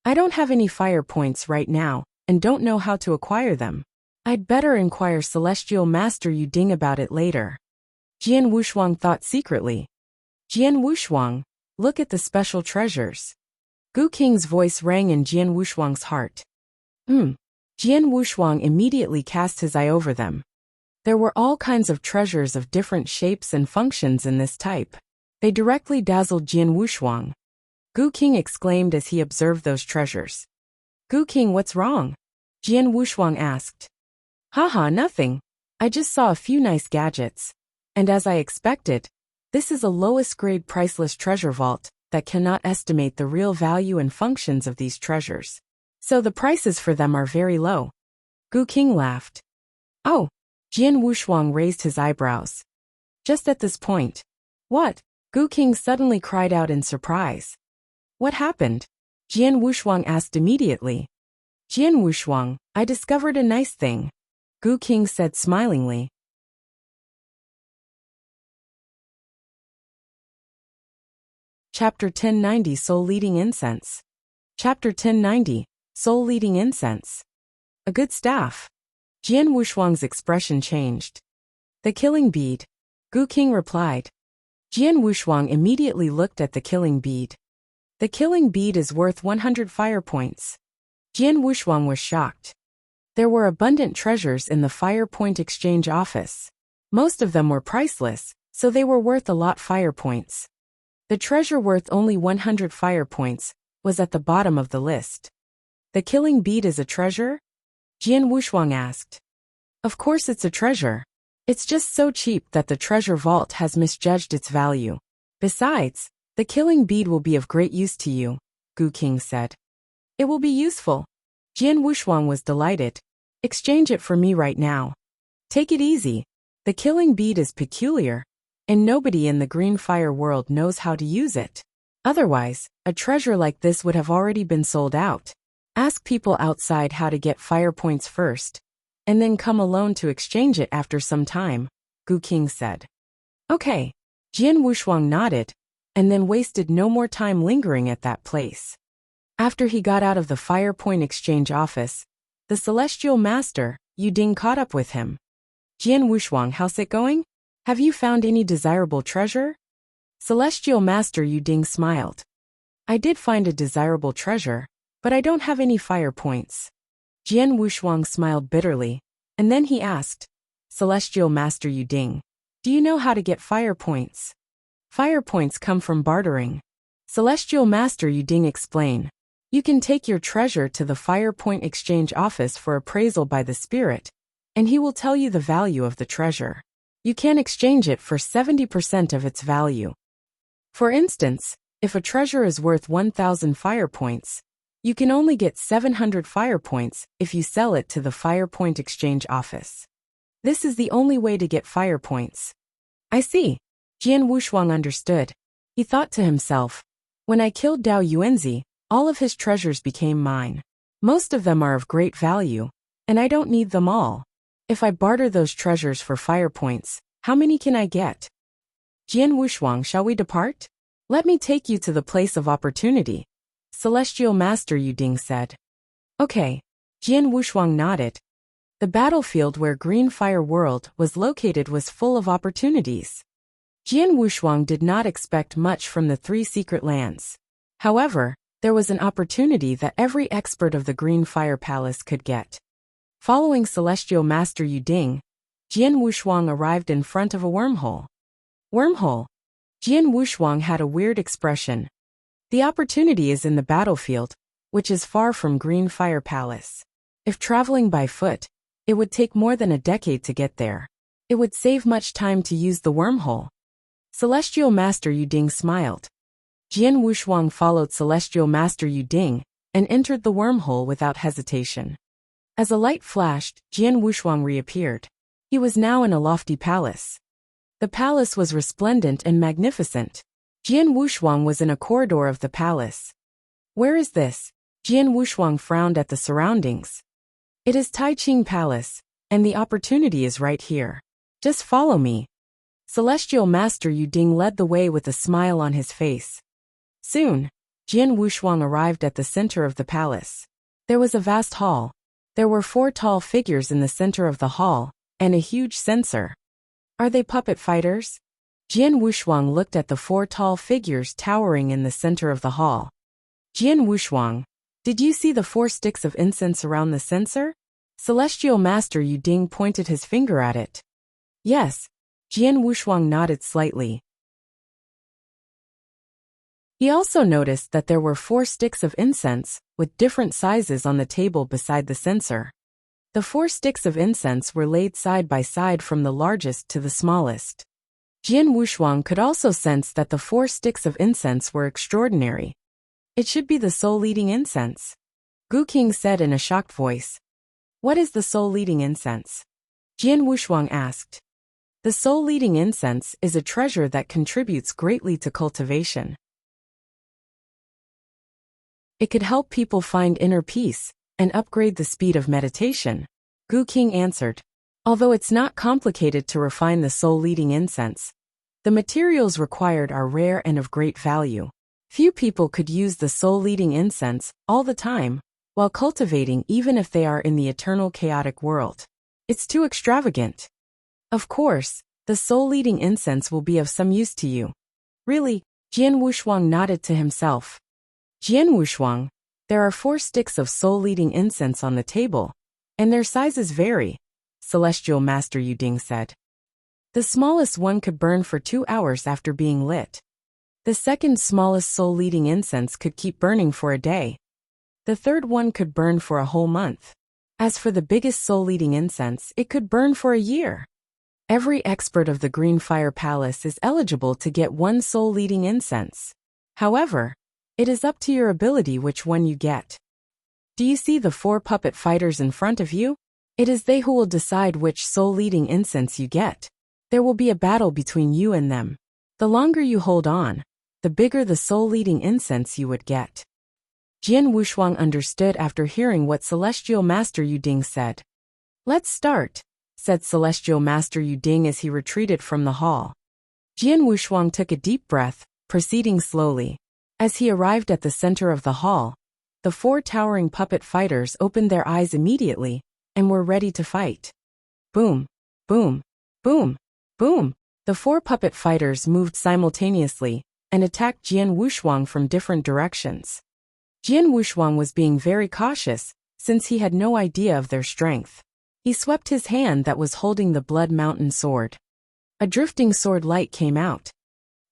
I don't have any fire points right now and don't know how to acquire them. I'd better inquire Celestial Master Yu Ding about it later. Jian Wushuang thought secretly. Jian Wushuang, Look at the special treasures. Gu Qing's voice rang in Jian Wushuang's heart. Jian Wushuang immediately cast his eye over them. There were all kinds of treasures of different shapes and functions in this type. They directly dazzled Jian Wushuang. Gu Qing exclaimed as he observed those treasures. Gu Qing, what's wrong? Jian Wushuang asked. Haha, nothing. I just saw a few nice gadgets. And as I expected, this is a lowest grade priceless treasure vault that cannot estimate the real value and functions of these treasures. So the prices for them are very low. Gu Qing laughed. Oh, Jian Wushuang raised his eyebrows. Just at this point. What? Gu Qing suddenly cried out in surprise. What happened? Jian Wushuang asked immediately. Jian Wushuang, I discovered a nice thing. Gu Qing said smilingly. Chapter 1090 Soul Leading Incense. Chapter 1090 Soul Leading Incense. A good staff. Jian Wushuang's expression changed. The killing bead. Gu Qing replied. Jian Wushuang immediately looked at the killing bead. The killing bead is worth 100 fire points. Jian Wushuang was shocked. There were abundant treasures in the fire point exchange office. Most of them were priceless, so they were worth a lot fire points. The treasure worth only 100 fire points was at the bottom of the list. The killing bead is a treasure? Jian Wushuang asked. Of course it's a treasure. It's just so cheap that the treasure vault has misjudged its value. Besides, the killing bead will be of great use to you, Gu Qing said. It will be useful. Jian Wushuang was delighted. Exchange it for me right now. Take it easy. The killing bead is peculiar, and nobody in the green fire world knows how to use it. Otherwise, a treasure like this would have already been sold out. Ask people outside how to get fire points first, and then come alone to exchange it after some time, Gu Qing said. Okay. Jian Wushuang nodded, and then wasted no more time lingering at that place. After he got out of the fire point exchange office, the celestial master, Yu Ding, caught up with him. Jian Wushuang, how's it going? Have you found any desirable treasure? Celestial Master Yu Ding smiled. I did find a desirable treasure, but I don't have any fire points. Jian Wushuang smiled bitterly, and then he asked, Celestial Master Yu Ding, do you know how to get fire points? Fire points come from bartering. Celestial Master Yu Ding explained. You can take your treasure to the fire point exchange office for appraisal by the spirit, and he will tell you the value of the treasure. You can exchange it for 70% of its value. For instance, if a treasure is worth 1,000 fire points, you can only get 700 fire points if you sell it to the fire point exchange office. This is the only way to get fire points. I see. Jian Wushuang understood. He thought to himself, when I killed Dao Yuanzi, all of his treasures became mine. Most of them are of great value, and I don't need them all. If I barter those treasures for fire points, how many can I get? Jian Wushuang, shall we depart? Let me take you to the place of opportunity, Celestial Master Yu Ding said. Okay. Jian Wushuang nodded. The battlefield where Green Fire World was located was full of opportunities. Jian Wushuang did not expect much from the 3 secret lands. However, there was an opportunity that every expert of the Green Fire Palace could get. Following Celestial Master Yu Ding, Jian Wushuang arrived in front of a wormhole. Wormhole. Jian Wushuang had a weird expression. The opportunity is in the battlefield, which is far from Green Fire Palace. If traveling by foot, it would take more than a decade to get there. It would save much time to use the wormhole. Celestial Master Yu Ding smiled. Jian Wushuang followed Celestial Master Yu Ding and entered the wormhole without hesitation. As a light flashed, Jian Wushuang reappeared. He was now in a lofty palace. The palace was resplendent and magnificent. Jian Wushuang was in a corridor of the palace. Where is this? Jian Wushuang frowned at the surroundings. It is Taiqing Palace, and the opportunity is right here. Just follow me. Celestial Master Yu Ding led the way with a smile on his face. Soon, Jian Wushuang arrived at the center of the palace. There was a vast hall. There were 4 tall figures in the center of the hall, and a huge censer. Are they puppet fighters? Jian Wushuang looked at the 4 tall figures towering in the center of the hall. Jian Wushuang, did you see the 4 sticks of incense around the censer? Celestial Master Yu Ding pointed his finger at it. Yes, Jian Wushuang nodded slightly. He also noticed that there were 4 sticks of incense, with different sizes on the table beside the censer. The 4 sticks of incense were laid side by side from the largest to the smallest. Jian Wushuang could also sense that the 4 sticks of incense were extraordinary. It should be the soul-leading incense, Gu King said in a shocked voice. What is the soul-leading incense? Jian Wushuang asked. The soul-leading incense is a treasure that contributes greatly to cultivation. It could help people find inner peace and upgrade the speed of meditation, Gu King answered. Although it's not complicated to refine the soul-leading incense, the materials required are rare and of great value. Few people could use the soul-leading incense all the time while cultivating, even if they are in the eternal chaotic world. It's too extravagant. Of course, the soul-leading incense will be of some use to you. Really? Jian Wushuang nodded to himself. Jian Wushuang, there are 4 sticks of soul-leading incense on the table, and their sizes vary, Celestial Master Yu Ding said. The smallest one could burn for 2 hours after being lit. The second smallest soul-leading incense could keep burning for a day. The third one could burn for a whole month. As for the biggest soul-leading incense, it could burn for a year. Every expert of the Green Fire Palace is eligible to get 1 soul-leading incense. However, it is up to your ability which one you get. Do you see the 4 puppet fighters in front of you? It is they who will decide which soul-leading incense you get. There will be a battle between you and them. The longer you hold on, the bigger the soul-leading incense you would get. Jian Wushuang understood after hearing what Celestial Master Yu Ding said. Let's start, said Celestial Master Yu Ding as he retreated from the hall. Jian Wushuang took a deep breath, proceeding slowly. As he arrived at the center of the hall, the 4 towering puppet fighters opened their eyes immediately and were ready to fight. Boom, boom, boom, boom. The 4 puppet fighters moved simultaneously and attacked Jian Wushuang from different directions. Jian Wushuang was being very cautious since he had no idea of their strength. He swept his hand that was holding the Blood Mountain sword. A drifting sword light came out.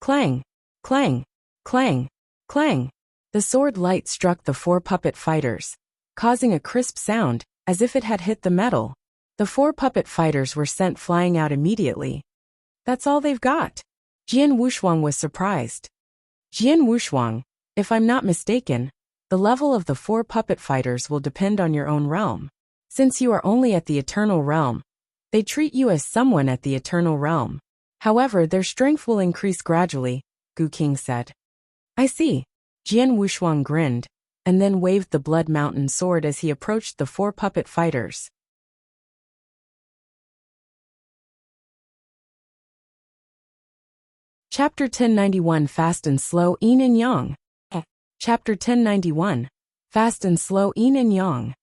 Clang, clang, clang, clang. The sword light struck the 4 puppet fighters, causing a crisp sound as if it had hit the metal. The 4 puppet fighters were sent flying out immediately. That's all they've got. Jian Wushuang was surprised. Jian Wushuang, if I'm not mistaken, the level of the 4 puppet fighters will depend on your own realm. Since you are only at the eternal realm, they treat you as someone at the eternal realm. However, their strength will increase gradually, Gu King said. I see. Jian Wushuang grinned, and then waved the Blood Mountain sword as he approached the 4 puppet fighters. Chapter 1091 Fast and Slow Yin and Yang. Chapter 1091 Fast and Slow Yin and Yang.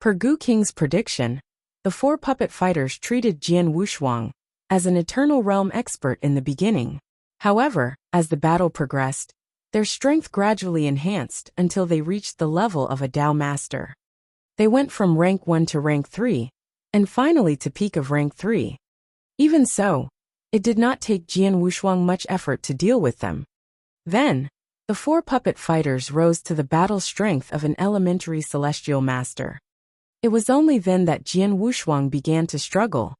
Per Gu King's prediction, the 4 puppet fighters treated Jian Wushuang as an eternal realm expert in the beginning. However, as the battle progressed, their strength gradually enhanced until they reached the level of a Dao Master. They went from rank 1 to rank 3, and finally to peak of rank 3. Even so, it did not take Jian Wushuang much effort to deal with them. Then, the 4 puppet fighters rose to the battle strength of an elementary celestial master. It was only then that Jian Wushuang began to struggle.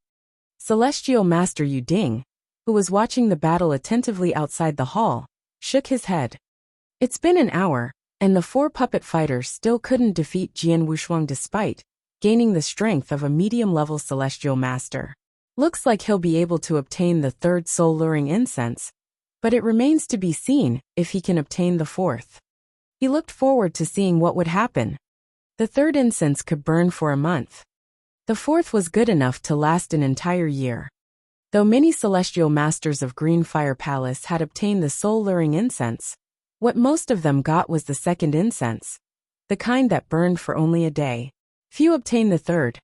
Celestial Master Yu Ding, who was watching the battle attentively outside the hall, shook his head. It's been an hour, and the 4 puppet fighters still couldn't defeat Jian Wushuang despite gaining the strength of a medium-level celestial master. Looks like he'll be able to obtain the 3rd soul-luring incense, but it remains to be seen if he can obtain the 4th. He looked forward to seeing what would happen. The 3rd incense could burn for a month. The 4th was good enough to last an entire year. Though many celestial masters of Green Fire Palace had obtained the soul-luring incense, what most of them got was the 2nd incense, the kind that burned for only a day. Few obtained the 3rd.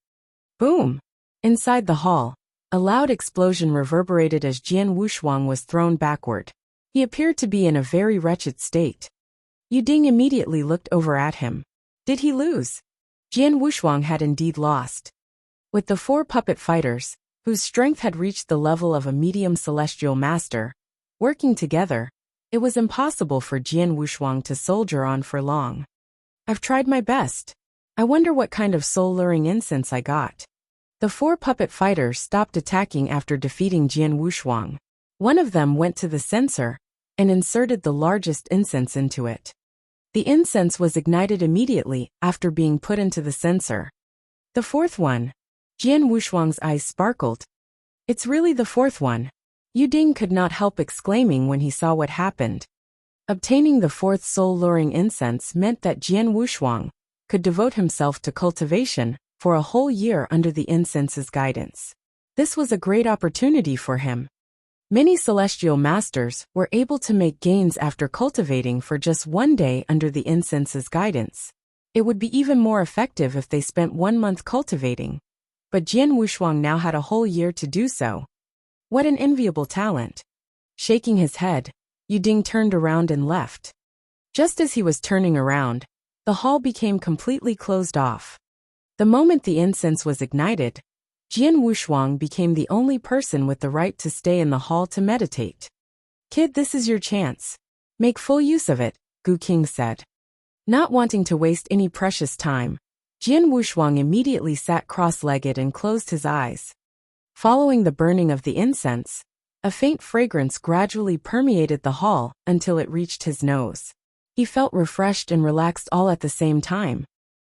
Boom! Inside the hall, A loud explosion reverberated as Jian Wushuang was thrown backward. He appeared to be in a very wretched state. Yu Ding immediately looked over at him. Did he lose? Jian Wushuang had indeed lost. With the 4 puppet fighters, whose strength had reached the level of a medium celestial master, working together, it was impossible for Jian Wushuang to soldier on for long. I've tried my best. I wonder what kind of soul-luring incense I got. The 4 puppet fighters stopped attacking after defeating Jian Wushuang. One of them went to the censer and inserted the largest incense into it. The incense was ignited immediately after being put into the censer. The 4th one. Jian Wushuang's eyes sparkled. It's really the 4th one. Yu Ding could not help exclaiming when he saw what happened. Obtaining the 4th soul-luring incense meant that Jian Wushuang could devote himself to cultivation for a whole year under the incense's guidance. This was a great opportunity for him. Many celestial masters were able to make gains after cultivating for just 1 day under the incense's guidance. It would be even more effective if they spent 1 month cultivating. But Jian Wushuang now had a whole year to do so. What an enviable talent. Shaking his head, Yu Ding turned around and left. Just as he was turning around, the hall became completely closed off. The moment the incense was ignited, Jian Wushuang became the only person with the right to stay in the hall to meditate. Kid, this is your chance. Make full use of it, Gu King said. Not wanting to waste any precious time, Jian Wushuang immediately sat cross-legged and closed his eyes. Following the burning of the incense, a faint fragrance gradually permeated the hall until it reached his nose. He felt refreshed and relaxed all at the same time.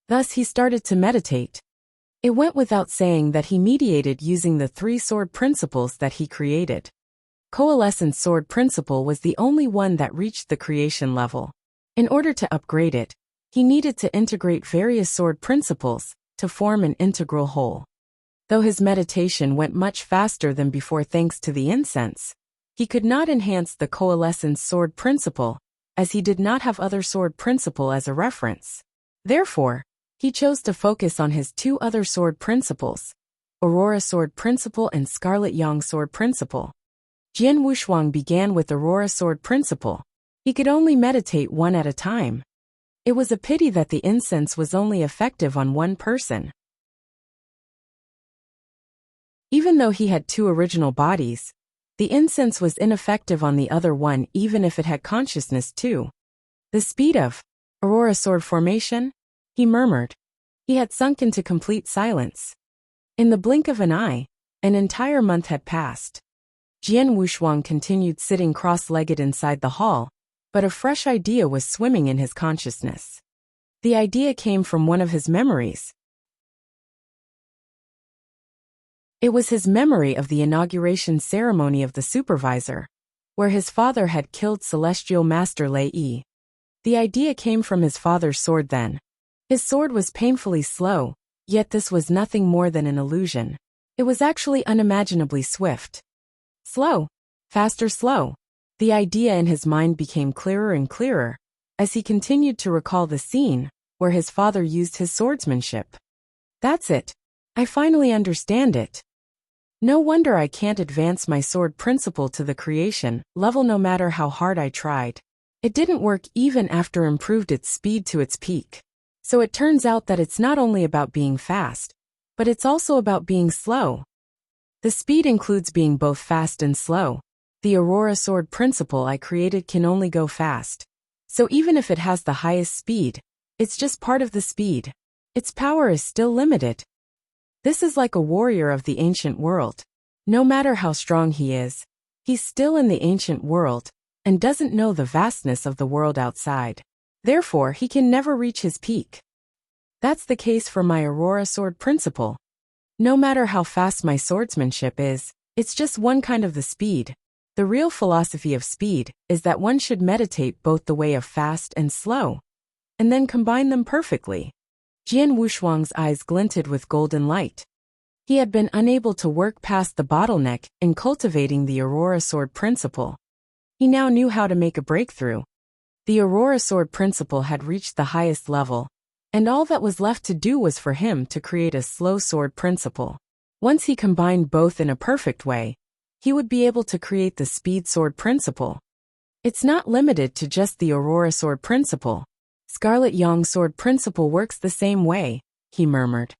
Thus he started to meditate. It went without saying that he meditated using the 3 sword principles that he created. Coalescent sword principle was the only one that reached the creation level. In order to upgrade it, he needed to integrate various sword principles to form an integral whole. Though his meditation went much faster than before thanks to the incense, he could not enhance the coalescent sword principle, as he did not have other sword principle as a reference. Therefore, he chose to focus on his 2 other sword principles, Aurora Sword Principle and Scarlet Yang Sword Principle. Jian Wushuang began with Aurora Sword Principle. He could only meditate 1 at a time. It was a pity that the incense was only effective on 1 person. Even though he had 2 original bodies, the incense was ineffective on the other one even if it had consciousness too. The speed of Aurora Sword Formation? He murmured. He had sunk into complete silence. In the blink of an eye, an entire month had passed. Jian Wushuang continued sitting cross-legged inside the hall, but a fresh idea was swimming in his consciousness. The idea came from one of his memories. It was his memory of the inauguration ceremony of the supervisor, where his father had killed Celestial Master Lei Yi. The idea came from his father's sword then. His sword was painfully slow, yet this was nothing more than an illusion. It was actually unimaginably swift. Slow. Faster slow. The idea in his mind became clearer and clearer, as he continued to recall the scene where his father used his swordsmanship. That's it. I finally understand it. No wonder I can't advance my sword principle to the creation level no matter how hard I tried. It didn't work even after improved its speed to its peak. So it turns out that it's not only about being fast, but it's also about being slow. The speed includes being both fast and slow. The Aurora Sword Principle I created can only go fast. So even if it has the highest speed, it's just part of the speed. Its power is still limited. This is like a warrior of the ancient world. No matter how strong he is, he's still in the ancient world and doesn't know the vastness of the world outside. Therefore, he can never reach his peak. That's the case for my Aurora Sword Principle. No matter how fast my swordsmanship is, it's just one kind of the speed. The real philosophy of speed is that one should meditate both the way of fast and slow, and then combine them perfectly. Jian Wushuang's eyes glinted with golden light. He had been unable to work past the bottleneck in cultivating the Aurora Sword Principle. He now knew how to make a breakthrough. The Aurora Sword Principle had reached the highest level, and all that was left to do was for him to create a slow sword principle. Once he combined both in a perfect way, he would be able to create the speed sword principle. It's not limited to just the Aurora sword principle. Scarlet Yang sword principle works the same way, he murmured.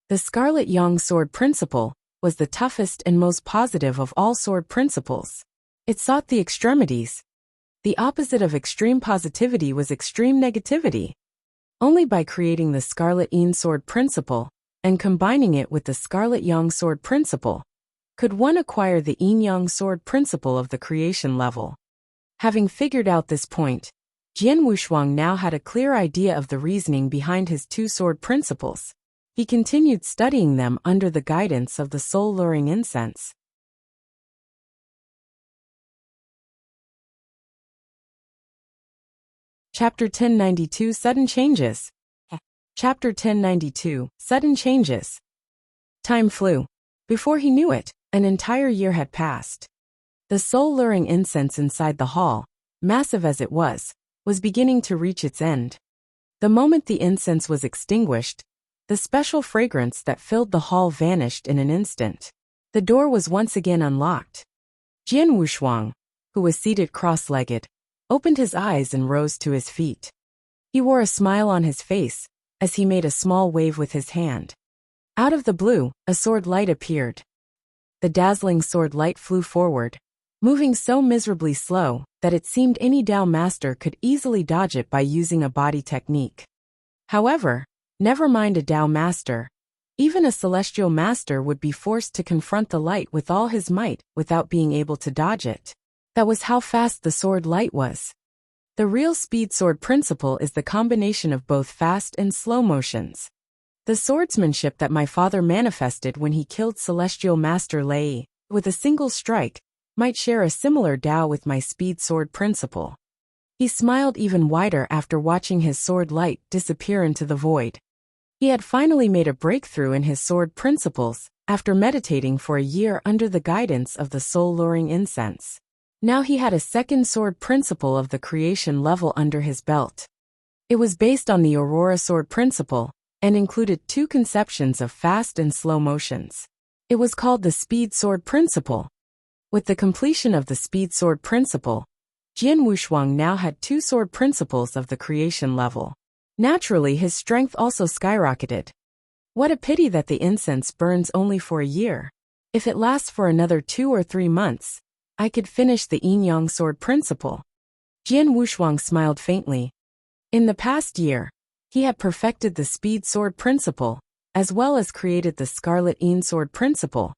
The Scarlet Yang sword principle was the toughest and most positive of all sword principles. It sought the extremities. The opposite of extreme positivity was extreme negativity. Only by creating the Scarlet Yin sword principle and combining it with the Scarlet Yang sword principle could one acquire the Yin Yang sword principle of the creation level. Having figured out this point, Jian Wushuang now had a clear idea of the reasoning behind his two sword principles. He continued studying them under the guidance of the soul-luring incense. Chapter 1092 Sudden Changes. Chapter 1092 Sudden Changes. Time flew. Before he knew it, an entire year had passed. The soul-luring incense inside the hall, massive as it was beginning to reach its end. The moment the incense was extinguished, the special fragrance that filled the hall vanished in an instant. The door was once again unlocked. Jian Wushuang, who was seated cross-legged, opened his eyes and rose to his feet. He wore a smile on his face as he made a small wave with his hand. Out of the blue, a sword light appeared. The dazzling sword light flew forward, moving so miserably slow that it seemed any Dao master could easily dodge it by using a body technique. However, never mind a Dao master, even a celestial master would be forced to confront the light with all his might without being able to dodge it. That was how fast the sword light was. The real speed sword principle is the combination of both fast and slow motions. The swordsmanship that my father manifested when he killed Celestial Master Lei with a single strike might share a similar Dao with my speed sword principle. He smiled even wider after watching his sword light disappear into the void. He had finally made a breakthrough in his sword principles after meditating for a year under the guidance of the soul-luring incense. Now he had a second sword principle of the creation level under his belt. It was based on the Aurora sword principle and included two conceptions of fast and slow motions. It was called the speed sword principle. With the completion of the speed sword principle, Jian Wushuang now had two sword principles of the creation level. Naturally, his strength also skyrocketed. What a pity that the incense burns only for a year. If it lasts for another 2 or 3 months, I could finish the Yin Yang sword principle. Jian Wushuang smiled faintly. In the past year, he had perfected the speed sword principle, as well as created the Scarlet Yin sword principle,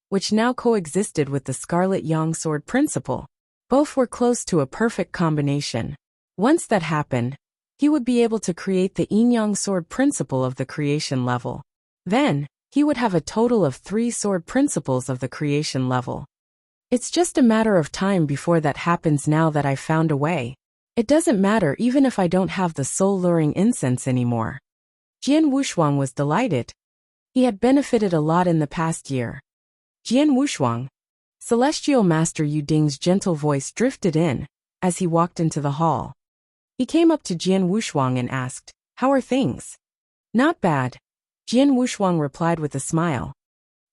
which now coexisted with the Scarlet Yang sword principle. Both were close to a perfect combination. Once that happened, he would be able to create the Yin Yang sword principle of the creation level. Then, he would have a total of 3 sword principles of the creation level. It's just a matter of time before that happens now that I've found a way. It doesn't matter even if I don't have the soul-luring incense anymore. Jian Wushuang was delighted. He had benefited a lot in the past year. Jian Wushuang. Celestial Master Yu Ding's gentle voice drifted in as he walked into the hall. He came up to Jian Wushuang and asked, "How are things?" "Not bad," Jian Wushuang replied with a smile.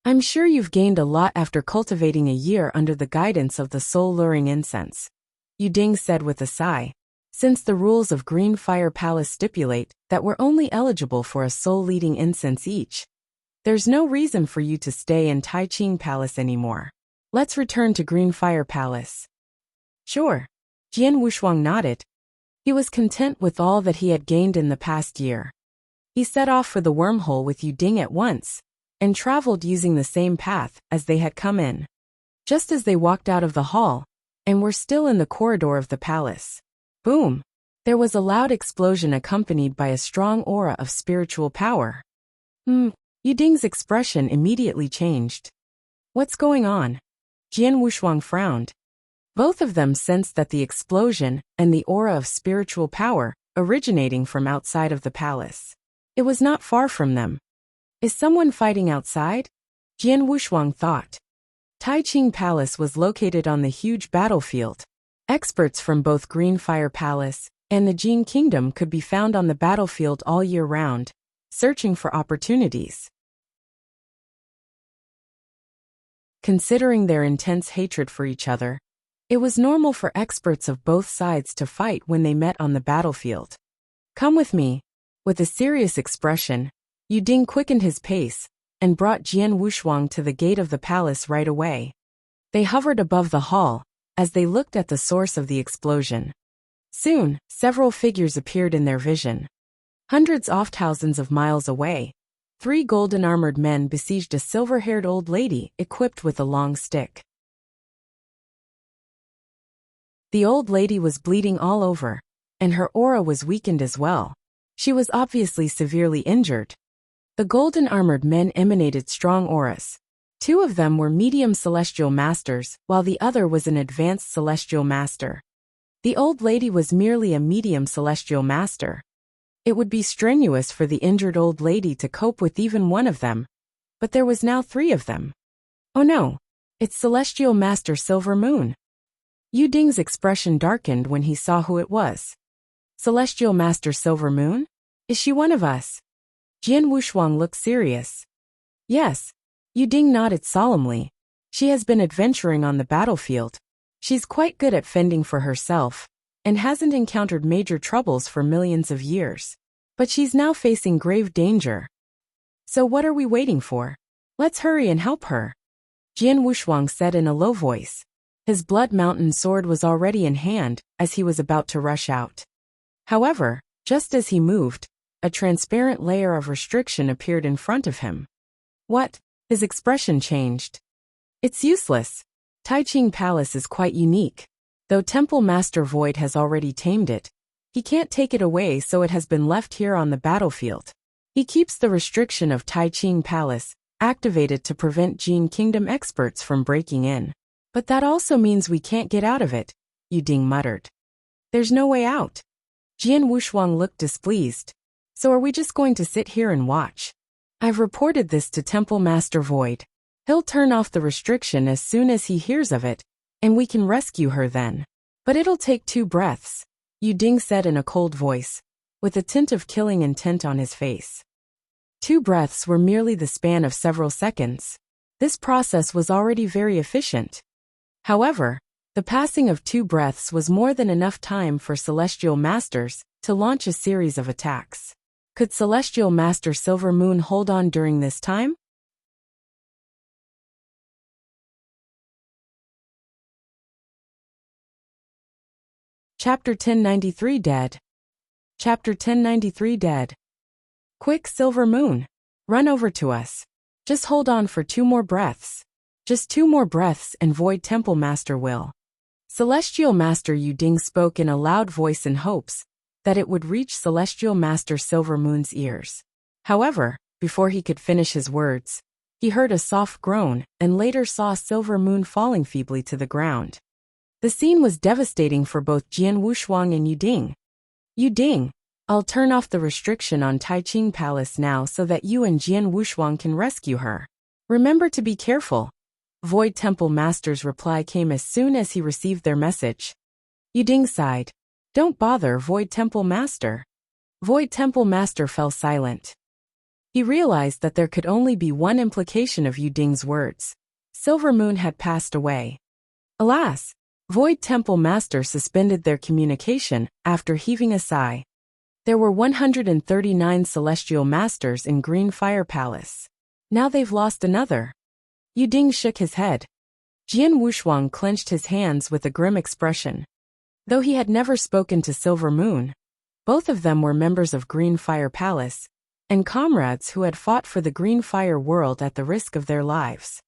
"I'm sure you've gained a lot after cultivating a year under the guidance of the soul-luring incense," Yu Ding said with a sigh. Since the rules of Green Fire Palace stipulate that we're only eligible for a soul-leading incense each, there's no reason for you to stay in Taiqing Palace anymore. Let's return to Green Fire Palace. Sure. Jian Wushuang nodded. He was content with all that he had gained in the past year. He set off for the wormhole with Yu Ding at once, and traveled using the same path as they had come in. Just as they walked out of the hall, and were still in the corridor of the palace. Boom! There was a loud explosion accompanied by a strong aura of spiritual power. Yu Ding's expression immediately changed. What's going on? Jian Wushuang frowned. Both of them sensed that the explosion and the aura of spiritual power originating from outside of the palace. It was not far from them. Is someone fighting outside? Jian Wushuang thought. Taiqing Palace was located on the huge battlefield. Experts from both Green Fire Palace and the Jin Kingdom could be found on the battlefield all year round, searching for opportunities. Considering their intense hatred for each other, it was normal for experts of both sides to fight when they met on the battlefield. "Come with me." With a serious expression, Yu Ding quickened his pace and brought Jian Wushuang to the gate of the palace right away. They hovered above the hall as they looked at the source of the explosion. Soon, several figures appeared in their vision. Hundreds of thousands of miles away, 3 golden-armored men besieged a silver-haired old lady equipped with a long stick. The old lady was bleeding all over, and her aura was weakened as well. She was obviously severely injured. The golden-armored men emanated strong auras. 2 of them were medium celestial masters, while the other was an advanced celestial master. The old lady was merely a medium celestial master. It would be strenuous for the injured old lady to cope with even one of them, but there was now 3 of them. "Oh no, it's Celestial Master Silver Moon." Yu Ding's expression darkened when he saw who it was. "Celestial Master Silver Moon? Is she one of us?" Jian Wushuang looked serious. "Yes." Yu Ding nodded solemnly. "She has been adventuring on the battlefield. She's quite good at fending for herself, and hasn't encountered major troubles for millions of years. But she's now facing grave danger. So what are we waiting for? Let's hurry and help her," Jian Wushuang said in a low voice. His Blood Mountain sword was already in hand as he was about to rush out. However, just as he moved, a transparent layer of restriction appeared in front of him. "What?" His expression changed. "It's useless. Taiqing Palace is quite unique. Though Temple Master Void has already tamed it, he can't take it away, so it has been left here on the battlefield. He keeps the restriction of Taiqing Palace activated to prevent Jin Kingdom experts from breaking in. But that also means we can't get out of it," Yu Ding muttered. "There's no way out." Jian Wushuang looked displeased. "So are we just going to sit here and watch? I've reported this to Temple Master Void. He'll turn off the restriction as soon as he hears of it, and we can rescue her then. But it'll take 2 breaths, Yu Ding said in a cold voice, with a tint of killing intent on his face. 2 breaths were merely the span of several seconds. This process was already very efficient. However, the passing of 2 breaths was more than enough time for Celestial Masters to launch a series of attacks. Could Celestial Master Silver Moon hold on during this time? Chapter 1093 Dead. Chapter 1093 Dead. "Quick, Silver Moon. Run over to us. Just hold on for 2 more breaths. Just 2 more breaths and Void Temple Master will." Celestial Master Yu Ding spoke in a loud voice in hopes that it would reach Celestial Master Silver Moon's ears. However, before he could finish his words, he heard a soft groan and later saw Silver Moon falling feebly to the ground. The scene was devastating for both Jian Wushuang and Yu Ding. "Yu Ding, I'll turn off the restriction on Taiqing Palace now so that you and Jian Wushuang can rescue her. Remember to be careful." Void Temple Master's reply came as soon as he received their message. Yu Ding sighed. "Don't bother, Void Temple Master." Void Temple Master fell silent. He realized that there could only be one implication of Yu Ding's words. Silver Moon had passed away. Alas! Void Temple Master suspended their communication after heaving a sigh. There were 139 Celestial Masters in Green Fire Palace. Now they've lost another. Yu Ding shook his head. Jian Wushuang clenched his hands with a grim expression. Though he had never spoken to Silver Moon, both of them were members of Green Fire Palace, and comrades who had fought for the Green Fire world at the risk of their lives.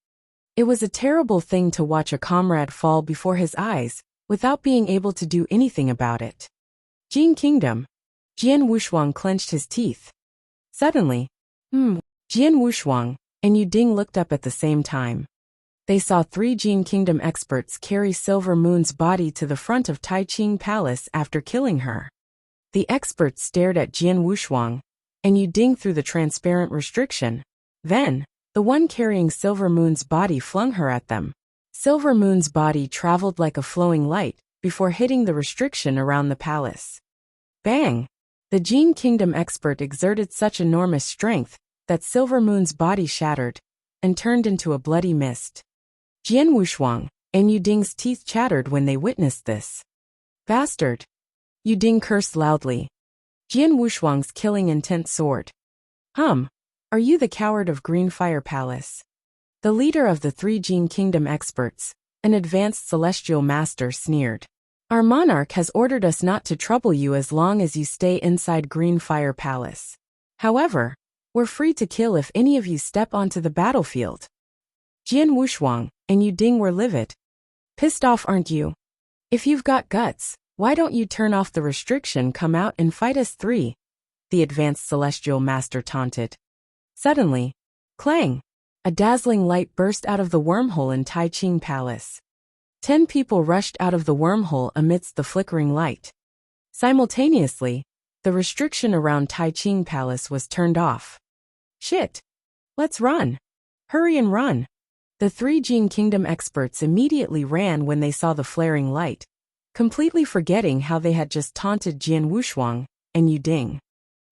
It was a terrible thing to watch a comrade fall before his eyes, without being able to do anything about it. Jin Kingdom. Jian Wushuang clenched his teeth. Suddenly, Jian Wushuang and Yu Ding looked up at the same time. They saw 3 Jin Kingdom experts carry Silver Moon's body to the front of Taiqing Palace after killing her. The experts stared at Jian Wushuang and Yu Ding through the transparent restriction. Then, the one carrying Silver Moon's body flung her at them. Silver Moon's body traveled like a flowing light before hitting the restriction around the palace. Bang! The Jin Kingdom expert exerted such enormous strength that Silver Moon's body shattered and turned into a bloody mist. Jian Wushuang and Yu Ding's teeth chattered when they witnessed this. Bastard! Yu Ding cursed loudly. Jian Wushuang's killing intent soared. Are you the coward of Green Fire Palace? The leader of the three Jin Kingdom experts, an advanced celestial master, sneered. Our monarch has ordered us not to trouble you as long as you stay inside Green Fire Palace. However, we're free to kill if any of you step onto the battlefield. Jian Wushuang and Yu Ding were livid. Pissed off, aren't you? If you've got guts, why don't you turn off the restriction, come out and fight us three? The advanced celestial master taunted. Suddenly, clang! A dazzling light burst out of the wormhole in Tai Ching Palace. 10 people rushed out of the wormhole amidst the flickering light. Simultaneously, the restriction around Tai Ching Palace was turned off. Shit! Let's run! Hurry and run! The three Jin Kingdom experts immediately ran when they saw the flaring light, completely forgetting how they had just taunted Jian Wushuang and Yu Ding.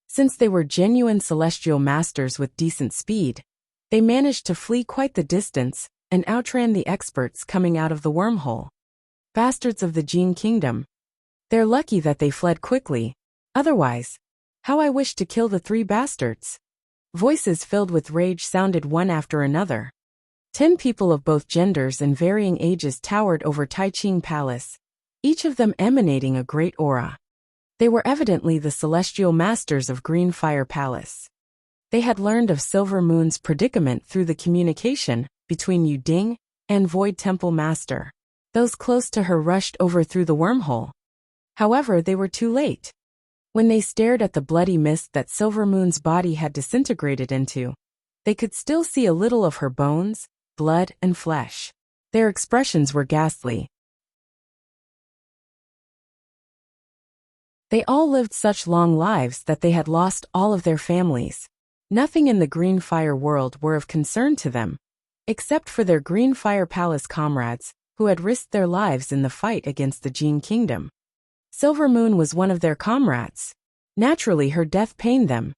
Since they were genuine celestial masters with decent speed, they managed to flee quite the distance and outran the experts coming out of the wormhole. Bastards of the Jin Kingdom. They're lucky that they fled quickly. Otherwise, how I wish to kill the three bastards. Voices filled with rage sounded one after another. 10 people of both genders and varying ages towered over Tai Ching Palace, each of them emanating a great aura. They were evidently the celestial masters of Green Fire Palace. They had learned of Silver Moon's predicament through the communication between Yu Ding and Void Temple Master. Those close to her rushed over through the wormhole. However, they were too late. When they stared at the bloody mist that Silver Moon's body had disintegrated into, they could still see a little of her bones, blood, and flesh. Their expressions were ghastly. They all lived such long lives that they had lost all of their families. Nothing in the Green Fire world were of concern to them, except for their Green Fire Palace comrades, who had risked their lives in the fight against the Jin Kingdom. Silver Moon was one of their comrades. Naturally, her death pained them.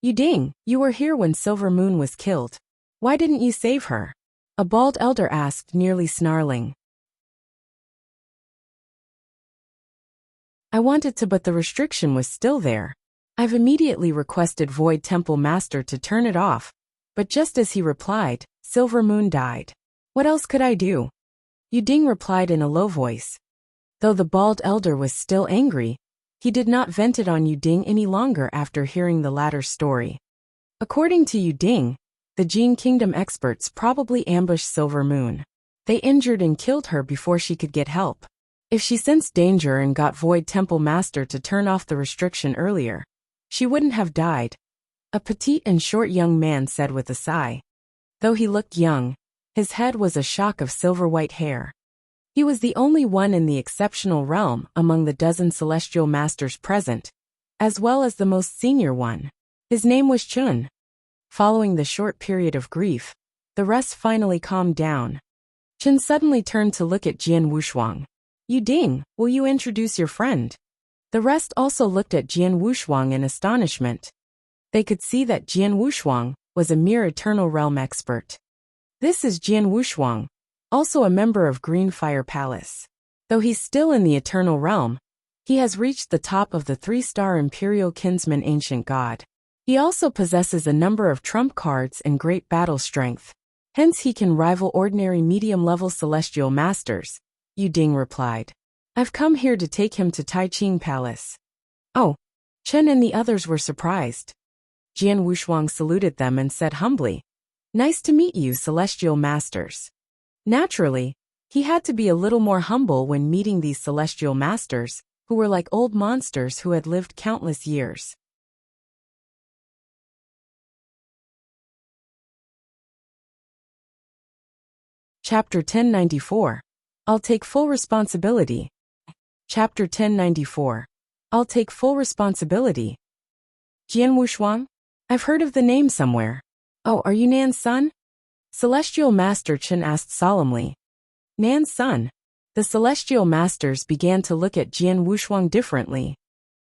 Yu Ding, you were here when Silver Moon was killed. Why didn't you save her? A bald elder asked, nearly snarling. I wanted to, but the restriction was still there. I've immediately requested Void Temple Master to turn it off, but just as he replied, Silver Moon died. What else could I do? Yu Ding replied in a low voice. Though the bald elder was still angry, he did not vent it on Yu Ding any longer after hearing the latter's story. According to Yu Ding, the Jin Kingdom experts probably ambushed Silver Moon. They injured and killed her before she could get help. If she sensed danger and got Void Temple Master to turn off the restriction earlier, she wouldn't have died, a petite and short young man said with a sigh. Though he looked young, his head was a shock of silver-white hair. He was the only one in the exceptional realm among the dozen celestial masters present, as well as the most senior one. His name was Chun. Following the short period of grief, the rest finally calmed down. Chun suddenly turned to look at Jian Wushuang. Yu Ding, will you introduce your friend? The rest also looked at Jian Wushuang in astonishment. They could see that Jian Wushuang was a mere Eternal Realm expert. This is Jian Wushuang, also a member of Green Fire Palace. Though he's still in the Eternal Realm, he has reached the top of the 3-star Imperial Kinsman Ancient God. He also possesses a number of trump cards and great battle strength. Hence he can rival ordinary medium-level celestial masters, Yu Ding replied. I've come here to take him to Tai Ching Palace. Oh. Chen and the others were surprised. Jian Wushuang saluted them and said humbly, Nice to meet you, celestial masters. Naturally, he had to be a little more humble when meeting these celestial masters, who were like old monsters who had lived countless years. Chapter 1094. I'll take full responsibility. Chapter 1094. I'll take full responsibility. Jian Wushuang? I've heard of the name somewhere. Oh, are you Nan's son? Celestial Master Chen asked solemnly. Nan's son? The Celestial Masters began to look at Jian Wushuang differently.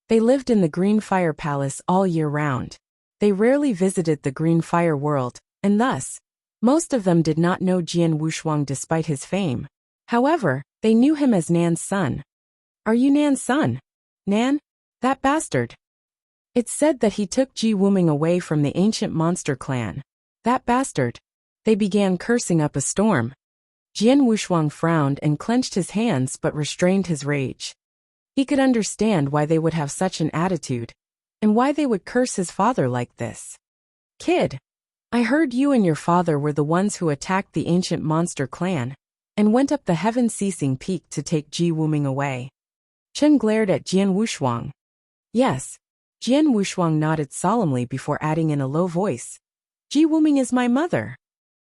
They lived in the Green Fire Palace all year round. They rarely visited the Green Fire world, and thus, Most of them did not know Jian Wushuang despite his fame. However, they knew him as Nan's son. Are you Nan's son? Nan? That bastard. It's said that he took Ji Wuming away from the ancient monster clan. That bastard. They began cursing up a storm. Jian Wushuang frowned and clenched his hands but restrained his rage. He could understand why they would have such an attitude, and why they would curse his father like this. Kid, I heard you and your father were the ones who attacked the ancient monster clan, and went up the heaven-ceasing peak to take Ji Wuming away. Chen glared at Jian Wushuang. Yes. Jian Wushuang nodded solemnly before adding in a low voice. Ji Wuming is my mother.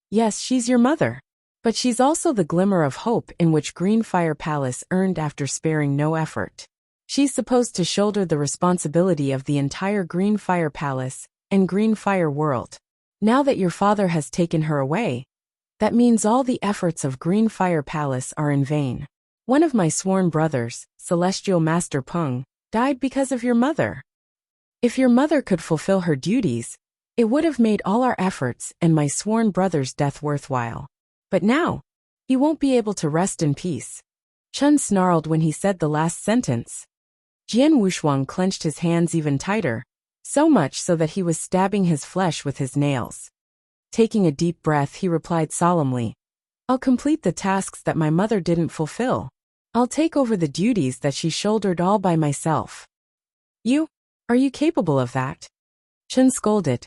Yes, she's your mother. But she's also the glimmer of hope in which Green Fire Palace earned after sparing no effort. She's supposed to shoulder the responsibility of the entire Green Fire Palace and Green Fire World. Now that your father has taken her away, that means all the efforts of Green Fire Palace are in vain. One of my sworn brothers, Celestial Master Peng, died because of your mother. If your mother could fulfill her duties, it would have made all our efforts and my sworn brother's death worthwhile. But now, he won't be able to rest in peace. Chen snarled when he said the last sentence. Jian Wushuang clenched his hands even tighter, so much so that he was stabbing his flesh with his nails. Taking a deep breath, he replied solemnly, I'll complete the tasks that my mother didn't fulfill. I'll take over the duties that she shouldered all by myself. Are you capable of that? Chen scolded.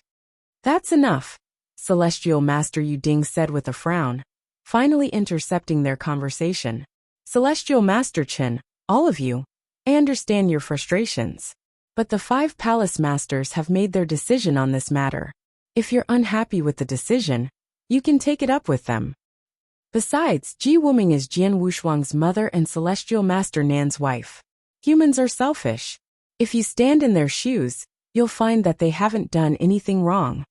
That's enough, Celestial Master Yu Ding said with a frown, finally intercepting their conversation. Celestial Master Chen, all of you, I understand your frustrations. But the 5 palace masters have made their decision on this matter. If you're unhappy with the decision, you can take it up with them. Besides, Ji Wuming is Jian Wushuang's mother and Celestial Master Nan's wife. Humans are selfish. If you stand in their shoes, you'll find that they haven't done anything wrong.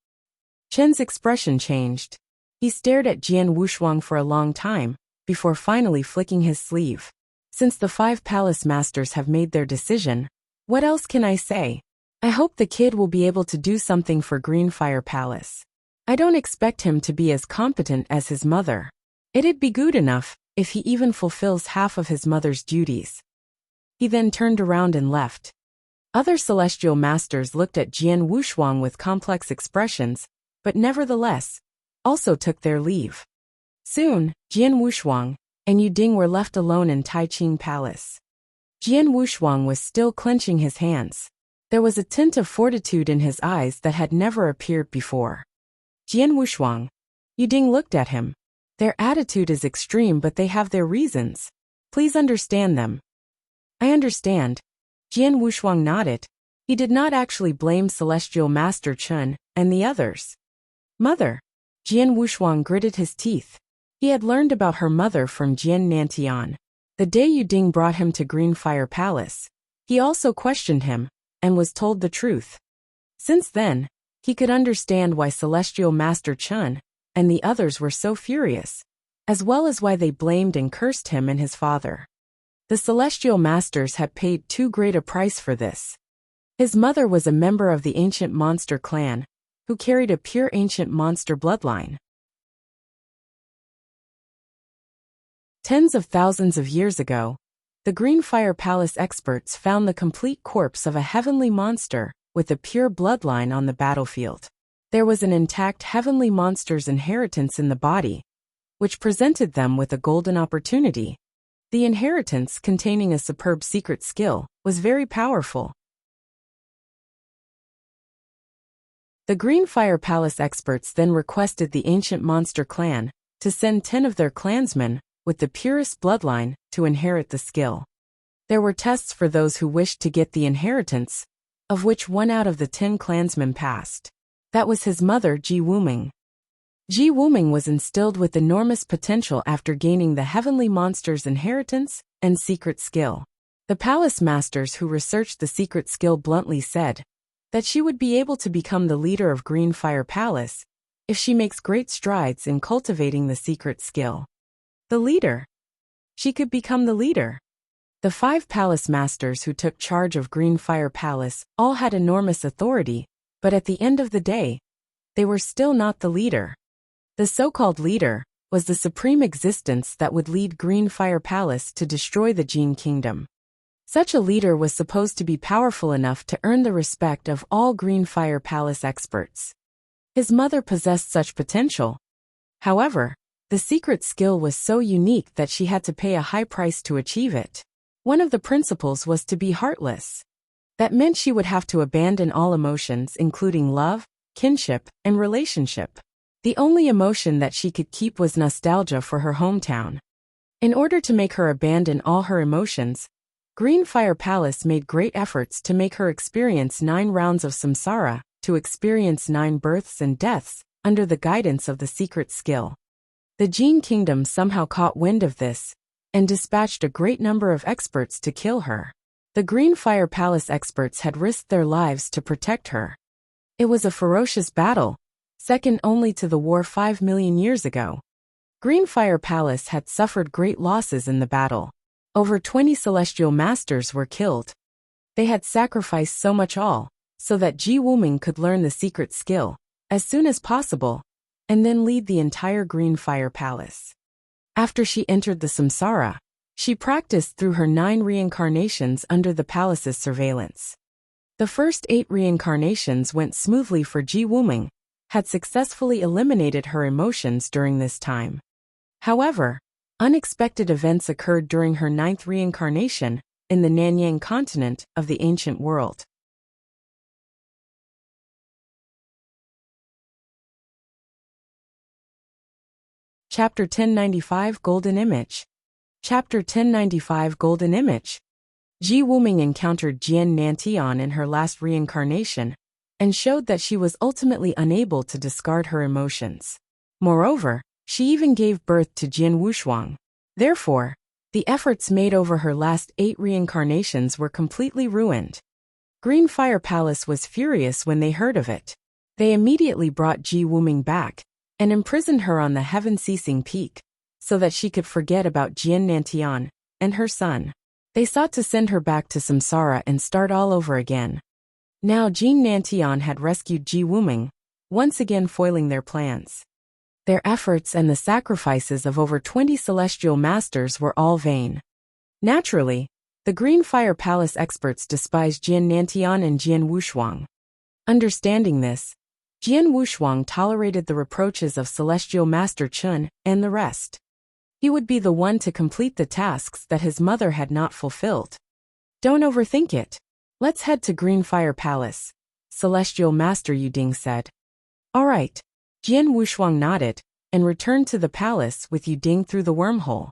Chen's expression changed. He stared at Jian Wushuang for a long time, before finally flicking his sleeve. Since the 5 palace masters have made their decision, what else can I say? I hope the kid will be able to do something for Green Fire Palace. I don't expect him to be as competent as his mother. It'd be good enough if he even fulfills half of his mother's duties. He then turned around and left. Other celestial masters looked at Jian Wushuang with complex expressions, but nevertheless, also took their leave. Soon, Jian Wushuang and Yu Ding were left alone in Taiqing Palace. Jian Wushuang was still clenching his hands. There was a tint of fortitude in his eyes that had never appeared before. Jian Wushuang. Yu Ding looked at him. Their attitude is extreme, but they have their reasons. Please understand them. I understand. Jian Wushuang nodded. He did not actually blame Celestial Master Chen and the others. Mother. Jian Wushuang gritted his teeth. He had learned about her mother from Jian Nantian. The day Yu Ding brought him to Green Fire Palace, he also questioned him, and was told the truth. Since then, he could understand why Celestial Master Chen and the others were so furious, as well as why they blamed and cursed him and his father. The Celestial Masters had paid too great a price for this. His mother was a member of the ancient monster clan, who carried a pure ancient monster bloodline. Tens of thousands of years ago, the Green Fire Palace experts found the complete corpse of a heavenly monster with a pure bloodline on the battlefield. There was an intact heavenly monster's inheritance in the body, which presented them with a golden opportunity. The inheritance, containing a superb secret skill, was very powerful. The Green Fire Palace experts then requested the ancient monster clan to send 10 of their clansmen with the purest bloodline to inherit the skill. There were tests for those who wished to get the inheritance, of which 1 out of the 10 clansmen passed. That was his mother, Ji Wuming. Ji Wuming was instilled with enormous potential after gaining the heavenly monster's inheritance and secret skill. The palace masters who researched the secret skill bluntly said that she would be able to become the leader of Green Fire Palace if she makes great strides in cultivating the secret skill. The leader. She could become the leader. The 5 palace masters who took charge of Green Fire Palace all had enormous authority, but at the end of the day, they were still not the leader. The so-called leader was the supreme existence that would lead Green Fire Palace to destroy the Jin Kingdom. Such a leader was supposed to be powerful enough to earn the respect of all Green Fire Palace experts. His mother possessed such potential. However, the secret skill was so unique that she had to pay a high price to achieve it. One of the principles was to be heartless. That meant she would have to abandon all emotions, including love, kinship, and relationship. The only emotion that she could keep was nostalgia for her hometown. In order to make her abandon all her emotions, Green Fire Palace made great efforts to make her experience 9 rounds of samsara, to experience 9 births and deaths, under the guidance of the secret skill. The Jin Kingdom somehow caught wind of this, and dispatched a great number of experts to kill her. The Green Fire Palace experts had risked their lives to protect her. It was a ferocious battle, second only to the war 5 million years ago. Green Fire Palace had suffered great losses in the battle. Over 20 celestial masters were killed. They had sacrificed so much so that Ji Wuming could learn the secret skill as soon as possible, and then lead the entire Green Fire Palace. After she entered the samsara, she practiced through her 9 reincarnations under the palace's surveillance. The first 8 reincarnations went smoothly for Ji Wuming, had successfully eliminated her emotions during this time. However, unexpected events occurred during her 9th reincarnation, in the Nanyang continent of the ancient world. Chapter 1095 Golden Image. Chapter 1095 Golden Image. Ji Wuming encountered Jian Nantian in her last reincarnation, and showed that she was ultimately unable to discard her emotions. Moreover, she even gave birth to Jian Wuxia. Therefore, the efforts made over her last 8 reincarnations were completely ruined. Green Fire Palace was furious when they heard of it. They immediately brought Ji Wuming back, and imprisoned her on the heaven-ceasing peak, so that she could forget about Jian Nantian and her son. They sought to send her back to samsara and start all over again. Now Jian Nantian had rescued Ji Wuming, once again foiling their plans. Their efforts and the sacrifices of over 20 celestial masters were all vain. Naturally, the Green Fire Palace experts despised Jian Nantian and Jian Wuxia. Understanding this, Jian Wuxia tolerated the reproaches of Celestial Master Chun and the rest. He would be the one to complete the tasks that his mother had not fulfilled. Don't overthink it. Let's head to Green Fire Palace, Celestial Master Yuding said. All right. Jian Wuxia nodded, and returned to the palace with Yuding through the wormhole.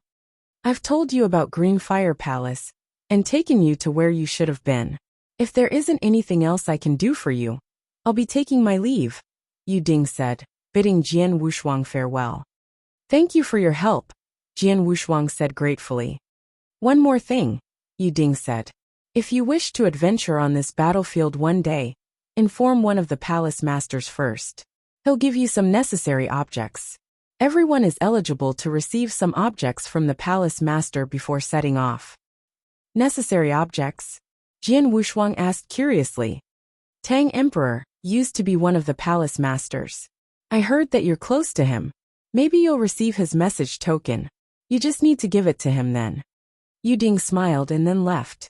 I've told you about Green Fire Palace, and taken you to where you should have been. If there isn't anything else I can do for you, I'll be taking my leave, Yuding said, bidding Jian Wuxia farewell. Thank you for your help, Jian Wuxia said gratefully. One more thing, Yuding said. If you wish to adventure on this battlefield one day, inform one of the palace masters first. He'll give you some necessary objects. Everyone is eligible to receive some objects from the palace master before setting off. Necessary objects? Jian Wuxia asked curiously. Tang Emperor used to be one of the palace masters. I heard that you're close to him. Maybe you'll receive his message token. You just need to give it to him then. Yuding smiled and then left.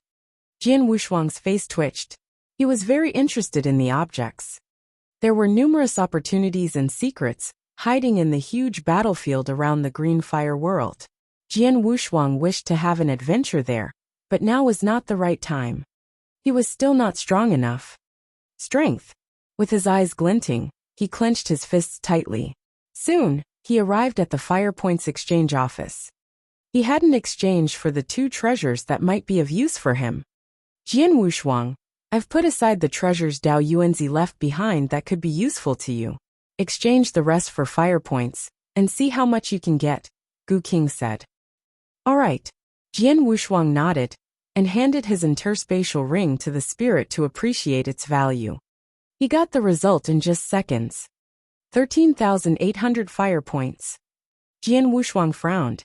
Jian Wuxia's face twitched. He was very interested in the objects. There were numerous opportunities and secrets hiding in the huge battlefield around the Green Fire world. Jian Wuxia wished to have an adventure there, but now was not the right time. He was still not strong enough. Strength. With his eyes glinting, he clenched his fists tightly. Soon, he arrived at the Fire Points exchange office. He had an exchange for the 2 treasures that might be of use for him. Jian Wuxia, I've put aside the treasures Dao Yuanzi left behind that could be useful to you. Exchange the rest for fire points, and see how much you can get, Gu King said. All right. Jian Wuxia nodded, and handed his interspatial ring to the spirit to appreciate its value. He got the result in just seconds. 13,800 fire points. Jian Wuxia frowned.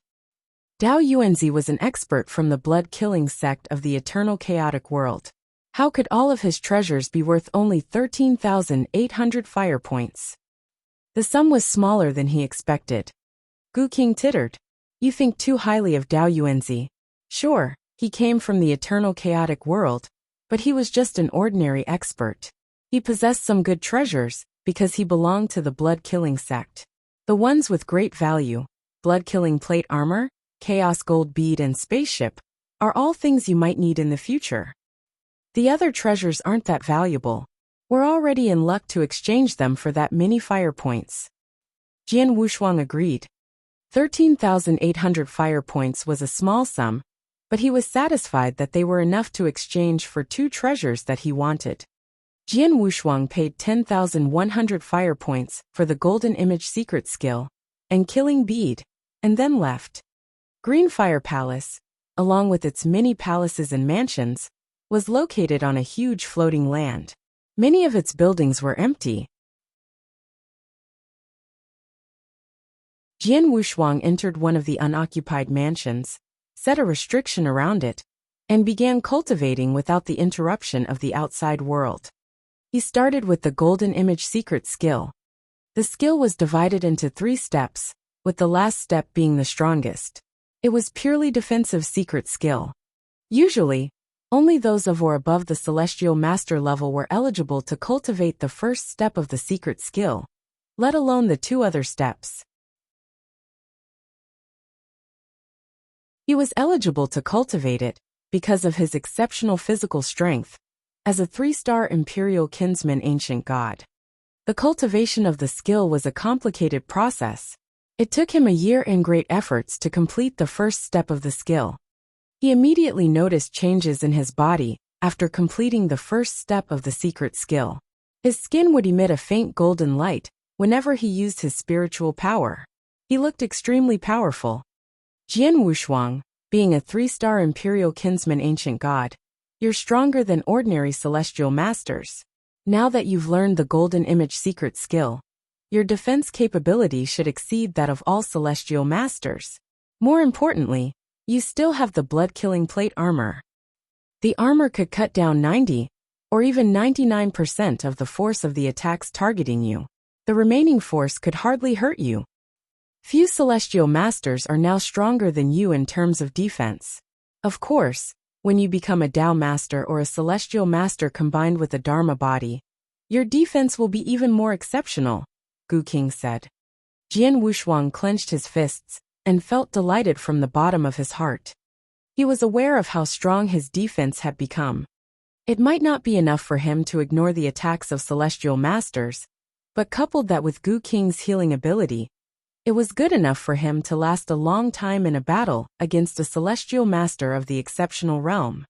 Dao Yuanzi was an expert from the blood-killing sect of the eternal chaotic world. How could all of his treasures be worth only 13,800 fire points? The sum was smaller than he expected. Gu King tittered. You think too highly of Dao Yuanzi. Sure, he came from the eternal chaotic world, but he was just an ordinary expert. He possessed some good treasures, because he belonged to the blood-killing sect. The ones with great value, blood-killing plate armor, chaos gold bead and spaceship, are all things you might need in the future. The other treasures aren't that valuable. We're already in luck to exchange them for that many fire points. Jian Wushuang agreed. 13,800 fire points was a small sum, but he was satisfied that they were enough to exchange for 2 treasures that he wanted. Jian Wushuang paid 10,100 fire points for the Golden Image secret skill and killing bead, and then left. Green Fire Palace, along with its many palaces and mansions, was located on a huge floating land. Many of its buildings were empty. Jian Wushuang entered one of the unoccupied mansions, set a restriction around it, and began cultivating without the interruption of the outside world. He started with the Golden Image secret skill. The skill was divided into 3 steps, with the last step being the strongest. It was purely defensive secret skill. Usually, only those of or above the Celestial Master level were eligible to cultivate the first step of the secret skill, let alone the 2 other steps. He was eligible to cultivate it because of his exceptional physical strength as a 3-star Imperial Kinsman Ancient God. The cultivation of the skill was a complicated process. It took him a year and great efforts to complete the first step of the skill. He immediately noticed changes in his body after completing the first step of the secret skill. His skin would emit a faint golden light whenever he used his spiritual power. He looked extremely powerful. Jian Wushuang, being a 3-star Imperial Kinsman Ancient God, you're stronger than ordinary Celestial Masters. Now that you've learned the Golden Image secret skill, your defense capability should exceed that of all Celestial Masters. More importantly, you still have the blood-killing plate armor. The armor could cut down 90, or even 99% of the force of the attacks targeting you. The remaining force could hardly hurt you. Few Celestial Masters are now stronger than you in terms of defense. Of course, when you become a Dao Master or a Celestial Master combined with a Dharma body, your defense will be even more exceptional, Gu King said. Jian Wushuang clenched his fists and felt delighted from the bottom of his heart. He was aware of how strong his defense had become. It might not be enough for him to ignore the attacks of Celestial Masters, but coupled that with Gu King's healing ability, it was good enough for him to last a long time in a battle against a Celestial Master of the exceptional realm.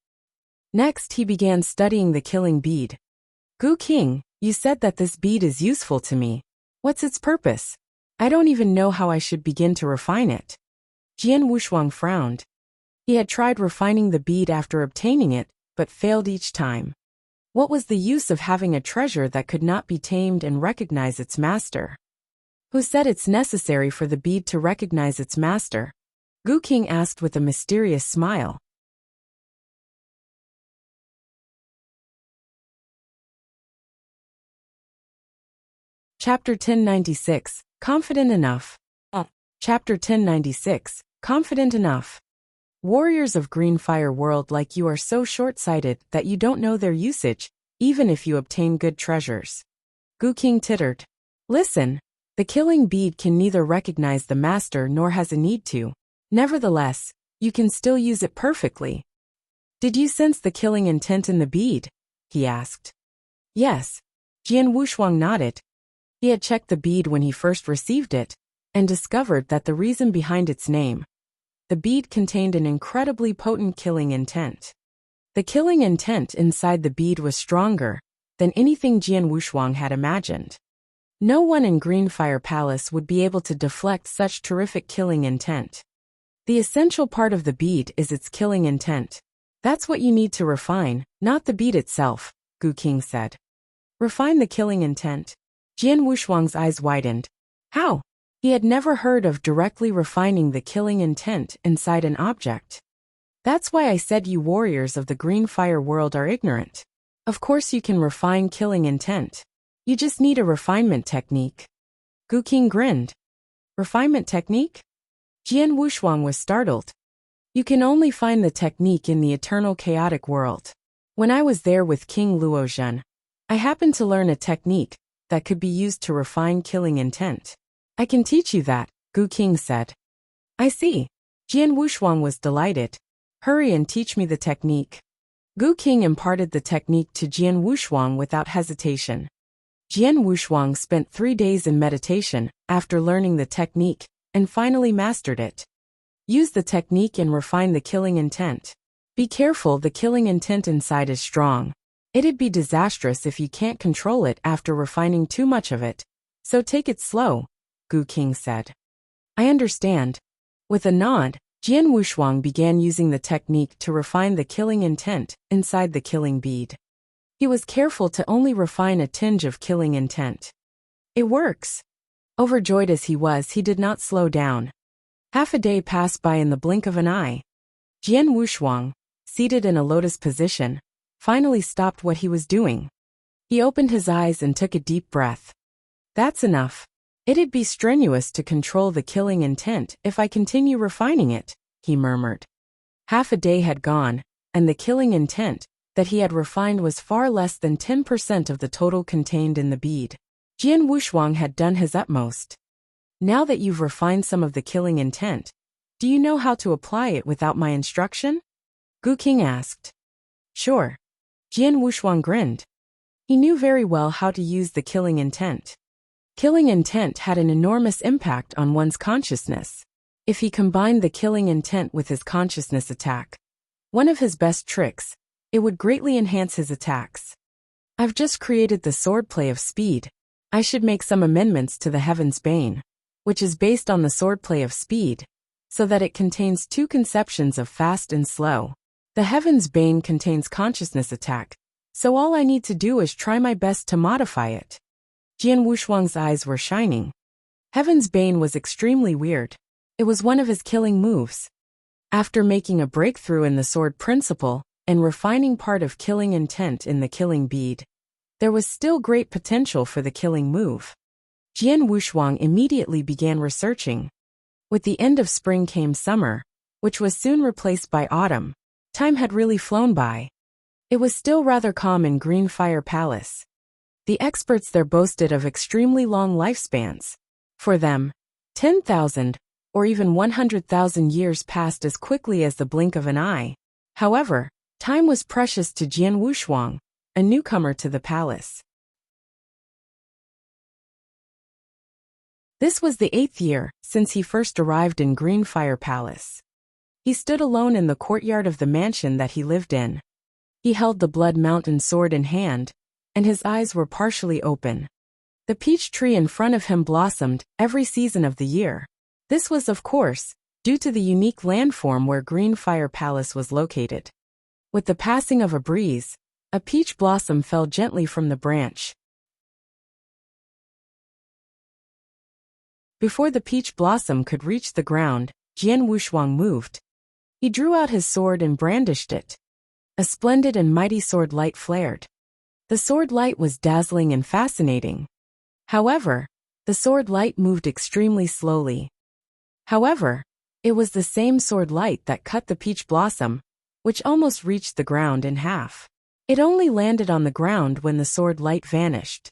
Next, he began studying the killing bead. Gu King, you said that this bead is useful to me. What's its purpose? I don't even know how I should begin to refine it. Jian Wushuang frowned. He had tried refining the bead after obtaining it, but failed each time. What was the use of having a treasure that could not be tamed and recognize its master? Who said it's necessary for the bead to recognize its master? Gu King asked with a mysterious smile. Chapter 1096, Confident Enough. Chapter 1096, Confident Enough. Warriors of Green Fire World like you are so short-sighted that you don't know their usage, even if you obtain good treasures. Gu King tittered. Listen, the killing bead can neither recognize the master nor has a need to. Nevertheless, you can still use it perfectly. Did you sense the killing intent in the bead? He asked. Yes. Jian Wushuang nodded. He had checked the bead when he first received it, and discovered that the reason behind its name. The bead contained an incredibly potent killing intent. The killing intent inside the bead was stronger than anything Jian Wushuang had imagined. No one in Green Fire Palace would be able to deflect such terrific killing intent. The essential part of the bead is its killing intent. That's what you need to refine, not the bead itself, Gu King said. Refine the killing intent. Jian Wushuang's eyes widened. How? He had never heard of directly refining the killing intent inside an object. That's why I said you warriors of the Green Fire World are ignorant. Of course you can refine killing intent. You just need a refinement technique. Gu King grinned. Refinement technique? Jian Wushuang was startled. You can only find the technique in the eternal chaotic world. When I was there with King Luozhen, I happened to learn a technique that could be used to refine killing intent. I can teach you that, Gu King said. I see. Jian Wushuang was delighted. Hurry and teach me the technique. Gu King imparted the technique to Jian Wushuang without hesitation. Jian Wushuang spent 3 days in meditation after learning the technique and finally mastered it. Use the technique and refine the killing intent. Be careful, the killing intent inside is strong. It'd be disastrous if you can't control it after refining too much of it. So take it slow, Gu King said. I understand. With a nod, Jian Wushuang began using the technique to refine the killing intent inside the killing bead. He was careful to only refine a tinge of killing intent. It works. Overjoyed as he was, he did not slow down. Half a day passed by in the blink of an eye. Jian Wushuang, seated in a lotus position, finally stopped what he was doing. He opened his eyes and took a deep breath. That's enough. It'd be strenuous to control the killing intent if I continue refining it, he murmured. Half a day had gone, and the killing intent that he had refined was far less than 10% of the total contained in the bead. Jian Wushuang had done his utmost. Now that you've refined some of the killing intent, do you know how to apply it without my instruction? Gu King asked. Sure. Jian Wushuang grinned. He knew very well how to use the killing intent. Killing intent had an enormous impact on one's consciousness. If he combined the killing intent with his consciousness attack, one of his best tricks, it would greatly enhance his attacks. I've just created the swordplay of speed. I should make some amendments to the Heaven's Bane, which is based on the swordplay of speed, so that it contains 2 conceptions of fast and slow. The Heaven's Bane contains consciousness attack, so all I need to do is try my best to modify it. Jian Wushuang's eyes were shining. Heaven's Bane was extremely weird. It was one of his killing moves. After making a breakthrough in the sword principle and refining part of killing intent in the killing bead, there was still great potential for the killing move. Jian Wushuang immediately began researching. With the end of spring came summer, which was soon replaced by autumn. Time had really flown by. It was still rather calm in Green Fire Palace. The experts there boasted of extremely long lifespans. For them, 10,000 or even 100,000 years passed as quickly as the blink of an eye. However, time was precious to Jian Wushuang, a newcomer to the palace. This was the 8th year since he first arrived in Green Fire Palace. He stood alone in the courtyard of the mansion that he lived in. He held the Blood Mountain sword in hand, and his eyes were partially open. The peach tree in front of him blossomed every season of the year. This was, of course, due to the unique landform where Green Fire Palace was located. With the passing of a breeze, a peach blossom fell gently from the branch. Before the peach blossom could reach the ground, Jian Wushuang moved. He drew out his sword and brandished it. A splendid and mighty sword light flared. The sword light was dazzling and fascinating. However, the sword light moved extremely slowly. However, it was the same sword light that cut the peach blossom, which almost reached the ground in half. It only landed on the ground when the sword light vanished.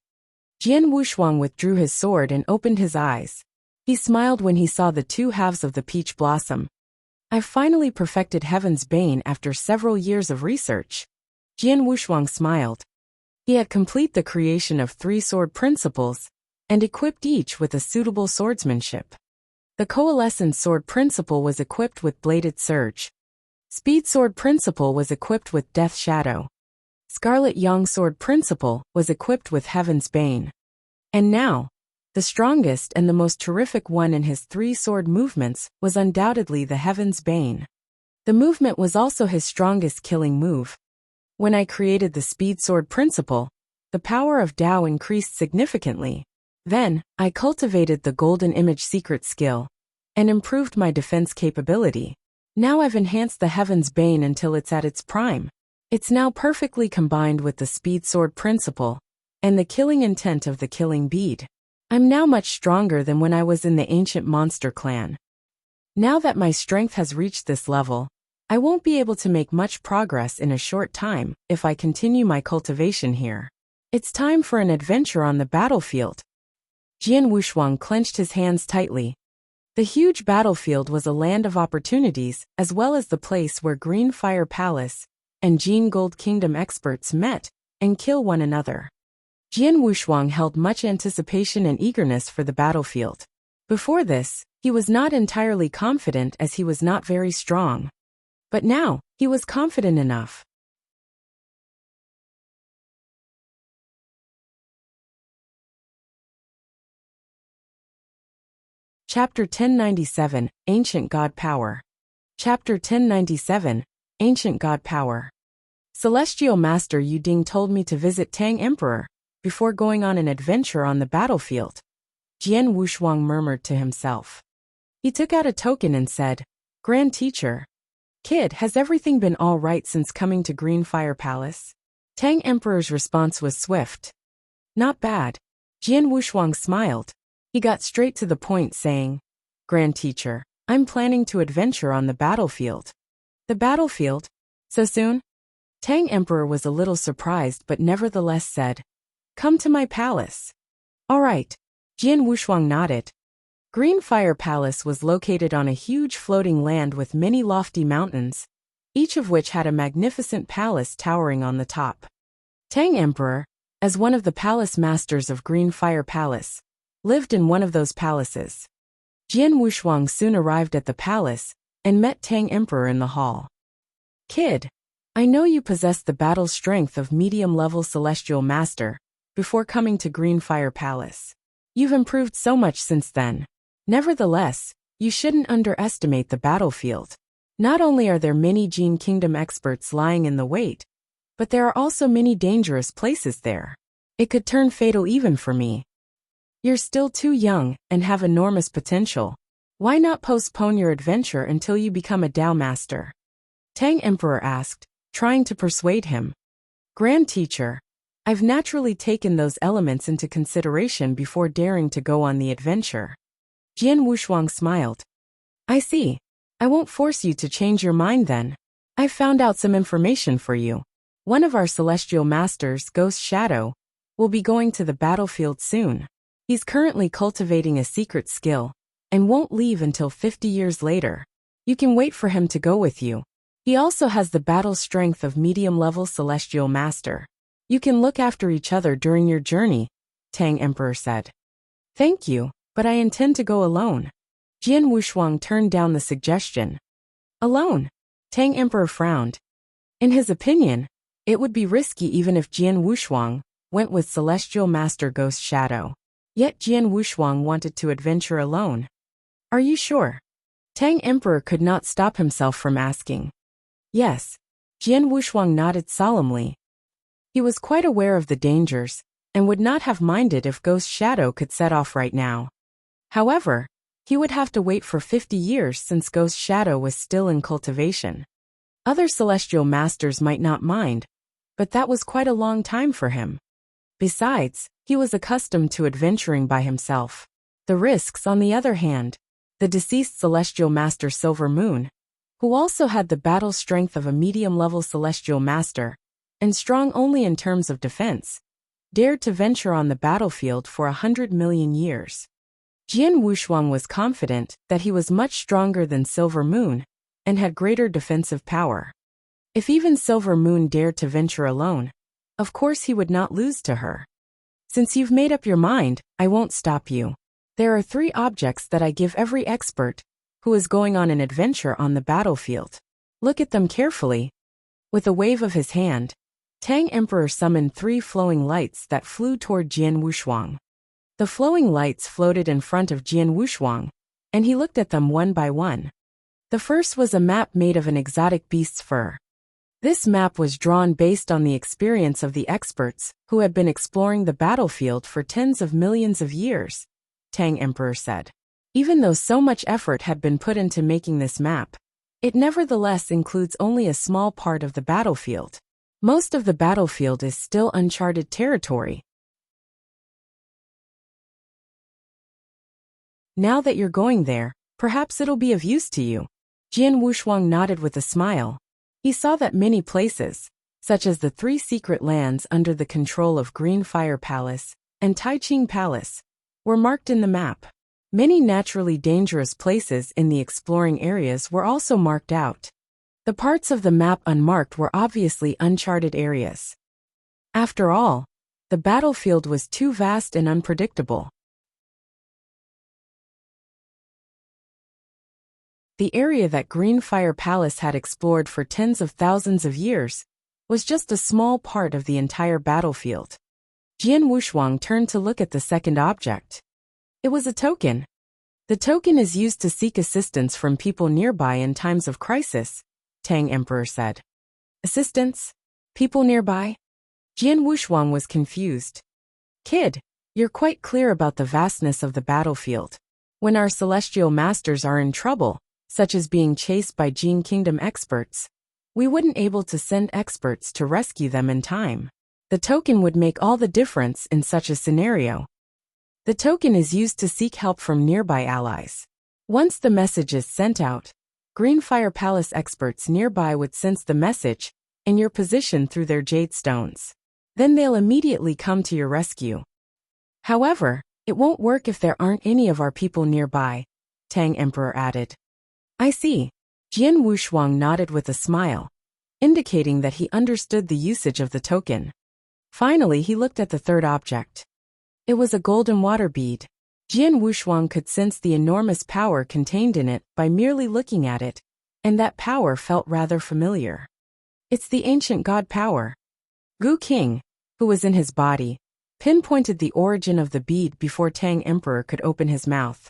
Jian Wushuang withdrew his sword and opened his eyes. He smiled when he saw the 2 halves of the peach blossom. I've finally perfected Heaven's Bane after several years of research. Jian Wushuang smiled. He had completed the creation of 3 sword principles, and equipped each with a suitable swordsmanship. The coalescent sword principle was equipped with bladed surge. Speed sword principle was equipped with death shadow. Scarlet Yang sword principle was equipped with Heaven's Bane. And now, the strongest and the most terrific one in his 3 sword movements was undoubtedly the Heaven's Bane. The movement was also his strongest killing move. When I created the speed sword principle, the power of Tao increased significantly. Then, I cultivated the golden image secret skill and improved my defense capability. Now I've enhanced the Heaven's Bane until it's at its prime. It's now perfectly combined with the speed sword principle and the killing intent of the killing bead. I'm now much stronger than when I was in the ancient monster clan. Now that my strength has reached this level, I won't be able to make much progress in a short time if I continue my cultivation here. It's time for an adventure on the battlefield. Jian Wushuang clenched his hands tightly. The huge battlefield was a land of opportunities as well as the place where Green Fire Palace and Jin Gold Kingdom experts met and kill one another. Jian Wushuang held much anticipation and eagerness for the battlefield. Before this, he was not entirely confident as he was not very strong. But now, he was confident enough. Chapter 1097, Ancient God Power. Chapter 1097, Ancient God Power. Celestial Master Yu Ding told me to visit Tang Emperor before going on an adventure on the battlefield. Jian Wushuang murmured to himself. He took out a token and said, Grand Teacher. Kid, has everything been all right since coming to Green Fire Palace? Tang Emperor's response was swift. Not bad. Jian Wushuang smiled. He got straight to the point saying, Grand Teacher, I'm planning to adventure on the battlefield. The battlefield? So soon? Tang Emperor was a little surprised but nevertheless said, Come to my palace. All right. Jian Wushuang nodded. Green Fire Palace was located on a huge floating land with many lofty mountains, each of which had a magnificent palace towering on the top. Tang Emperor, as one of the palace masters of Green Fire Palace, lived in one of those palaces. Jian Wushuang soon arrived at the palace and met Tang Emperor in the hall. Kid, I know you possess the battle strength of medium-level Celestial Master before coming to Green Fire Palace. You've improved so much since then. Nevertheless, you shouldn't underestimate the battlefield. Not only are there many Jin Kingdom experts lying in the wait, but there are also many dangerous places there. It could turn fatal even for me. You're still too young and have enormous potential. Why not postpone your adventure until you become a Dao Master? Tang Emperor asked, trying to persuade him. Grand Teacher, I've naturally taken those elements into consideration before daring to go on the adventure. Jian Wushuang smiled. I see. I won't force you to change your mind then. I've found out some information for you. One of our Celestial Masters, Ghost Shadow, will be going to the battlefield soon. He's currently cultivating a secret skill and won't leave until 50 years later. You can wait for him to go with you. He also has the battle strength of medium-level Celestial Master. You can look after each other during your journey, Tang Emperor said. Thank you, but I intend to go alone. Jian Wushuang turned down the suggestion. Alone? Tang Emperor frowned. In his opinion, it would be risky even if Jian Wushuang went with Celestial Master Ghost Shadow. Yet Jian Wushuang wanted to adventure alone. Are you sure? Tang Emperor could not stop himself from asking. Yes. Jian Wushuang nodded solemnly. He was quite aware of the dangers and would not have minded if Ghost Shadow could set off right now. However, he would have to wait for 50 years since Ghost Shadow was still in cultivation. Other Celestial Masters might not mind, but that was quite a long time for him. Besides, he was accustomed to adventuring by himself. The risks, on the other hand, the deceased Celestial Master Silver Moon, who also had the battle strength of a medium-level Celestial Master, and strong only in terms of defense, dared to venture on the battlefield for 100 million years. Jian Wushuang was confident that he was much stronger than Silver Moon and had greater defensive power. If even Silver Moon dared to venture alone, of course he would not lose to her. Since you've made up your mind, I won't stop you. There are 3 objects that I give every expert who is going on an adventure on the battlefield. Look at them carefully. With a wave of his hand, Tang Emperor summoned 3 flowing lights that flew toward Jian Wushuang. The flowing lights floated in front of Jian Wushuang, and he looked at them one by one. The first was a map made of an exotic beast's fur. This map was drawn based on the experience of the experts who had been exploring the battlefield for tens of millions of years, Tang Emperor said. Even though so much effort had been put into making this map, it nevertheless includes only a small part of the battlefield. Most of the battlefield is still uncharted territory. Now that you're going there, perhaps it'll be of use to you. Jian Wushuang nodded with a smile. He saw that many places, such as the 3 secret lands under the control of Green Fire Palace and Taiqing Palace, were marked in the map. Many naturally dangerous places in the exploring areas were also marked out. The parts of the map unmarked were obviously uncharted areas. After all, the battlefield was too vast and unpredictable. The area that Green Fire Palace had explored for tens of thousands of years was just a small part of the entire battlefield. Jian Wushuang turned to look at the second object. It was a token. The token is used to seek assistance from people nearby in times of crisis, Tang Emperor said. Assistance? People nearby? Jian Wushuang was confused. Kid, you're quite clear about the vastness of the battlefield. When our celestial masters are in trouble, such as being chased by Jin Kingdom experts, we wouldn't able to send experts to rescue them in time. The token would make all the difference in such a scenario. The token is used to seek help from nearby allies. Once the message is sent out, Green Fire Palace experts nearby would sense the message and your position through their jade stones. Then they'll immediately come to your rescue. However, it won't work if there aren't any of our people nearby, Tang Emperor added. I see. Jian Wushuang nodded with a smile, indicating that he understood the usage of the token. Finally, he looked at the third object. It was a golden water bead. Jian Wushuang could sense the enormous power contained in it by merely looking at it, and that power felt rather familiar. It's the ancient god power. Gu King, who was in his body, pinpointed the origin of the bead before Tang Emperor could open his mouth.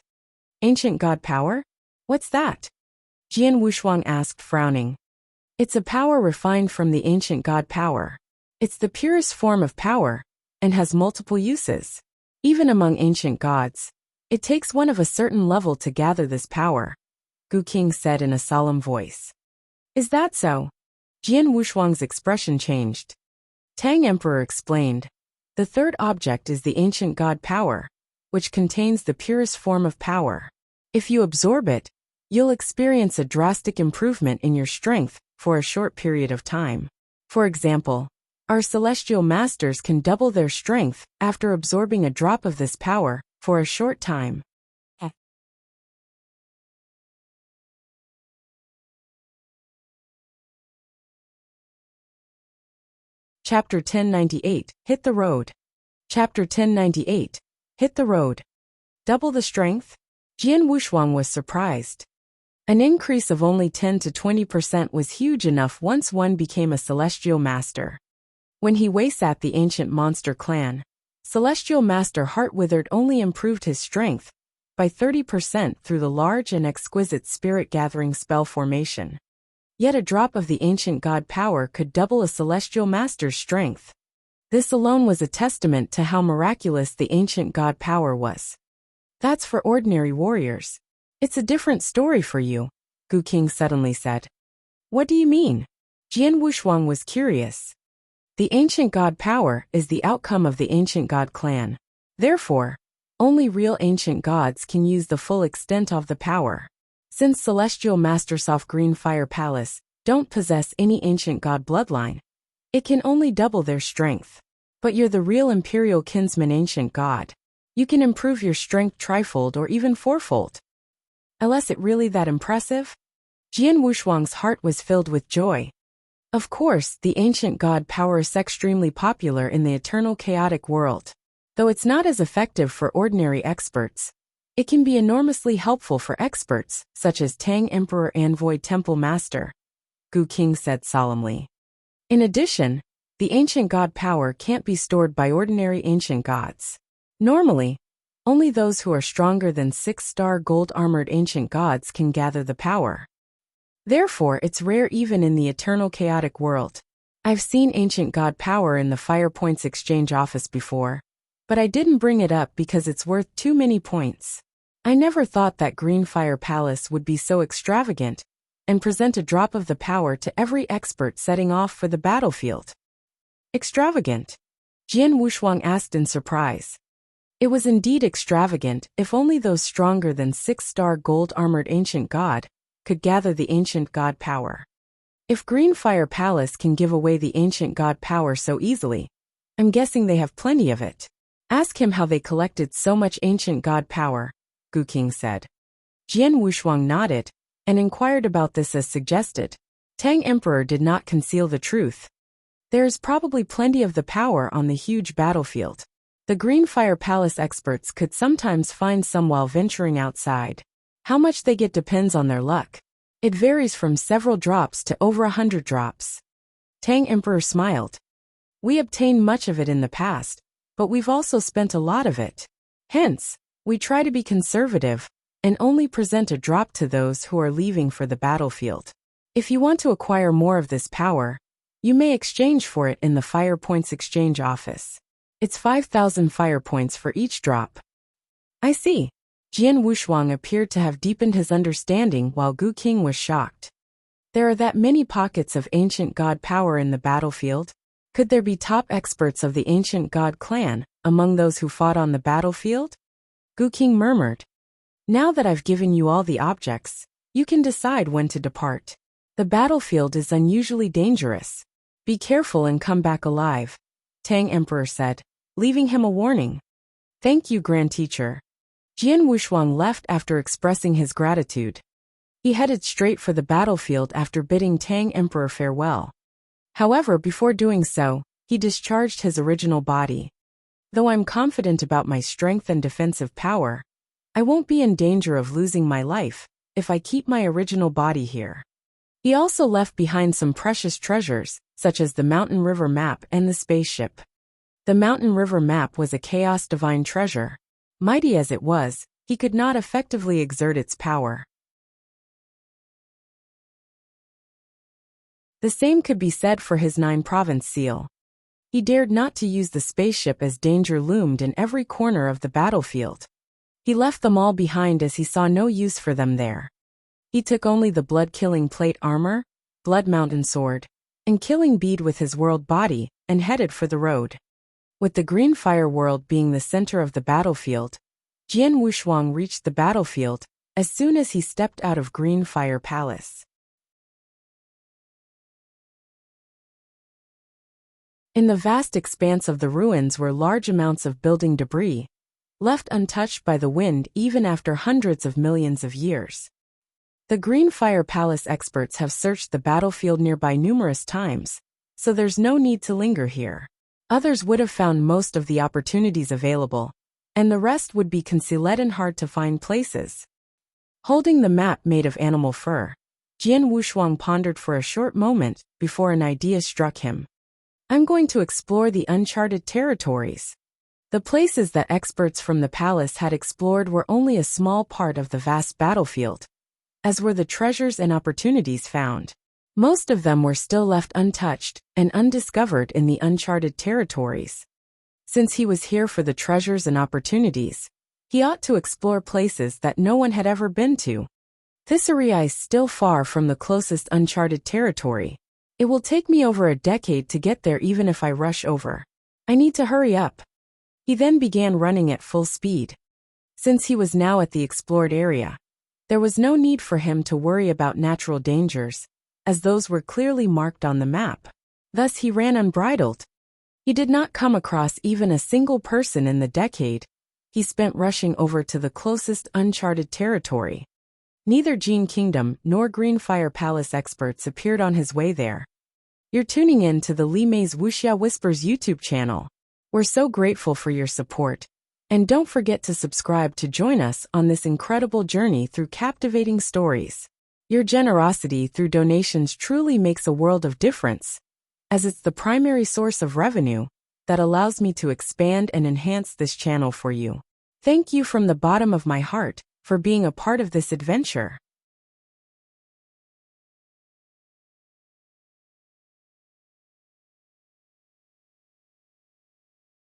Ancient god power? What's that? Jian Wushuang asked, frowning. It's a power refined from the ancient god power. It's the purest form of power, and has multiple uses. Even among ancient gods, it takes one of a certain level to gather this power, Gu King said in a solemn voice. Is that so? Jian Wushuang's expression changed. Tang Emperor explained. The third object is the ancient god power, which contains the purest form of power. If you absorb it, you'll experience a drastic improvement in your strength for a short period of time. For example, our celestial masters can double their strength after absorbing a drop of this power for a short time. Chapter 1098, Hit the Road. Chapter 1098, Hit the Road. Double the strength? Jian Wushuang was surprised. An increase of only 10 to 20% was huge enough once one became a celestial master. When he waysat the ancient monster clan, Celestial Master Heartwithered only improved his strength by 30% through the large and exquisite spirit-gathering spell formation. Yet a drop of the ancient god power could double a celestial master's strength. This alone was a testament to how miraculous the ancient god power was. That's for ordinary warriors. It's a different story for you, Gu King suddenly said. What do you mean? Jian Wushuang was curious. The ancient god power is the outcome of the ancient god clan. Therefore, only real ancient gods can use the full extent of the power. Since Celestial Masters of Green Fire Palace don't possess any ancient god bloodline, it can only double their strength. But you're the real imperial kinsman ancient god. You can improve your strength trifold or even fourfold. Unless it really that impressive? Jian Wushuang's heart was filled with joy. Of course, the ancient god power is extremely popular in the eternal chaotic world. Though it's not as effective for ordinary experts, it can be enormously helpful for experts, such as Tang Emperor and Void Temple Master, Gu King said solemnly. In addition, the ancient god power can't be stored by ordinary ancient gods. Normally, only those who are stronger than 6-star gold-armored ancient gods can gather the power. Therefore, it's rare even in the eternal chaotic world. I've seen ancient god power in the Fire Points exchange office before, but I didn't bring it up because it's worth too many points. I never thought that Green Fire Palace would be so extravagant and present a drop of the power to every expert setting off for the battlefield. Extravagant? Jian Wushuang asked in surprise. It was indeed extravagant, if only those stronger than 6-star gold-armored ancient god could gather the ancient god power. If Greenfire Palace can give away the ancient god power so easily, I'm guessing they have plenty of it. Ask him how they collected so much ancient god power, Gu King said. Jian Wushuang nodded and inquired about this as suggested. Tang Emperor did not conceal the truth. There is probably plenty of the power on the huge battlefield. The Greenfire Palace experts could sometimes find some while venturing outside. How much they get depends on their luck. It varies from several drops to over 100 drops. Tang Emperor smiled. We obtained much of it in the past, but we've also spent a lot of it. Hence, we try to be conservative and only present a drop to those who are leaving for the battlefield. If you want to acquire more of this power, you may exchange for it in the Fire Points Exchange Office. It's 5,000 fire points for each drop. I see. Jian Wushuang appeared to have deepened his understanding while Gu King was shocked. There are that many pockets of ancient god power in the battlefield? Could there be top experts of the ancient god clan among those who fought on the battlefield? Gu King murmured. Now that I've given you all the objects, you can decide when to depart. The battlefield is unusually dangerous. Be careful and come back alive, Tang Emperor said, leaving him a warning. Thank you, Grand Teacher. Jian Wushuang left after expressing his gratitude. He headed straight for the battlefield after bidding Tang Emperor farewell. However, before doing so, he discharged his original body. Though I'm confident about my strength and defensive power, I won't be in danger of losing my life if I keep my original body here. He also left behind some precious treasures, such as the Mountain River map and the spaceship. The Mountain River map was a chaos divine treasure. Mighty as it was, he could not effectively exert its power. The same could be said for his 9-province seal. He dared not to use the spaceship as danger loomed in every corner of the battlefield. He left them all behind as he saw no use for them there. He took only the blood-killing plate armor, blood mountain sword, and killing bead with his world body, and headed for the road. With the Greenfire world being the center of the battlefield, Jian Wushuang reached the battlefield as soon as he stepped out of Greenfire Palace. In the vast expanse of the ruins were large amounts of building debris, left untouched by the wind even after hundreds of millions of years. The Greenfire Palace experts have searched the battlefield nearby numerous times, so there's no need to linger here. Others would have found most of the opportunities available, and the rest would be concealed in hard-to-find places. Holding the map made of animal fur, Jian Wushuang pondered for a short moment before an idea struck him. I'm going to explore the uncharted territories. The places that experts from the palace had explored were only a small part of the vast battlefield, as were the treasures and opportunities found. Most of them were still left untouched and undiscovered in the uncharted territories. Since he was here for the treasures and opportunities, he ought to explore places that no one had ever been to. This area is still far from the closest uncharted territory. It will take me over a decade to get there even if I rush over. I need to hurry up. He then began running at full speed. Since he was now at the explored area, there was no need for him to worry about natural dangers, as those were clearly marked on the map. Thus he ran unbridled. He did not come across even a single person in the decade he spent rushing over to the closest uncharted territory. Neither Jin Kingdom nor Greenfire Palace experts appeared on his way there. You're tuning in to the Li Mei's Wuxia Whispers YouTube channel. We're so grateful for your support. And don't forget to subscribe to join us on this incredible journey through captivating stories. Your generosity through donations truly makes a world of difference, as it's the primary source of revenue that allows me to expand and enhance this channel for you. Thank you from the bottom of my heart for being a part of this adventure.